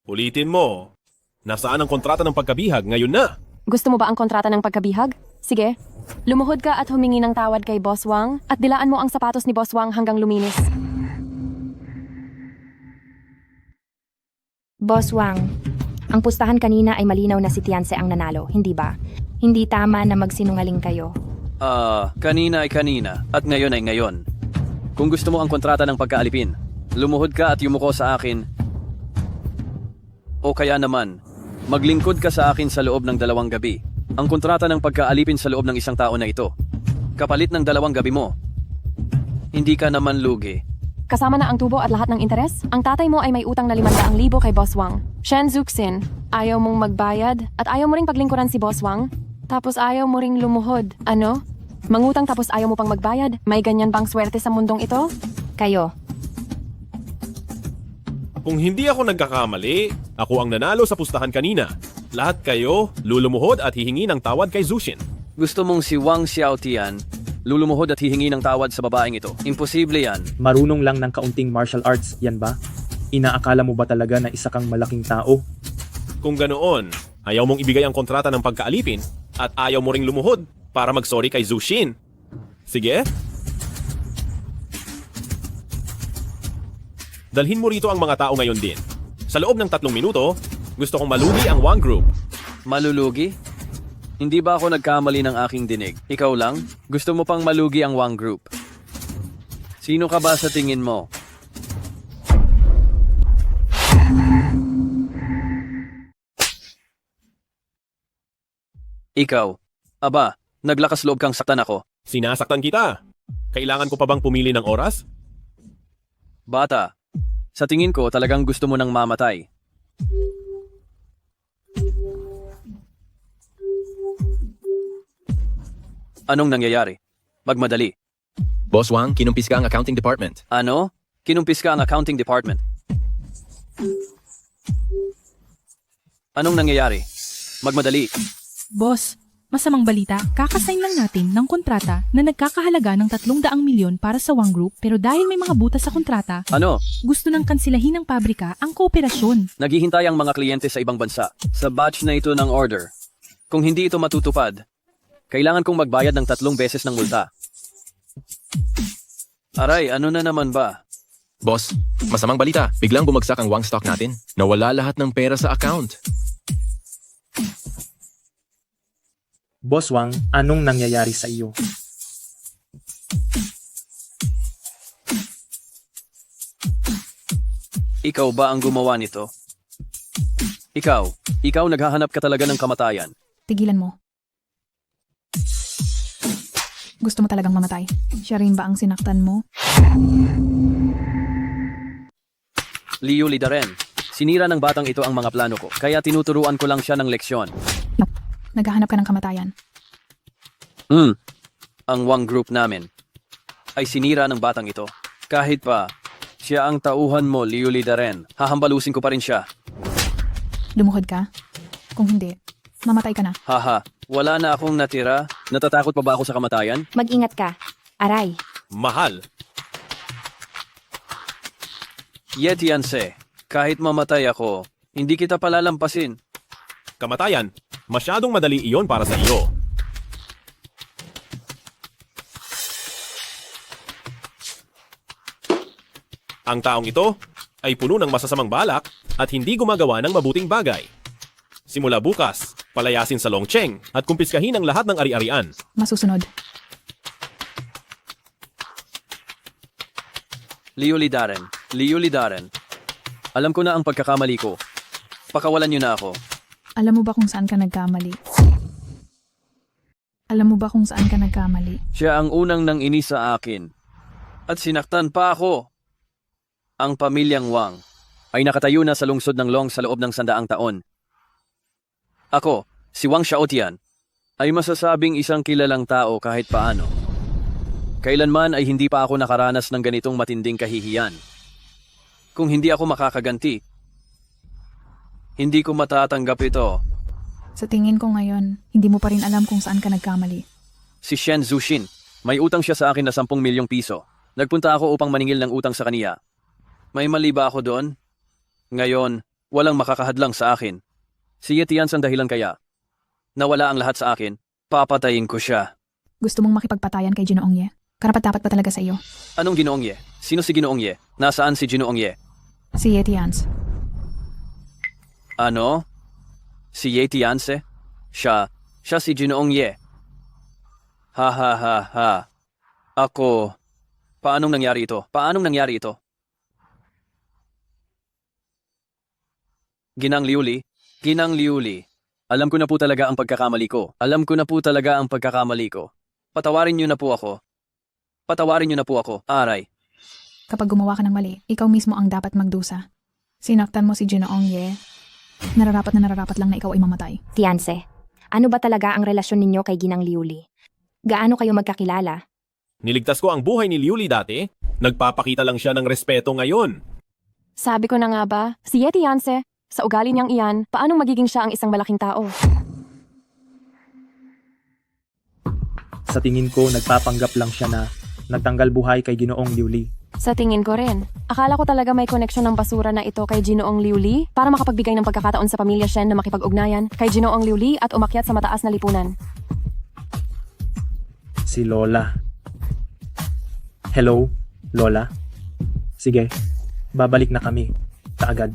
Ulitin mo. Nasaan ang kontrata ng pagkabihag ngayon na? Gusto mo ba ang kontrata ng pagkabihag? Sige, lumuhod ka at humingi ng tawad kay Boss Wang at dilaan mo ang sapatos ni Boss Wang hanggang luminis. Boss Wang, ang pustahan kanina ay malinaw na si Tianse ang nanalo, hindi ba? Hindi tama na magsinungaling kayo. Kanina ay kanina at ngayon ay ngayon. Kung gusto mo ang kontrata ng pagkaalipin, lumuhod ka at yumuko sa akin. O kaya naman, maglingkod ka sa akin sa loob ng 2 gabi. Ang kontrata ng pagkaalipin sa loob ng 1 taon na ito. Kapalit ng 2 gabi mo. Hindi ka naman lugi. Kasama na ang tubo at lahat ng interes, ang tatay mo ay may utang na 500,000 kay Boss Wang. Shen Zuxin, ayaw mong magbayad at ayaw mo ring paglingkuran si Boss Wang? Tapos ayaw mo ring lumuhod. Ano? Mangutang tapos ayaw mo pang magbayad? May ganyan bang swerte sa mundong ito? Kayo. Kung hindi ako nagkakamali, ako ang nanalo sa pustahan kanina. Lahat kayo lulumuhod at hihingi ng tawad kay Zushin. Gusto mong si Wang Xiaotian lulumuhod at hihingi ng tawad sa babaeng ito. Imposible yan. Marunong lang ng kaunting martial arts, yan ba? Inaakala mo ba talaga na isa kang malaking tao? Kung ganoon, ayaw mong ibigay ang kontrata ng pagkaalipin at ayaw mo ring lumuhod para mag-sorry kay Zushin. Sige? Dalhin mo rito ang mga tao ngayon din. Sa loob ng 3 minuto, gusto kong malugi ang Wang Group. Malulugi? Hindi ba ako nagkamali ng aking dinig? Ikaw lang? Gusto mo pang malugi ang Wang Group? Sino ka ba sa tingin mo? Ikaw. Aba, naglakas loob kang saktan ako. Sinasaktan kita. Kailangan ko pa bang pumili ng oras? Bata, sa tingin ko talagang gusto mo nang mamatay. Anong nangyayari? Magmadali. Boss Wang, kinumpis ka ang accounting department. Ano? Kinumpis ka ang accounting department. Anong nangyayari? Magmadali. Boss, Masamang balita, kakasign lang natin ng kontrata na nagkakahalaga ng 300 milyon para sa Wang Group pero dahil may mga butas sa kontrata, Ano? gusto nang kansilahin ng pabrika ang kooperasyon. Naghihintay ang mga kliyente sa ibang bansa sa batch na ito ng order. Kung hindi ito matutupad, kailangan kong magbayad ng 3 beses ng multa. Aray, ano na naman ba? Boss, masamang balita. Biglang bumagsak ang Wang stock natin. Nawala lahat ng pera sa account. Boss Wang, anong nangyayari sa iyo? Ikaw ba ang gumawa nito? Ikaw naghahanap ka talaga ng kamatayan. Tigilan mo. Gusto mo talagang mamatay? Siya rin ba ang sinaktan mo? Liu Lidaren, sinira ng batang ito ang mga plano ko, kaya tinuturuan ko lang siya ng leksyon. Naghahanap ka ng kamatayan. Ang Wang Group namin ay sinira ng batang ito. Kahit pa siya ang tauhan mo, Liu Lidaren, hahambalusin ko pa rin siya. Lumuhod ka? Kung hindi, mamatay ka na. Haha, wala na akong natira. Natatakot pa ba ako sa kamatayan? Mag-ingat ka. Aray. Mahal. Yetianse, kahit mamatay ako, hindi kita palalampasin. Kamatayan, masyadong madali iyon para sa iyo. Ang taong ito ay puno ng masasamang balak at hindi gumagawa ng mabuting bagay. Simula bukas, palayasin sa Longcheng at kumpiskahin ang lahat ng ari-arian. Masusunod. Liu Lidaren. Alam ko na ang pagkakamali ko. Pakawalan niyo na ako. Alam mo ba kung saan ka nagkamali? Siya ang unang nang ini sa akin. At sinaktan pa ako. Ang pamilyang Wang ay nakatayo na sa lungsod ng Long sa loob ng 100 taon. Ako, si Wang Xiaotian, ay masasabing isang kilalang tao kahit paano. Kailanman ay hindi pa ako nakaranas ng ganitong matinding kahihiyan. Kung hindi ako makakaganti, hindi ko matatanggap ito. Sa tingin ko ngayon, hindi mo pa rin alam kung saan ka nagkamali. Si Shen Zuxin, may utang siya sa akin na 10 milyong piso. Nagpunta ako upang maningil ng utang sa kaniya. May mali ba ako doon? Ngayon, walang makakahadlang sa akin. Si Yetians ang dahilan kaya. Nawala ang lahat sa akin, papatayin ko siya. Gusto mong makipagpatayan kay Ginoong Ye? Karapat-dapat pa talaga sa iyo. Anong Ginoong Ye? Sino si Ginoong Ye? Nasaan si Ginoong Ye? Si Yetians. Ano? Si Yetianse? Siya si Ginoong Ye. Ha ha ha ha. Ako, paanong nangyari ito? Ginang Liuli. Alam ko na po talaga ang pagkakamali ko. Patawarin niyo na po ako. Aray. Kapag gumawa ka ng mali, ikaw mismo ang dapat magdusa. Sinaktan mo si Ginoong Ye. Nararapat lang na ikaw ay mamatay. Tianse, ano ba talaga ang relasyon ninyo kay Ginang Liuli? Gaano kayo magkakilala? Niligtas ko ang buhay ni Liuli dati. Nagpapakita lang siya ng respeto ngayon. Sabi ko na nga ba, si Yetianse, sa ugali niyang iyan, paanong magiging siya ang isang malaking tao? Sa tingin ko, nagpapanggap lang siya na nagtanggal buhay kay Ginoong Liuli. Sa tingin ko rin. Akala ko talaga may koneksyon ng basura na ito kay Ginoong Liuli para makapagbigay ng pagkakataon sa pamilya Shen na makipag-ugnayan kay Ginoong Liuli at umakyat sa mataas na lipunan. Si Lola. Hello, Lola? Sige, babalik na kami. Kaagad.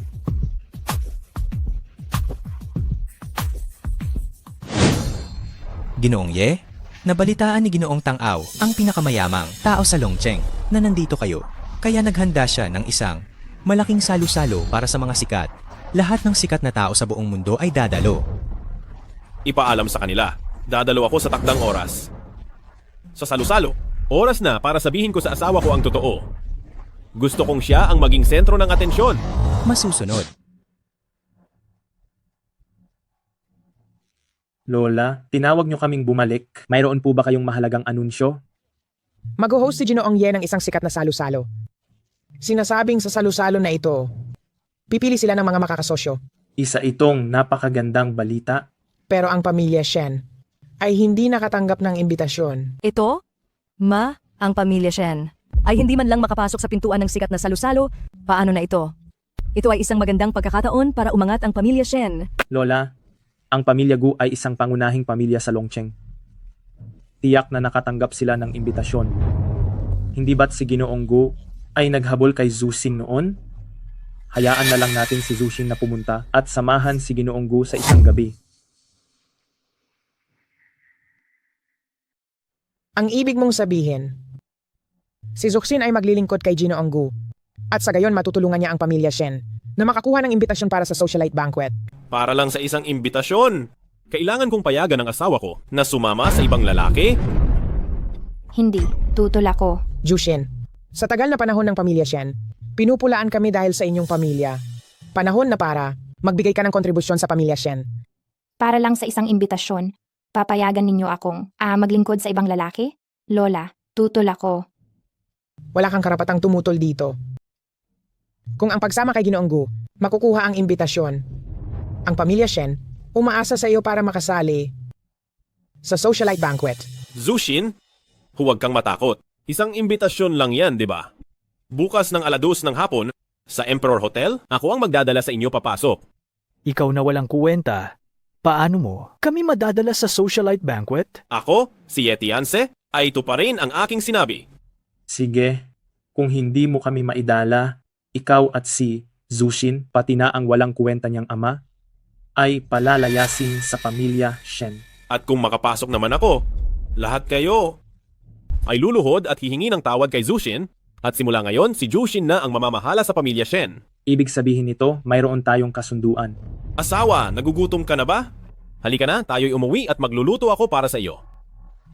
Ginoong Ye, nabalitaan ni Ginoong Tang-Ao, ang pinakamayamang tao sa Longcheng, na nandito kayo. Kaya naghanda siya ng isang malaking salo-salo para sa mga sikat. Lahat ng sikat na tao sa buong mundo ay dadalo. Ipaalam sa kanila, dadalo ako sa takdang oras. Sa salo-salo, oras na para sabihin ko sa asawa ko ang totoo. Gusto kong siya ang maging sentro ng atensyon. Masusunod. Lola, tinawag niyo kaming bumalik. Mayroon po ba kayong mahalagang anunsyo? Mag-host si Ginoong Ye ng isang sikat na salo-salo. Sinasabing sa salo-salo na ito, pipili sila ng mga makakasosyo. Isa itong napakagandang balita. Pero ang pamilya Shen ay hindi nakatanggap ng imbitasyon. Ito, ang pamilya Shen, ay hindi man lang makapasok sa pintuan ng sikat na salusalo. Paano na ito? Ito ay isang magandang pagkakataon para umangat ang pamilya Shen. Lola, ang pamilya Gu ay isang pangunahing pamilya sa Longcheng. Tiyak na nakatanggap sila ng imbitasyon. Hindi ba't si Ginoong Gu ay naghabol kay Zuxin noon? Hayaan na lang natin si Zuxin na pumunta at samahan si Ginoong Gu sa isang gabi. Ang ibig mong sabihin, si Zuxin ay maglilingkod kay Ginoong Gu at sa gayon matutulungan niya ang pamilya Shen na makakuha ng imbitasyon para sa socialite banquet. Para lang sa isang imbitasyon. Kailangan kong payagan ng asawa ko na sumama sa ibang lalaki? Hindi, tutol ako. Jushin, sa tagal na panahon ng pamilya Shen, pinupulaan kami dahil sa inyong pamilya. Panahon na para magbigay ka ng kontribusyon sa pamilya Shen. Para lang sa isang imbitasyon, papayagan ninyo akong maglingkod sa ibang lalaki? Lola, tutol ako. Wala kang karapatang tumutol dito. Kung ang pagsama kay Ginoong Gu, makukuha ang imbitasyon. Ang pamilya Shen, umaasa sa iyo para makasali sa socialite banquet. Zuxin, huwag kang matakot. Isang imbitasyon lang yan, di ba? Bukas ng 2:00 ng hapon, sa Emperor Hotel, ako ang magdadala sa inyo papasok. Ikaw na walang kuwenta. Paano mo kami madadala sa socialite banquet? Ako, si Yetianse, ay tuparin ang aking sinabi. Sige, kung hindi mo kami maidala, ikaw at si Zuxin, pati na ang walang kuwenta niyang ama, ay palalayasin sa pamilya Shen. At kung makapasok naman ako, lahat kayo ay luluhod at hihingi ng tawad kay Zuxin at simula ngayon si Jushin na ang mamamahala sa pamilya Shen. Ibig sabihin nito, mayroon tayong kasunduan. Asawa, nagugutom ka na ba? Halika na, tayo'y umuwi at magluluto ako para sa iyo.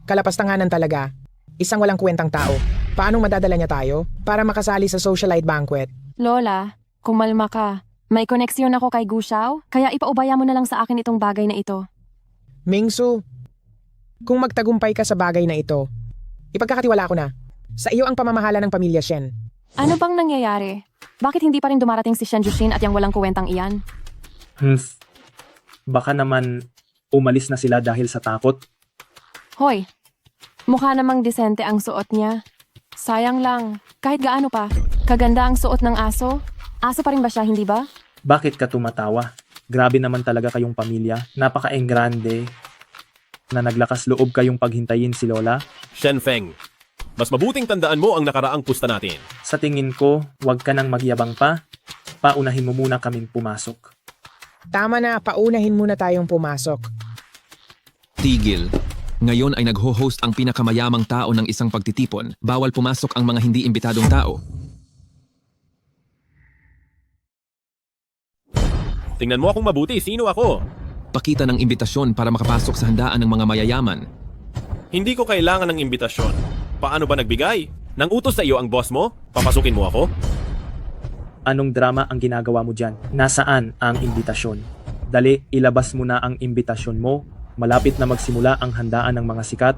Kalapastanganan talaga. Isang walang kwentang tao. Paanong madadala niya tayo para makasali sa socialite banquet? Lola, kumalma ka. May koneksyon ako kay Gu Xiao, kaya ipaubaya mo na lang sa akin itong bagay na ito. Mingsu, kung magtagumpay ka sa bagay na ito, ipagkakatiwala ko na. Sa iyo ang pamamahala ng pamilya Shen. Ano bang nangyayari? Bakit hindi pa rin dumarating si Shen Jushin at yung walang kuwentang iyan? Baka naman umalis na sila dahil sa takot. Hoy, mukha namang disente ang suot niya. Sayang lang, kahit gaano pa. Kaganda ang suot ng aso. Aso pa rin ba siya, hindi ba? Bakit ka tumatawa? Grabe naman talaga kayong pamilya. Napaka-engrande na naglakas loob kayong paghintayin si Lola. Shen Feng, mas mabuting tandaan mo ang nakaraang pusta natin. Sa tingin ko, huwag ka nang magyabang pa. Paunahin mo muna kaming pumasok. Tama na, paunahin muna tayong pumasok. Tigil. Ngayon ay nagho-host ang pinakamayamang tao ng isang pagtitipon. Bawal pumasok ang mga hindi imbitadong tao. Tingnan mo akong mabuti, sino ako? Pakita ng imbitasyon para makapasok sa handaan ng mga mayayaman. Hindi ko kailangan ng imbitasyon. Paano ba nagbigay? Nang utos sa iyo ang boss mo? Papasukin mo ako? Anong drama ang ginagawa mo dyan? Nasaan ang imbitasyon? Dali, ilabas mo na ang imbitasyon mo. Malapit na magsimula ang handaan ng mga sikat.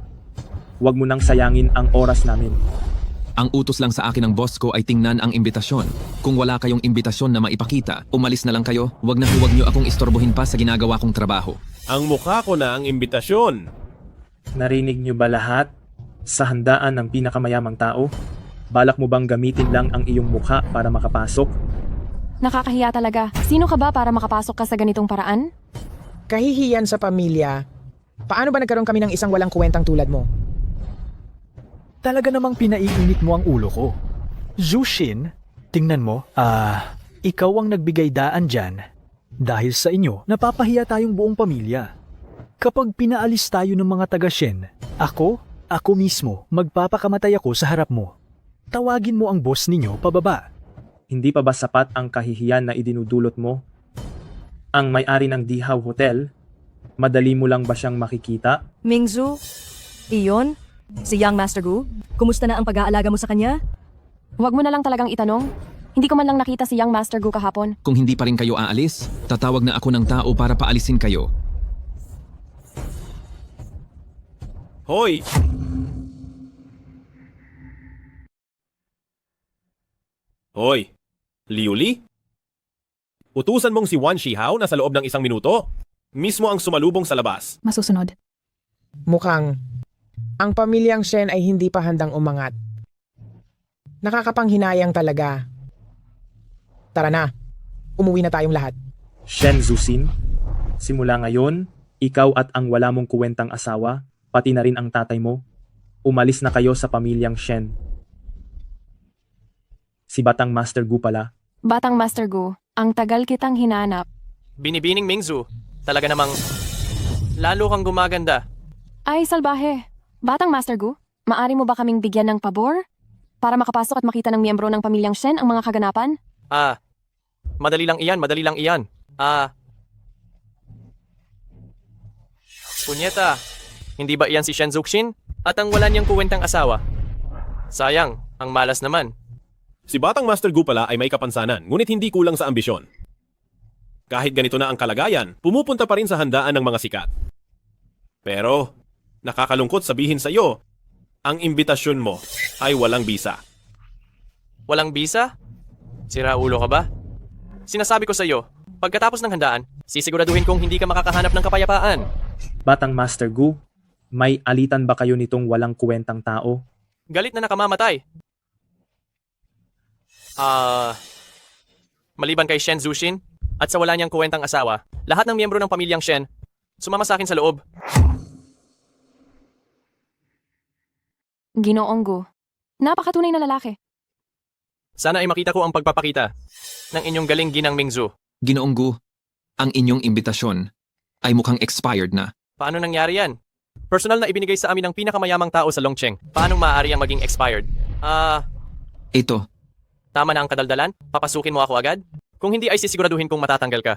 Huwag mo nang sayangin ang oras namin. Ang utos lang sa akin ng boss ko ay tingnan ang imbitasyon. Kung wala kayong imbitasyon na maipakita, umalis na lang kayo. Huwag niyo akong istorbohin pa sa ginagawa kong trabaho. Ang mukha ko na ang imbitasyon. Narinig niyo ba lahat? Sa handaan ng pinakamayamang tao? Balak mo bang gamitin lang ang iyong mukha para makapasok? Nakakahiya talaga. Sino ka ba para makapasok ka sa ganitong paraan? Kahihiyan sa pamilya. Paano ba nagkaroon kami ng isang walang kuwentang tulad mo? Talaga namang pinaiinit mo ang ulo ko. Jushin, tingnan mo, ikaw ang nagbigay daan dyan. Dahil sa inyo, napapahiya tayong buong pamilya. Kapag pinaalis tayo ng mga taga-Shen, ako mismo, magpapakamatay ako sa harap mo. Tawagin mo ang boss ninyo pababa. Hindi pa ba sapat ang kahihiyan na idinudulot mo? Ang may-ari ng Dihaw Hotel, madali mo lang ba siyang makikita? Mingzu, iyon? Si Young Master Gu? Kumusta na ang pag-aalaga mo sa kanya? Huwag mo na lang talagang itanong. Hindi ko man lang nakita si Young Master Gu kahapon. Kung hindi pa rin kayo aalis, tatawag na ako ng tao para paalisin kayo. Hoy! Hoy! Liuli? Utusan mong si Wan Shihao na sa loob ng 1 minuto? Mismo ang sumalubong sa labas. Masusunod. Mukhang ang pamilyang Shen ay hindi pa handang umangat. Nakakapanghinayang talaga. Tara na, umuwi na tayong lahat. Shen Zusin, simula ngayon, ikaw at ang wala mong kuwentang asawa, pati na rin ang tatay mo, umalis na kayo sa pamilyang Shen. Si Batang Master Gu pala. Batang Master Gu, ang tagal kitang hinanap. Binibining Mingzu, talaga namang lalo kang gumaganda. Ay, salbahe. Batang Master Gu, maari mo ba kaming bigyan ng pabor? Para makapasok at makita ng miyembro ng pamilyang Shen ang mga kaganapan? Madali lang iyan. Punyeta, hindi ba iyan si Shen Zuxin? At ang wala niyang kuwentang asawa? Sayang, ang malas naman. Si Batang Master Gu pala ay may kapansanan, ngunit hindi kulang sa ambisyon. Kahit ganito na ang kalagayan, pumupunta pa rin sa handaan ng mga sikat. Pero, nakakalungkot sabihin sa iyo, ang imbitasyon mo ay walang bisa. Walang bisa? Sira ulo ka ba? Sinasabi ko sa iyo, pagkatapos ng handaan, sisiguraduhin kong hindi ka makakahanap ng kapayapaan. Batang Master Gu, may alitan ba kayo nitong walang kuwentang tao? Galit na nakamamatay. Maliban kay Shen Zuxin at sa wala niyang kuwentang asawa, lahat ng miyembro ng pamilyang Shen, sumama sa akin sa loob. Ginoong Gu, napakatunay na lalaki. Sana ay makita ko ang pagpapakita ng inyong galing ginang Mingzu. Ginoong Gu, ang inyong imbitasyon ay mukhang expired na. Paano nangyari yan? Personal na ibinigay sa amin ng pinakamayamang tao sa Longcheng. Paano maaari ang maging expired? Ito. Tama na ang kadaldalan? Papasukin mo ako agad? Kung hindi ay sisiguraduhin kong matatanggal ka.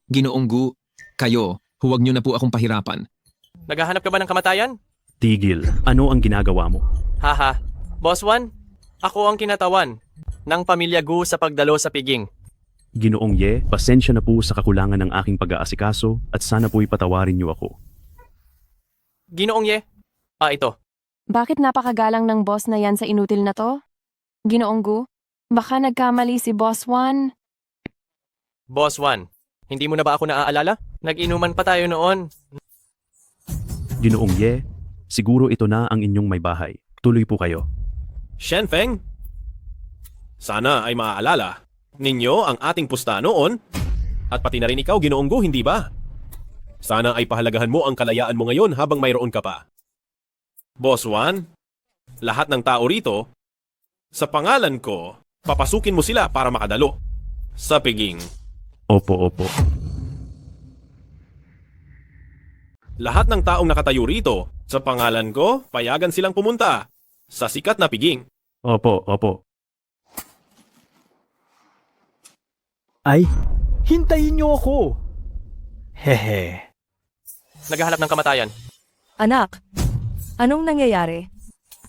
Ginoong Gu, kayo, huwag niyo na po akong pahirapan. Naghahanap ka ba ng kamatayan? Tigil, ano ang ginagawa mo? Haha. Boss Wan, ako ang kinatawan ng pamilya Gu sa pagdalo sa piging. Ginoong Ye, pasensya na po sa kakulangan ng aking pag-aasikaso at sana po'y patawarin niyo ako. Ginoong Ye? Ito. Bakit napakagalang ng boss na yan sa inutil na to? Ginoong Gu, baka nagkamali si Boss Wan. Boss Wan, hindi mo na ba ako naaalala? Nag-inuman pa tayo noon. Ginoong Ye, siguro ito na ang inyong may bahay. Tuloy po kayo. Shen Feng? Sana ay maaalala ninyo ang ating pusta noon at pati na rin ikaw, Ginoong Gu, hindi ba? Sana ay pahalagahan mo ang kalayaan mo ngayon habang mayroon ka pa. Boss Wan, lahat ng tao rito, sa pangalan ko, papasukin mo sila para makadalo sa piging. Opo. Lahat ng taong nakatayo rito, sa pangalan ko, payagan silang pumunta sa sikat na piging. Opo. Ay, hintayin niyo ako. Hehe. Naghahanap ng kamatayan. Anak, anong nangyayari?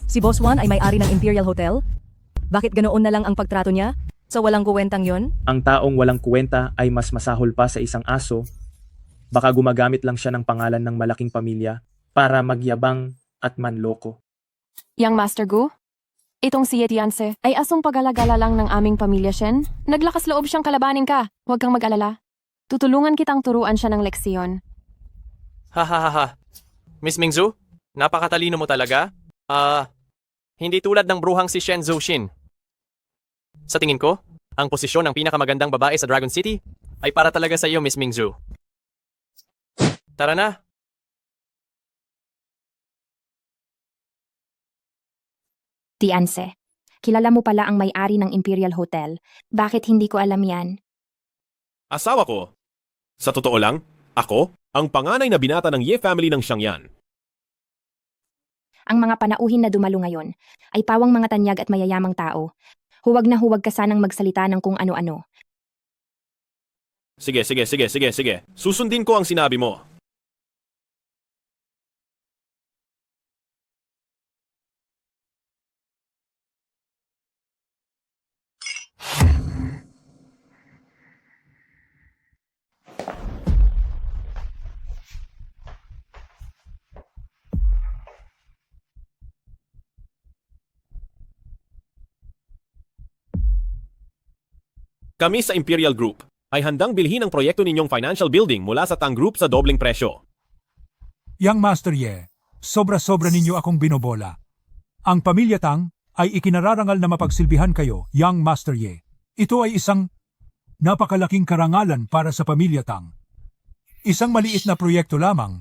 Si Boss Wan ay may-ari ng Imperial Hotel? Bakit ganoon na lang ang pagtrato niya? Sa walang kuwentang yon? Ang taong walang kuwenta ay mas masahol pa sa isang aso. Baka gumagamit lang siya ng pangalan ng malaking pamilya para magyabang at manloko. Yang Master Gu, itong si Yetianse ay asong pag-alagala lang ng aming pamilya Shen. Naglakas loob siyang kalabanin ka. Huwag kang mag-alala. Tutulungan kitang turuan siya ng leksiyon. Hahaha. Miss Mingzu, napakatalino mo talaga. Hindi tulad ng bruhang si Shen Zuxin. Sa tingin ko, ang posisyon ng pinakamagandang babae sa Dragon City ay para talaga sa iyo, Miss Mingzu. Tara na. Tianse, kilala mo pala ang may-ari ng Imperial Hotel. Bakit hindi ko alam yan? Asawa ko. Sa totoo lang, ako, ang panganay na binata ng Ye family ng Xiangyan. Ang mga panauhin na dumalo ngayon ay pawang mga tanyag at mayayamang tao. Huwag na huwag ka sanang magsalita ng kung ano-ano. Sige. Susundin ko ang sinabi mo. Kami sa Imperial Group ay handang bilhin ang proyekto ninyong financial building mula sa Tang Group sa dobleng presyo. Yang Master Ye, sobra-sobra ninyo akong binobola. Ang pamilya Tang ay ikinararangal na mapagsilbihan kayo, Yang Master Ye. Ito ay isang napakalaking karangalan para sa pamilya Tang. Isang maliit na proyekto lamang.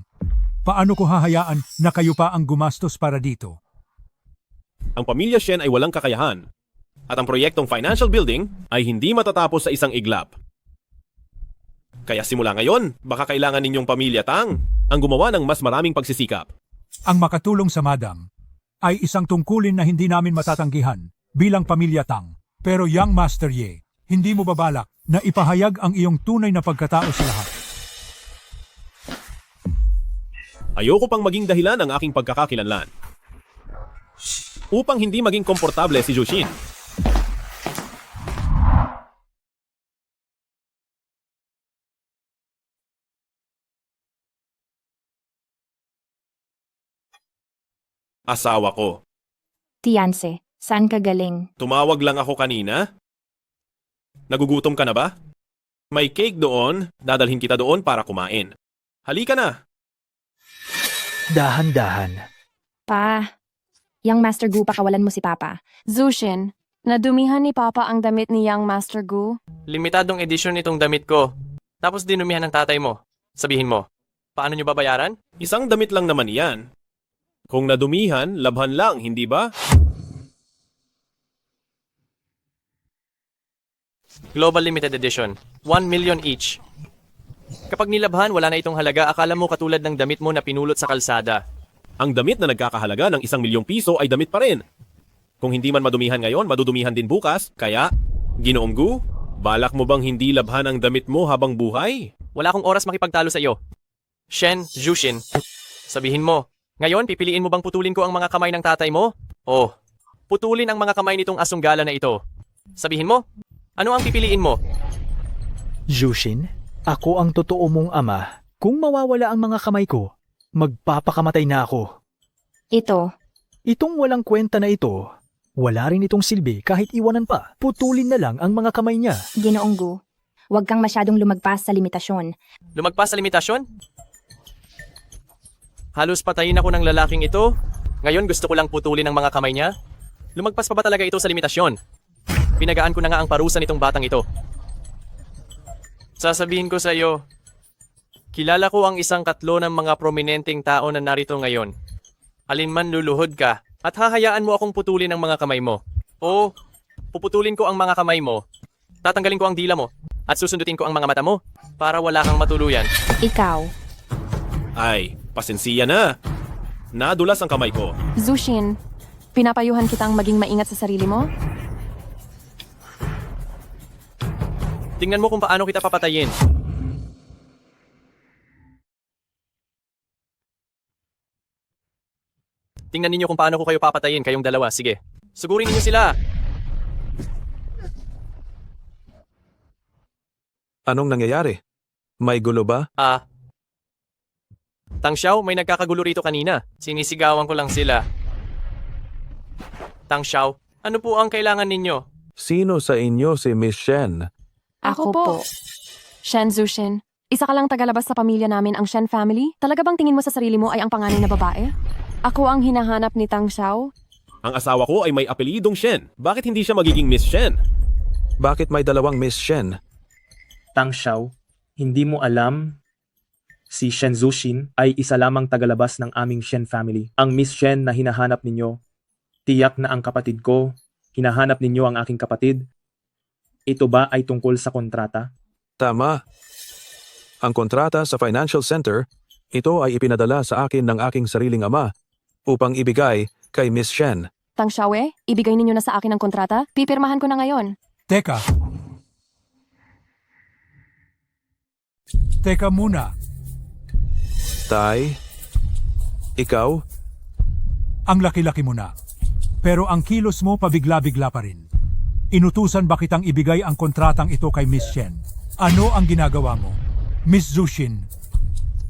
Paano ko hahayaan na kayo pa ang gumastos para dito? Ang pamilya Shen ay walang kakayahan. At ang proyektong financial building ay hindi matatapos sa isang iglap. Kaya simula ngayon, baka kailangan ninyong pamilya Tang ang gumawa ng mas maraming pagsisikap. Ang makatulong sa madam ay isang tungkulin na hindi namin matatanggihan bilang pamilya Tang. Pero Yang Master Ye, hindi mo babalak na ipahayag ang iyong tunay na pagkatao sa lahat. Ayoko pang maging dahilan ang aking pagkakakilanlan. Upang hindi maging komportable si Jushin. Asawa ko. Tianse, saan ka galing? Tumawag lang ako kanina. Nagugutom ka na ba? May cake doon, dadalhin kita doon para kumain. Halika na! Dahan-dahan. Pa, Yang Master Gu, pakawalan mo si Papa. Zushin, nadumihan ni Papa ang damit ni Yang Master Gu. Limitadong edisyon itong damit ko. Tapos dinumihan ng tatay mo. Sabihin mo, paano nyo babayaran? Isang damit lang naman iyan. Kung nadumihan, labhan lang, hindi ba? Global Limited Edition. 1 million each. Kapag nilabhan, wala na itong halaga. Akala mo katulad ng damit mo na pinulot sa kalsada. Ang damit na nagkakahalaga ng 1 milyong piso ay damit pa rin. Kung hindi man madumihan ngayon, madudumihan din bukas. Kaya, Ginoong Gu, balak mo bang hindi labhan ang damit mo habang buhay? Wala akong oras makipagtalo sa iyo. Shen, Jushin, sabihin mo, ngayon pipiliin mo bang putulin ko ang mga kamay ng tatay mo? O, putulin ang mga kamay nitong asunggala na ito. Sabihin mo, ano ang pipiliin mo? Jushin, ako ang totoo mong ama. Kung mawawala ang mga kamay ko, magpapakamatay na ako. Itong walang kwenta na ito, wala rin itong silbi kahit iwanan pa. Putulin na lang ang mga kamay niya. Ginoong Gu, huwag kang masyadong lumagpas sa limitasyon. Lumagpas sa limitasyon? Halos patayin ako ng lalaking ito. Ngayon gusto ko lang putulin ang mga kamay niya. Lumagpas pa ba talaga ito sa limitasyon? Pinagaan ko na nga ang parusa nitong batang ito. Sasabihin ko sa iyo, kilala ko ang isang katlo ng mga prominenteng tao na narito ngayon. Alinman luluhod ka at hahayaan mo akong putulin ang mga kamay mo. O, puputulin ko ang mga kamay mo. Tatanggalin ko ang dila mo at susundutin ko ang mga mata mo para wala kang matuluyan. Ikaw. Ay, pasensiya na. Nadulas ang kamay ko. Zushin, pinapayuhan kitang maging maingat sa sarili mo? Tingnan mo kung paano kita papatayin. Tingnan ninyo kung paano ko kayo papatayin, kayong dalawa. Sige, sugurin ninyo sila. Anong nangyayari? May gulo ba? Tang Xiao, may nagkakagulo rito kanina. Sinisigawan ko lang sila. Tang Xiao, ano po ang kailangan ninyo? Sino sa inyo si Miss Shen? Ako po. Shen Zushin, isa ka lang tagalabas sa pamilya namin, ang Shen family? Talaga bang tingin mo sa sarili mo ay ang panganay na babae? Ako ang hinahanap ni Tang Xiao? Ang asawa ko ay may apelidong Shen. Bakit hindi siya magiging Miss Shen? Bakit may dalawang Miss Shen? Tang Xiao, hindi mo alam, si Shen Zushin ay isa lamang tagalabas ng aming Shen family. Ang Miss Shen na hinahanap ninyo, tiyak na ang kapatid ko, hinahanap ninyo ang aking kapatid. Ito ba ay tungkol sa kontrata? Tama. Ang kontrata sa Financial Center, ito ay ipinadala sa akin ng aking sariling ama upang ibigay kay Miss Shen. Tang Xiao, ibigay ninyo na sa akin ang kontrata? Pipirmahan ko na ngayon. Teka muna. Tay, ikaw? Ang laki-laki mo na. Pero ang kilos mo pabigla-bigla pa rin. Inutusan ba kitang ibigay ang kontratang ito kay Miss Shen? Ano ang ginagawa mo? Miss Zushin,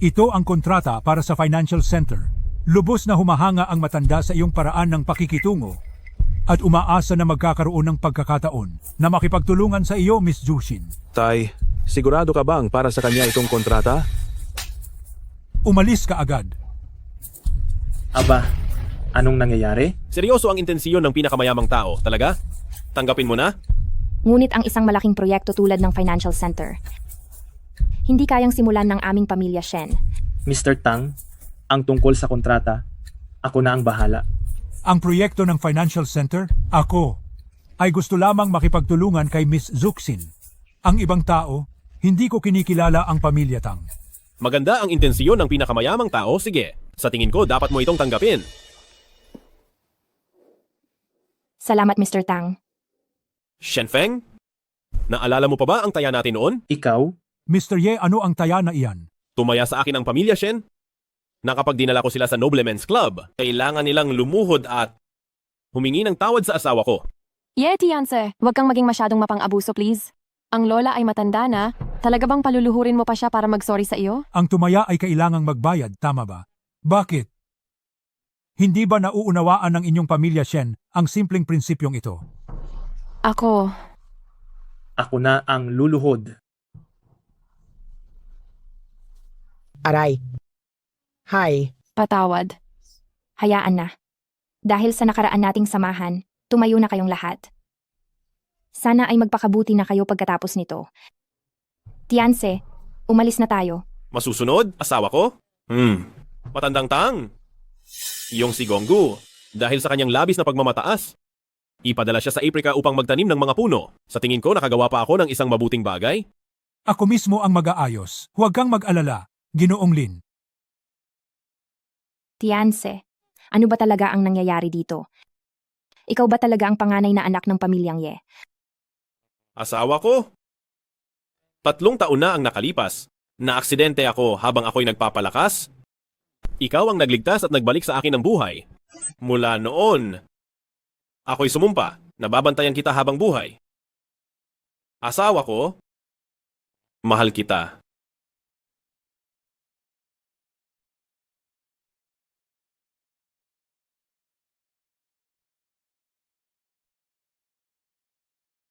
ito ang kontrata para sa Financial Center. Lubos na humahanga ang matanda sa iyong paraan ng pakikitungo at umaasa na magkakaroon ng pagkakataon na makipagtulungan sa iyo, Miss Zushin. Tay, sigurado ka bang para sa kanya itong kontrata? Umalis ka agad. Aba, anong nangyayari? Seryoso ang intensyon ng pinakamayamang tao, talaga? Tanggapin mo na? Ngunit ang isang malaking proyekto tulad ng financial center, hindi kayang simulan ng aming pamilya Shen. Mr. Tang, ang tungkol sa kontrata, ako na ang bahala. Ang proyekto ng Financial Center, ako, ay gusto lamang makipagtulungan kay Miss Zuxin. Ang ibang tao, hindi ko kinikilala ang pamilya Tang. Maganda ang intensyon ng pinakamayamang tao, sige. Sa tingin ko, dapat mo itong tanggapin. Salamat, Mr. Tang. Shenfeng? Naalala mo pa ba ang taya natin noon? Ikaw? Mr. Ye, ano ang taya na iyan? Tumaya sa akin ang pamilya Shen? Na kapag dinala ko sila sa Noblemen's Club, kailangan nilang lumuhod at humingi ng tawad sa asawa ko. Tianse, huwag kang maging masyadong mapang-abuso, please. Ang lola ay matanda na. Talaga bang paluluhurin mo pa siya para mag-sorry sa iyo? Ang tumaya ay kailangang magbayad, tama ba? Bakit? Hindi ba nauunawaan ng inyong pamilya Shen ang simpleng prinsipyong ito? Ako na ang luluhod. Aray. Hi. Patawad. Hayaan na. Dahil sa nakaraan nating samahan, tumayo na kayong lahat. Sana ay magpakabuti na kayo pagkatapos nito. Tianse, umalis na tayo. Masusunod? Asawa ko? Matandang Tang. Iyong si Gonggu, dahil sa kanyang labis na pagmamataas. Ipadala siya sa Aprika upang magtanim ng mga puno. Sa tingin ko, nakagawa pa ako ng isang mabuting bagay. Ako mismo ang mag-aayos. Huwag kang mag-alala, Ginoong Lin. Tianse, ano ba talaga ang nangyayari dito? Ikaw ba talaga ang panganay na anak ng pamilyang Ye? Asawa ko? 3 taon na ang nakalipas. Naaksidente ako habang ako'y nagpapalakas. Ikaw ang nagligtas at nagbalik sa akin ng buhay. Mula noon, ako'y sumumpa na babantayan kita habang buhay. Asawa ko, mahal kita.